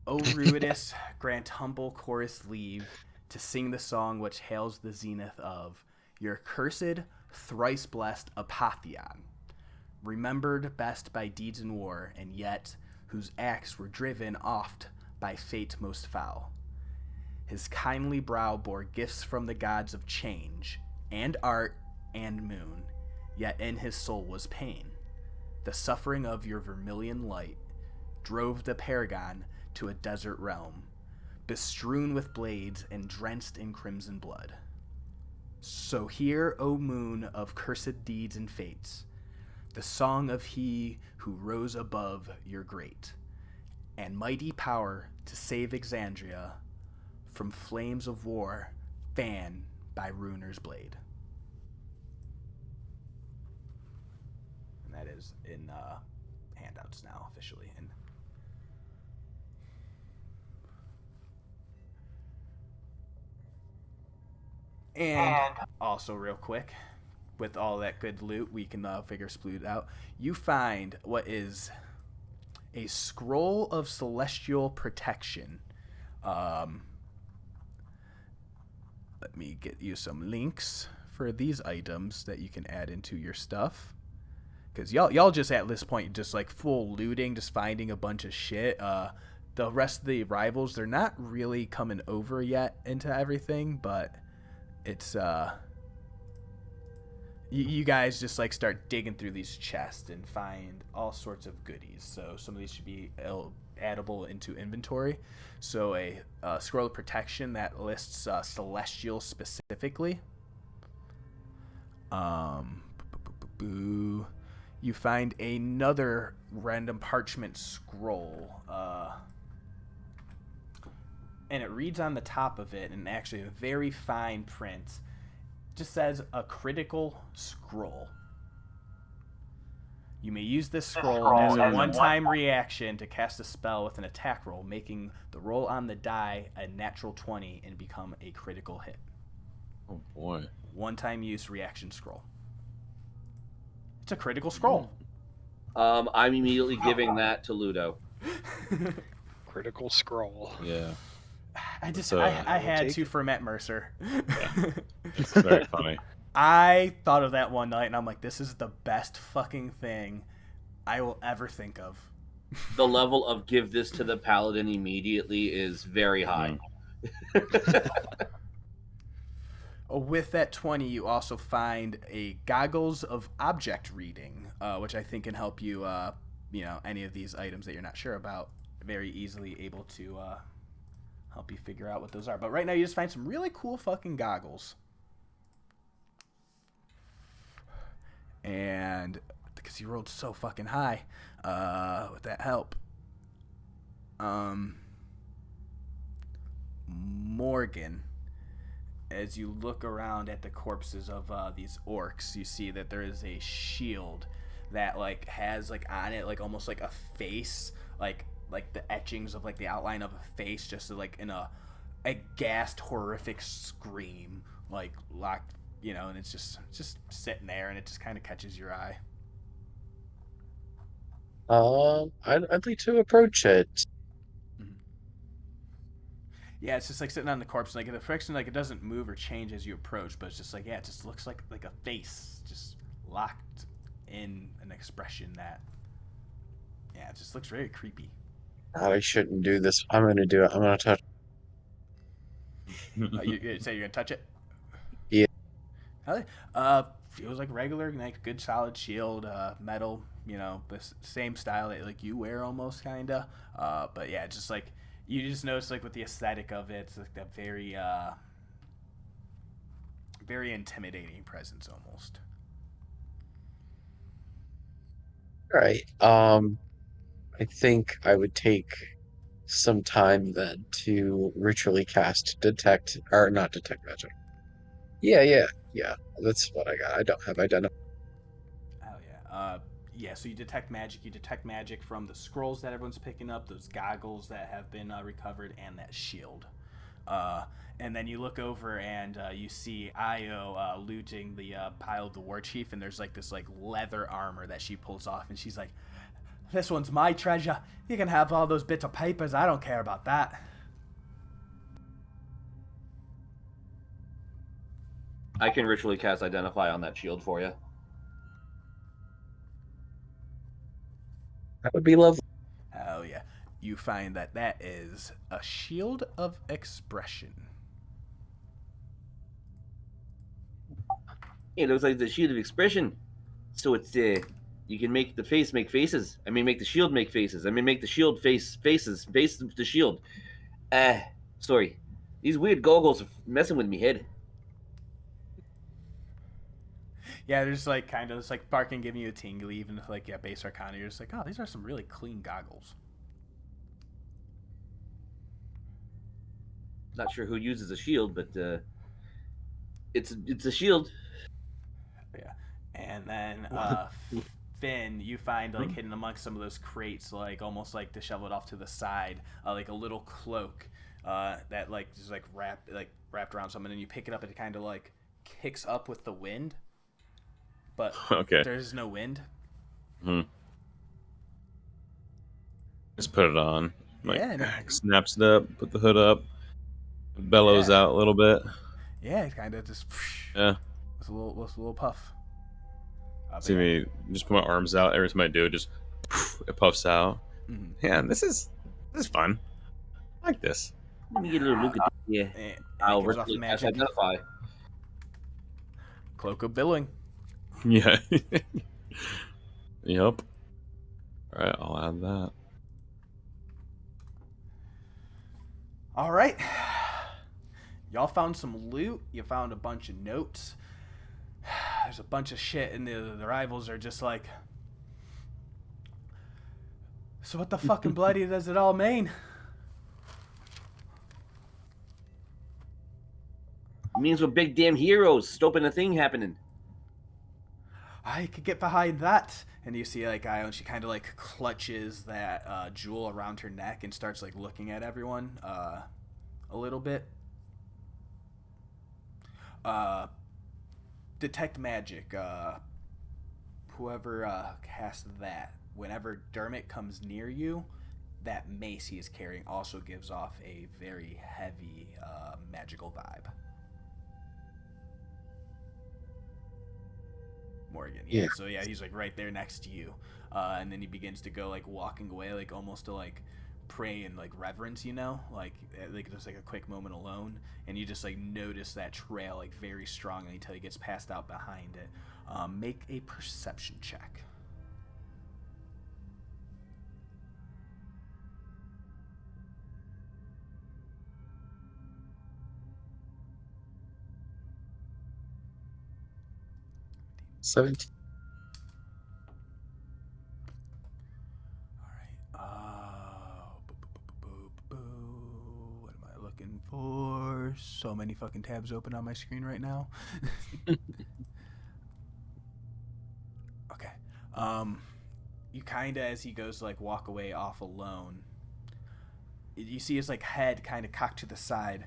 O Ruidus, grant humble chorus leave to sing the song which hails the zenith of your cursed, thrice blessed Apotheon, remembered best by deeds in war, and yet whose acts were driven oft by fate most foul. His kindly brow bore gifts from the gods of change, and art, and moon, yet in his soul was pain. The suffering of your vermilion light drove the paragon to a desert realm, bestrewn with blades and drenched in crimson blood. So hear, O moon of cursed deeds and fates, the song of he who rose above your great and mighty power to save Exandria from flames of war fanned by Ruiner's blade. And that is in handouts now, officially. And also, real quick, with all that good loot, we can figure sploot out. You find what is a scroll of celestial protection. Let me get you some links for these items that you can add into your stuff. Because y'all just at this point just like full looting, just finding a bunch of shit. The rest of the rivals, they're not really coming over yet into everything, but it's you guys just like start digging through these chests and find all sorts of goodies. So some of these should be addable into inventory. So a scroll of protection that lists celestial specifically. You find another random parchment scroll, and it reads on the top of it, and actually a very fine print, just says a critical scroll. You may use this scroll as a one-time reaction to cast a spell with an attack roll, making the roll on the die a natural 20 and become a critical hit. Oh boy. One-time use reaction scroll. It's a critical scroll. I'm immediately giving that to Ludo. Critical scroll. Yeah. I had to for Matt Mercer. Yeah. It's very funny. I thought of that one night, and I'm like, this is the best fucking thing I will ever think of. The level of give this to the paladin immediately is very high. With that 20, you also find a goggles of object reading, which I think can help you, any of these items that you're not sure about, very easily able to help you figure out what those are. But right now, you just find some really cool fucking goggles. And because you rolled so fucking high, with that help, Morgen, as you look around at the corpses of these orcs, you see that there is a shield that like has like on it like almost like a face, like the etchings of like the outline of a face, just like in a gasped horrific scream, like locked, and it's just sitting there, and it just kind of catches your eye. I'd like to approach it. Yeah, it's just like sitting on the corpse. Like the friction, like it doesn't move or change as you approach, but it's just like, yeah, it just looks like a face just locked in an expression that, yeah, it just looks very creepy. God, I shouldn't do this. I'm gonna do it. I'm gonna touch. You say you're gonna touch it? Yeah. Hell yeah. Feels like regular, like good solid shield, metal. You know, the same style that like you wear almost, kinda. But yeah, just like you just notice like with the aesthetic of it, it's like that very, very intimidating presence almost. All right. I think I would take some time then to ritually cast detect or not detect magic. Yeah. That's what I got. I don't have identify. Oh yeah. Yeah. So you detect magic. You detect magic from the scrolls that everyone's picking up, those goggles that have been recovered, and that shield. Uh, and then you look over and you see Io looting the pile of the war chief, and there's like this like leather armor that she pulls off, and she's like, "This one's my treasure. You can have all those bits of papers. I don't care about that." I can ritually cast Identify on that shield for you. That would be lovely. Hell yeah. You find that that is a shield of expression. It looks like the shield of expression. So it's you can make the face make faces. I mean, make the shield make faces. I mean, make the shield face the shield. Sorry, these weird goggles are messing with me head. Yeah, there's like kind of it's like barking giving you a tingly, even if like yeah, base arcana, you're just like, oh, these are some really clean goggles. Not sure who uses a shield, but it's a shield. Yeah. And then Finn, you find like hidden amongst some of those crates, like almost like disheveled off to the side, like a little cloak that like just like wrapped around something, and you pick it up and it kind of like kicks up with the wind, but Okay. there's no wind. Just put it on. Like, Yeah, snaps it up, put the hood up, bellows Yeah. out a little bit. Yeah, it kind of just Yeah. with a little puff. See me just put my arms out. Every time I do, it just it puffs out. Mhm. Yeah, this is fun. I like this. Let me get a little look at this. Yeah, And I'll it gives off ritually cast magic. Identify. Cloak of billowing. Yeah. Yep. All right, I'll add that. All right. Y'all found some loot. You found a bunch of notes. There's a bunch of shit, and the rivals are just like, so what the fucking bloody does it all mean? It means we're big damn heroes, stopping a thing happening. I could get behind that. And you see like Io, and she kind of like clutches that jewel around her neck and starts like looking at everyone a little bit. Detect magic. Whoever casts that, whenever Dermot comes near you, that mace he is carrying also gives off a very heavy magical vibe. Morgen. Yeah. So yeah, he's like right there next to you, and then he begins to go like walking away, like almost to like pray and like reverence, you know, like just like a quick moment alone, and you just like notice that trail like very strongly until he gets passed out behind it. Make a perception check. $17. What am I looking for? So many fucking tabs open on my screen right now. Okay. You kind of, as he goes to like walk away off alone, you see his like head kind of cocked to the side,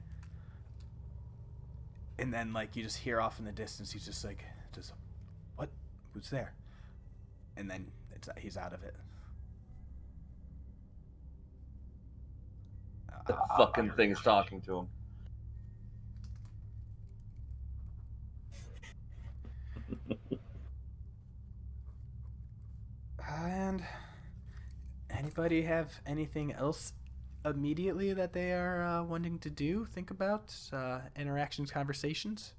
and then like you just hear off in the distance, he's just like, just what? Who's there? And then he's out of it. The fucking thing's talking to him. And anybody have anything else immediately that they are wanting to do? Think about interactions, conversations.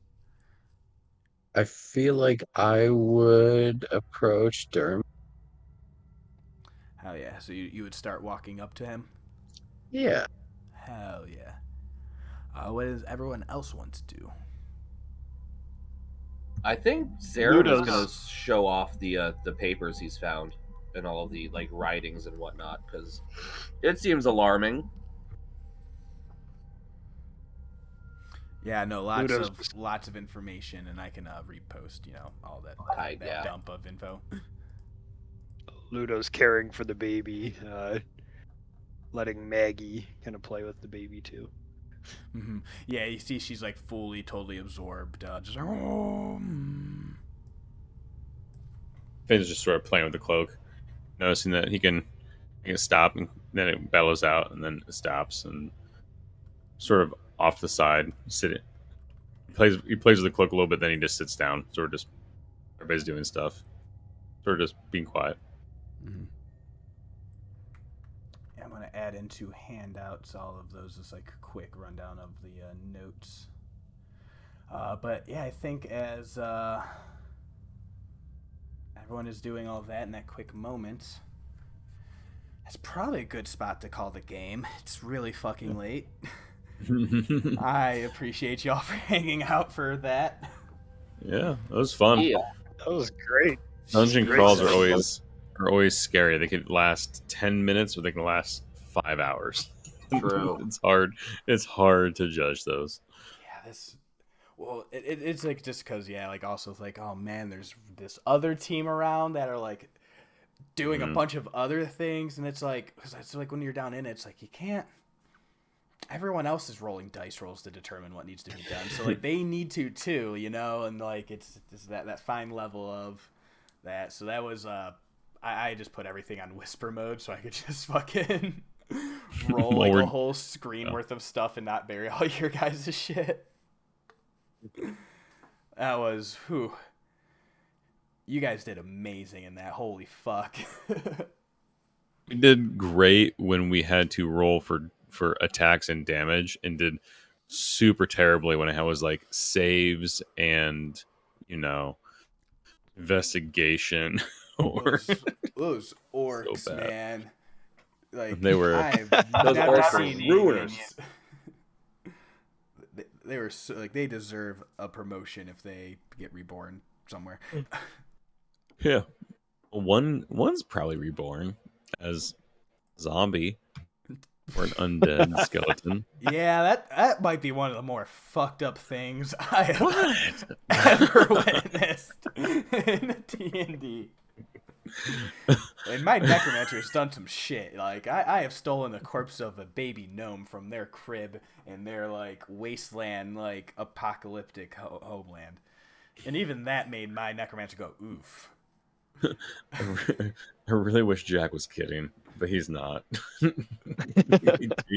I feel like I would approach Derm. Hell yeah! So you would start walking up to him. Yeah. Hell yeah! What does everyone else want to do? I think Saeryn is Ludo's- gonna show off the papers he's found and all of the like writings and whatnot because it seems alarming. Yeah, no, Ludo's- lots of information, and I can repost, all that, Yeah. dump of info. Ludo's caring for the baby, letting Maggie kind of play with the baby too. Mm-hmm. Yeah, you see, she's like fully, totally absorbed. Just like, Finn's just sort of playing with the cloak, noticing that he can stop, and then it bellows out, and then it stops, and sort of off the side, sitting. He plays with the cloak a little bit, then he just sits down, sort of just everybody's doing stuff, sort of just being quiet. Mm-hmm. Yeah, I'm gonna add into handouts all of those, just like a quick rundown of the notes. But yeah, I think as everyone is doing all that in that quick moment, it's probably a good spot to call the game. It's really fucking late. I appreciate y'all for hanging out for that. Yeah, that was fun. Yeah. That was great. Dungeon Great crawls session. are always scary. They could last 10 minutes or they can last 5 hours. True. It's hard to judge those. Yeah, it's like just because, yeah, like also it's like, oh man, there's this other team around that are like doing a bunch of other things, and it's like, cause it's like when you're down in it, it's like you can't. Everyone else is rolling dice rolls to determine what needs to be done, so like they need to too, and like it's that fine level of that. So that was I just put everything on whisper mode so I could just fucking roll like a whole screen worth of stuff and not bury all your guys' shit. That was, whew. You guys did amazing in that. Holy fuck. We did great when we had to roll for attacks and damage, and did super terribly when I was like saves and investigation. Those orcs, So bad. man. Like They were- I've Those never orcs are seen ruiners. They were so, like, they deserve a promotion if they get reborn somewhere. Yeah, one's probably reborn as zombie or an undead skeleton. Yeah, that might be one of the more fucked up things I have ever witnessed in D&D. And my necromancer has done some shit. Like, I have stolen the corpse of a baby gnome from their crib in their, like, wasteland, like, apocalyptic homeland. And even that made my necromancer go, oof. I really wish Jack was kidding, but he's not. he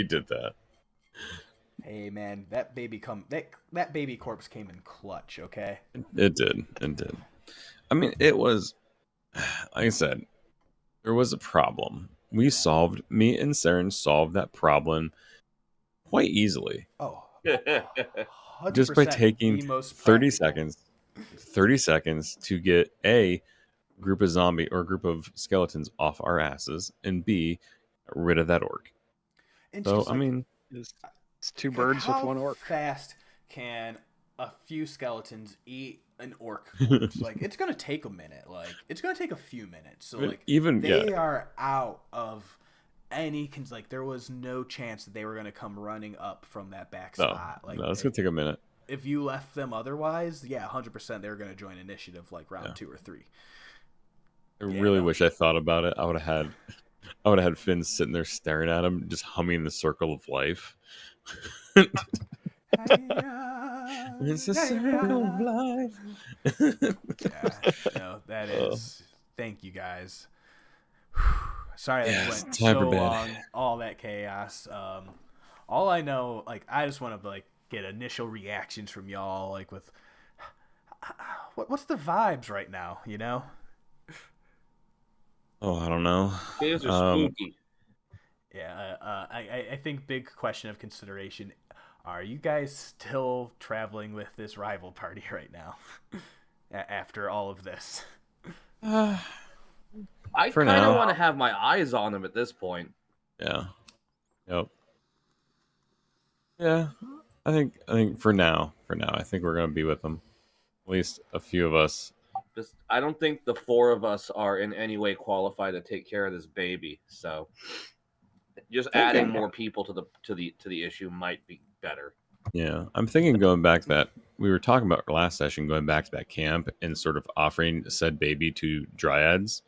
did that. Hey, man, that baby corpse came in clutch, okay? It did. I mean, it was, like I said, there was a problem. Me and Saeryn solved that problem quite easily. Oh, Just by 100% taking the most 30 practical. 30 seconds to get A, group of zombie or a group of skeletons off our asses, and B, rid of that orc. And So, just, I like, mean, It's two birds with one orc. How fast can a few skeletons eat an orc corpse? Like, it's gonna take a minute. Like, it's gonna take a few minutes. So, like, they are out of any like. There was no chance that they were gonna come running up from that back spot. Like, no, it's gonna take a minute. If you left them otherwise, yeah, 100% they were gonna join initiative like round 2 or 3. I really wish I thought about it. I would have had Finn sitting there staring at him, just humming the Circle of Life. It's a circle of life. Yeah, no, that is. Thank you guys. Sorry that went so long. All that chaos. all I know, like, I just want to like get initial reactions from y'all, like with what's the vibes right now, you know? Oh, I don't know. Kids are spooky. Yeah, I think big question of consideration: are you guys still traveling with this rival party right now? After all of this, Uh, I For kind of now. want to have my eyes on them at this point. yeah. Yep. Yeah. I think for now, I think we're gonna be with them. At least a few of us. Just, I don't think the four of us are in any way qualified to take care of this baby. So, just adding more people to the issue might be better. Yeah. I'm thinking going back to that we were talking about last session, going back to that camp and sort of offering said baby to dryads.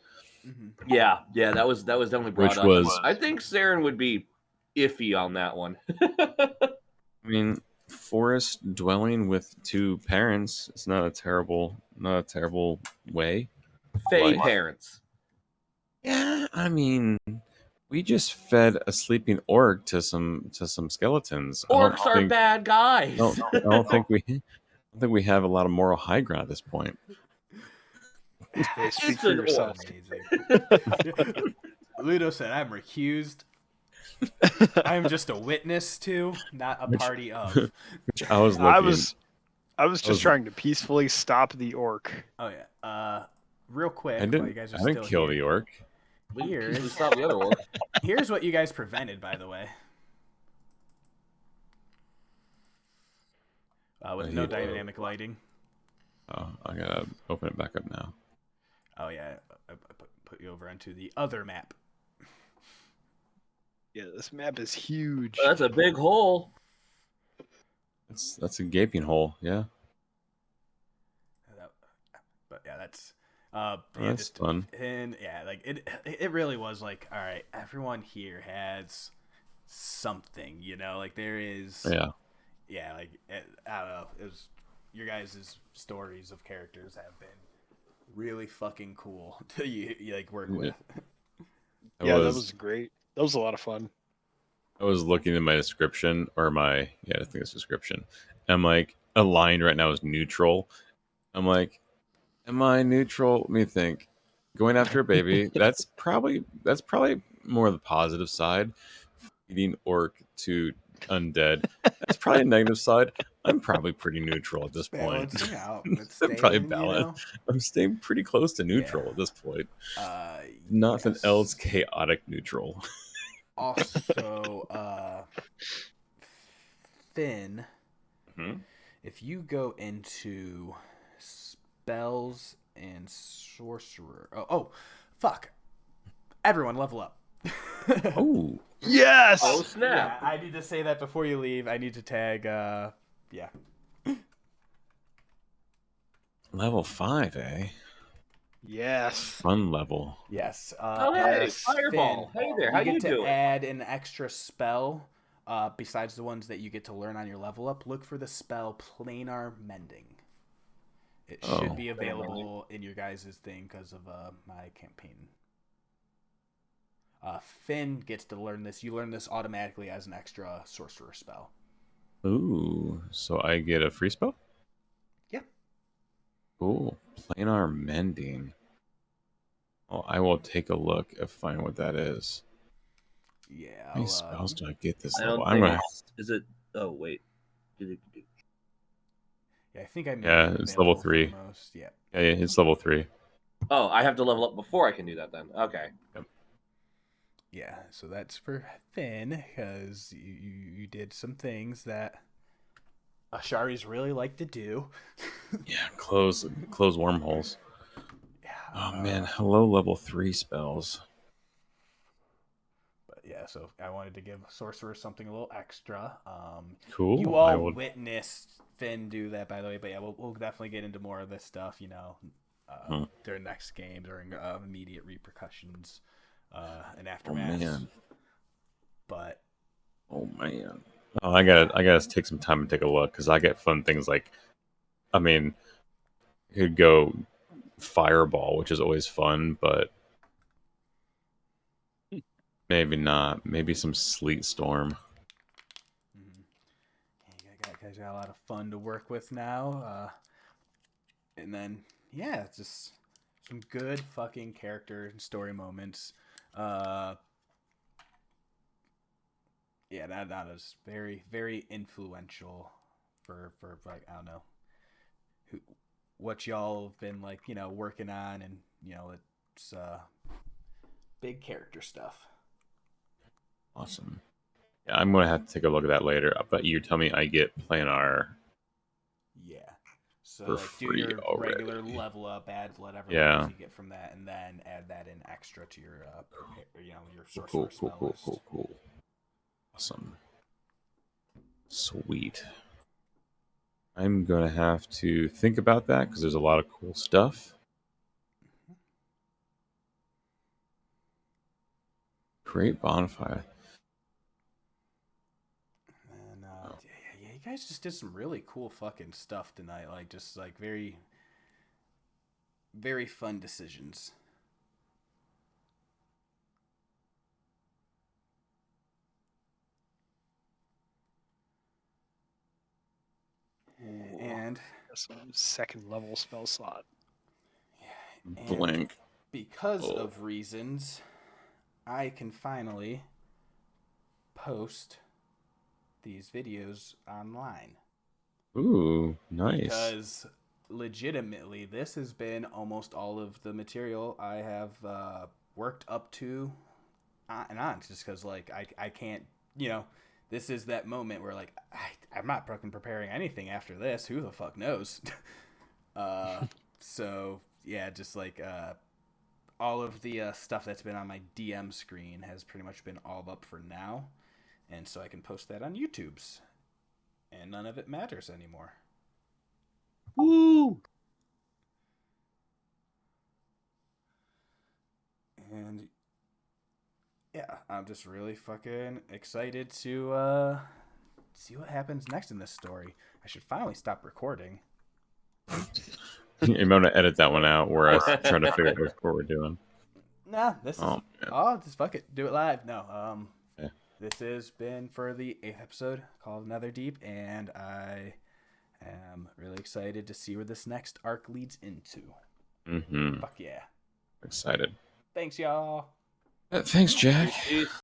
Yeah, that was definitely brought Which up. was- I think Saeryn would be iffy on that one. I mean, forest dwelling with two parents, it's not a terrible way. Fae Life. parents. Yeah, I mean, we just fed a sleeping orc to some skeletons. Orcs are bad guys. I don't think we have a lot of moral high ground at this point. Hey, speak It's for an yourself. amazing. Ludo said, "I'm recused. I am just a witness to, not a party of." Which I was looking. I was just trying to peacefully stop the orc. Oh yeah. Real quick, I while you guys are I didn't still kill here, the orc. We stop the other orc. here's what you guys prevented, by the way. With no dynamic lighting. Oh, I gotta open it back up now. Oh yeah, I put you over onto the other map. Yeah, this map is huge. That's a big hole. That's a gaping hole. Yeah, But yeah, that's that's just fun. And yeah, like it really was like, all right, everyone here has something, you know, like there is. Yeah, Like I don't know, it was your guys' stories of characters have been really fucking cool to you like work with. That was great. That was a lot of fun. I was looking in my description I think it's description. I'm like, aligned right now is neutral. I'm like, am I neutral? Let me think. Going after a baby, that's probably more the positive side. Feeding orc to undead, that's probably a negative side. I'm probably pretty neutral at this point. Balancing out. It's I'm probably staying, balanced. I'm staying pretty close to neutral at this point. Nothing yes. else chaotic neutral. Also, Finn, Mhm. if you go into spells and sorcerer, fuck, everyone level up. Oh, Yes! Oh Yeah, snap! I need to say that before you leave. I need to tag. Yeah. level 5, eh? Yes. Fun level. Yes. Oh hey, yes. Fireball! Finn, Hey there, how you get to doing? add an extra spell. Besides the ones that you get to learn on your level up, look for the spell Planar Mending. It should be available in your guys' thing because of my campaign. Finn gets to learn this. You learn this automatically as an extra sorcerer spell. Ooh, so I get a free spell? Yeah. Cool. Planar mending. Oh, I will take a look and find what that is. Yeah. How many spells do I get this I level? don't I'm think gonna. is it. Oh wait. Yeah, I think I made Yeah, it it's level available for 3. most. Yeah. Yeah, it's level 3. Oh, I have to level up before I can do that then. Okay. Yeah, so that's for Finn because you did some things that Asharis really like to do. Yeah, close wormholes. Yeah. Oh man, hello level 3 spells. But yeah, so I wanted to give Sorcerer something a little extra. Cool. You I all would. witnessed Finn do that, by the way. But yeah, we'll definitely get into more of this stuff, you know, during next game, during immediate repercussions and Oh aftermath. man. But Oh man. Oh, I gotta take some time and take a look because I get fun things like, I mean, you could go fireball, which is always fun, but maybe not. Maybe some sleet storm. guys got a lot of fun to work with now. And then, yeah, it's just some good fucking character and story moments. Yeah, that is very, very influential for like, I don't know, what y'all have been like, working on, and it's big character stuff. Awesome. Yeah, I'm gonna have to take a look at that later. But you tell me I get planar. Yeah. So For like do free your already. regular level up, add whatever Yeah. levels you get from that, and then add that in extra to your your sorcerer spell list. Cool. Awesome. Sweet. I'm gonna have to think about that because there's a lot of cool stuff. Great bonfire. And yeah, you guys just did some really cool fucking stuff tonight. Like just like very, very fun decisions. And Some second level spell slot. and Blink. because of reasons, I can finally post these videos online. Ooh, nice. Because legitimately, this has been almost all of the material I have worked up to and on. Just because, like, I can't, this is that moment where, like, I'm not fucking preparing anything after this. Who the fuck knows? So, yeah, just like all of the stuff that's been on my DM screen has pretty much been all up for now. And so I can post that on YouTube's. And none of it matters anymore. Woo! And yeah, I'm just really fucking excited to see what happens next in this story. I should finally stop recording. I'm gonna edit that one out where I was trying to figure out what we're doing. Nah, this is Man. just fuck it, do it live. No, Yeah. This has been for the 8th episode called Netherdeep, and I am really excited to see where this next arc leads into. Mm-hmm. Fuck yeah! Excited. Thanks, y'all. Thanks, Jack. Peace.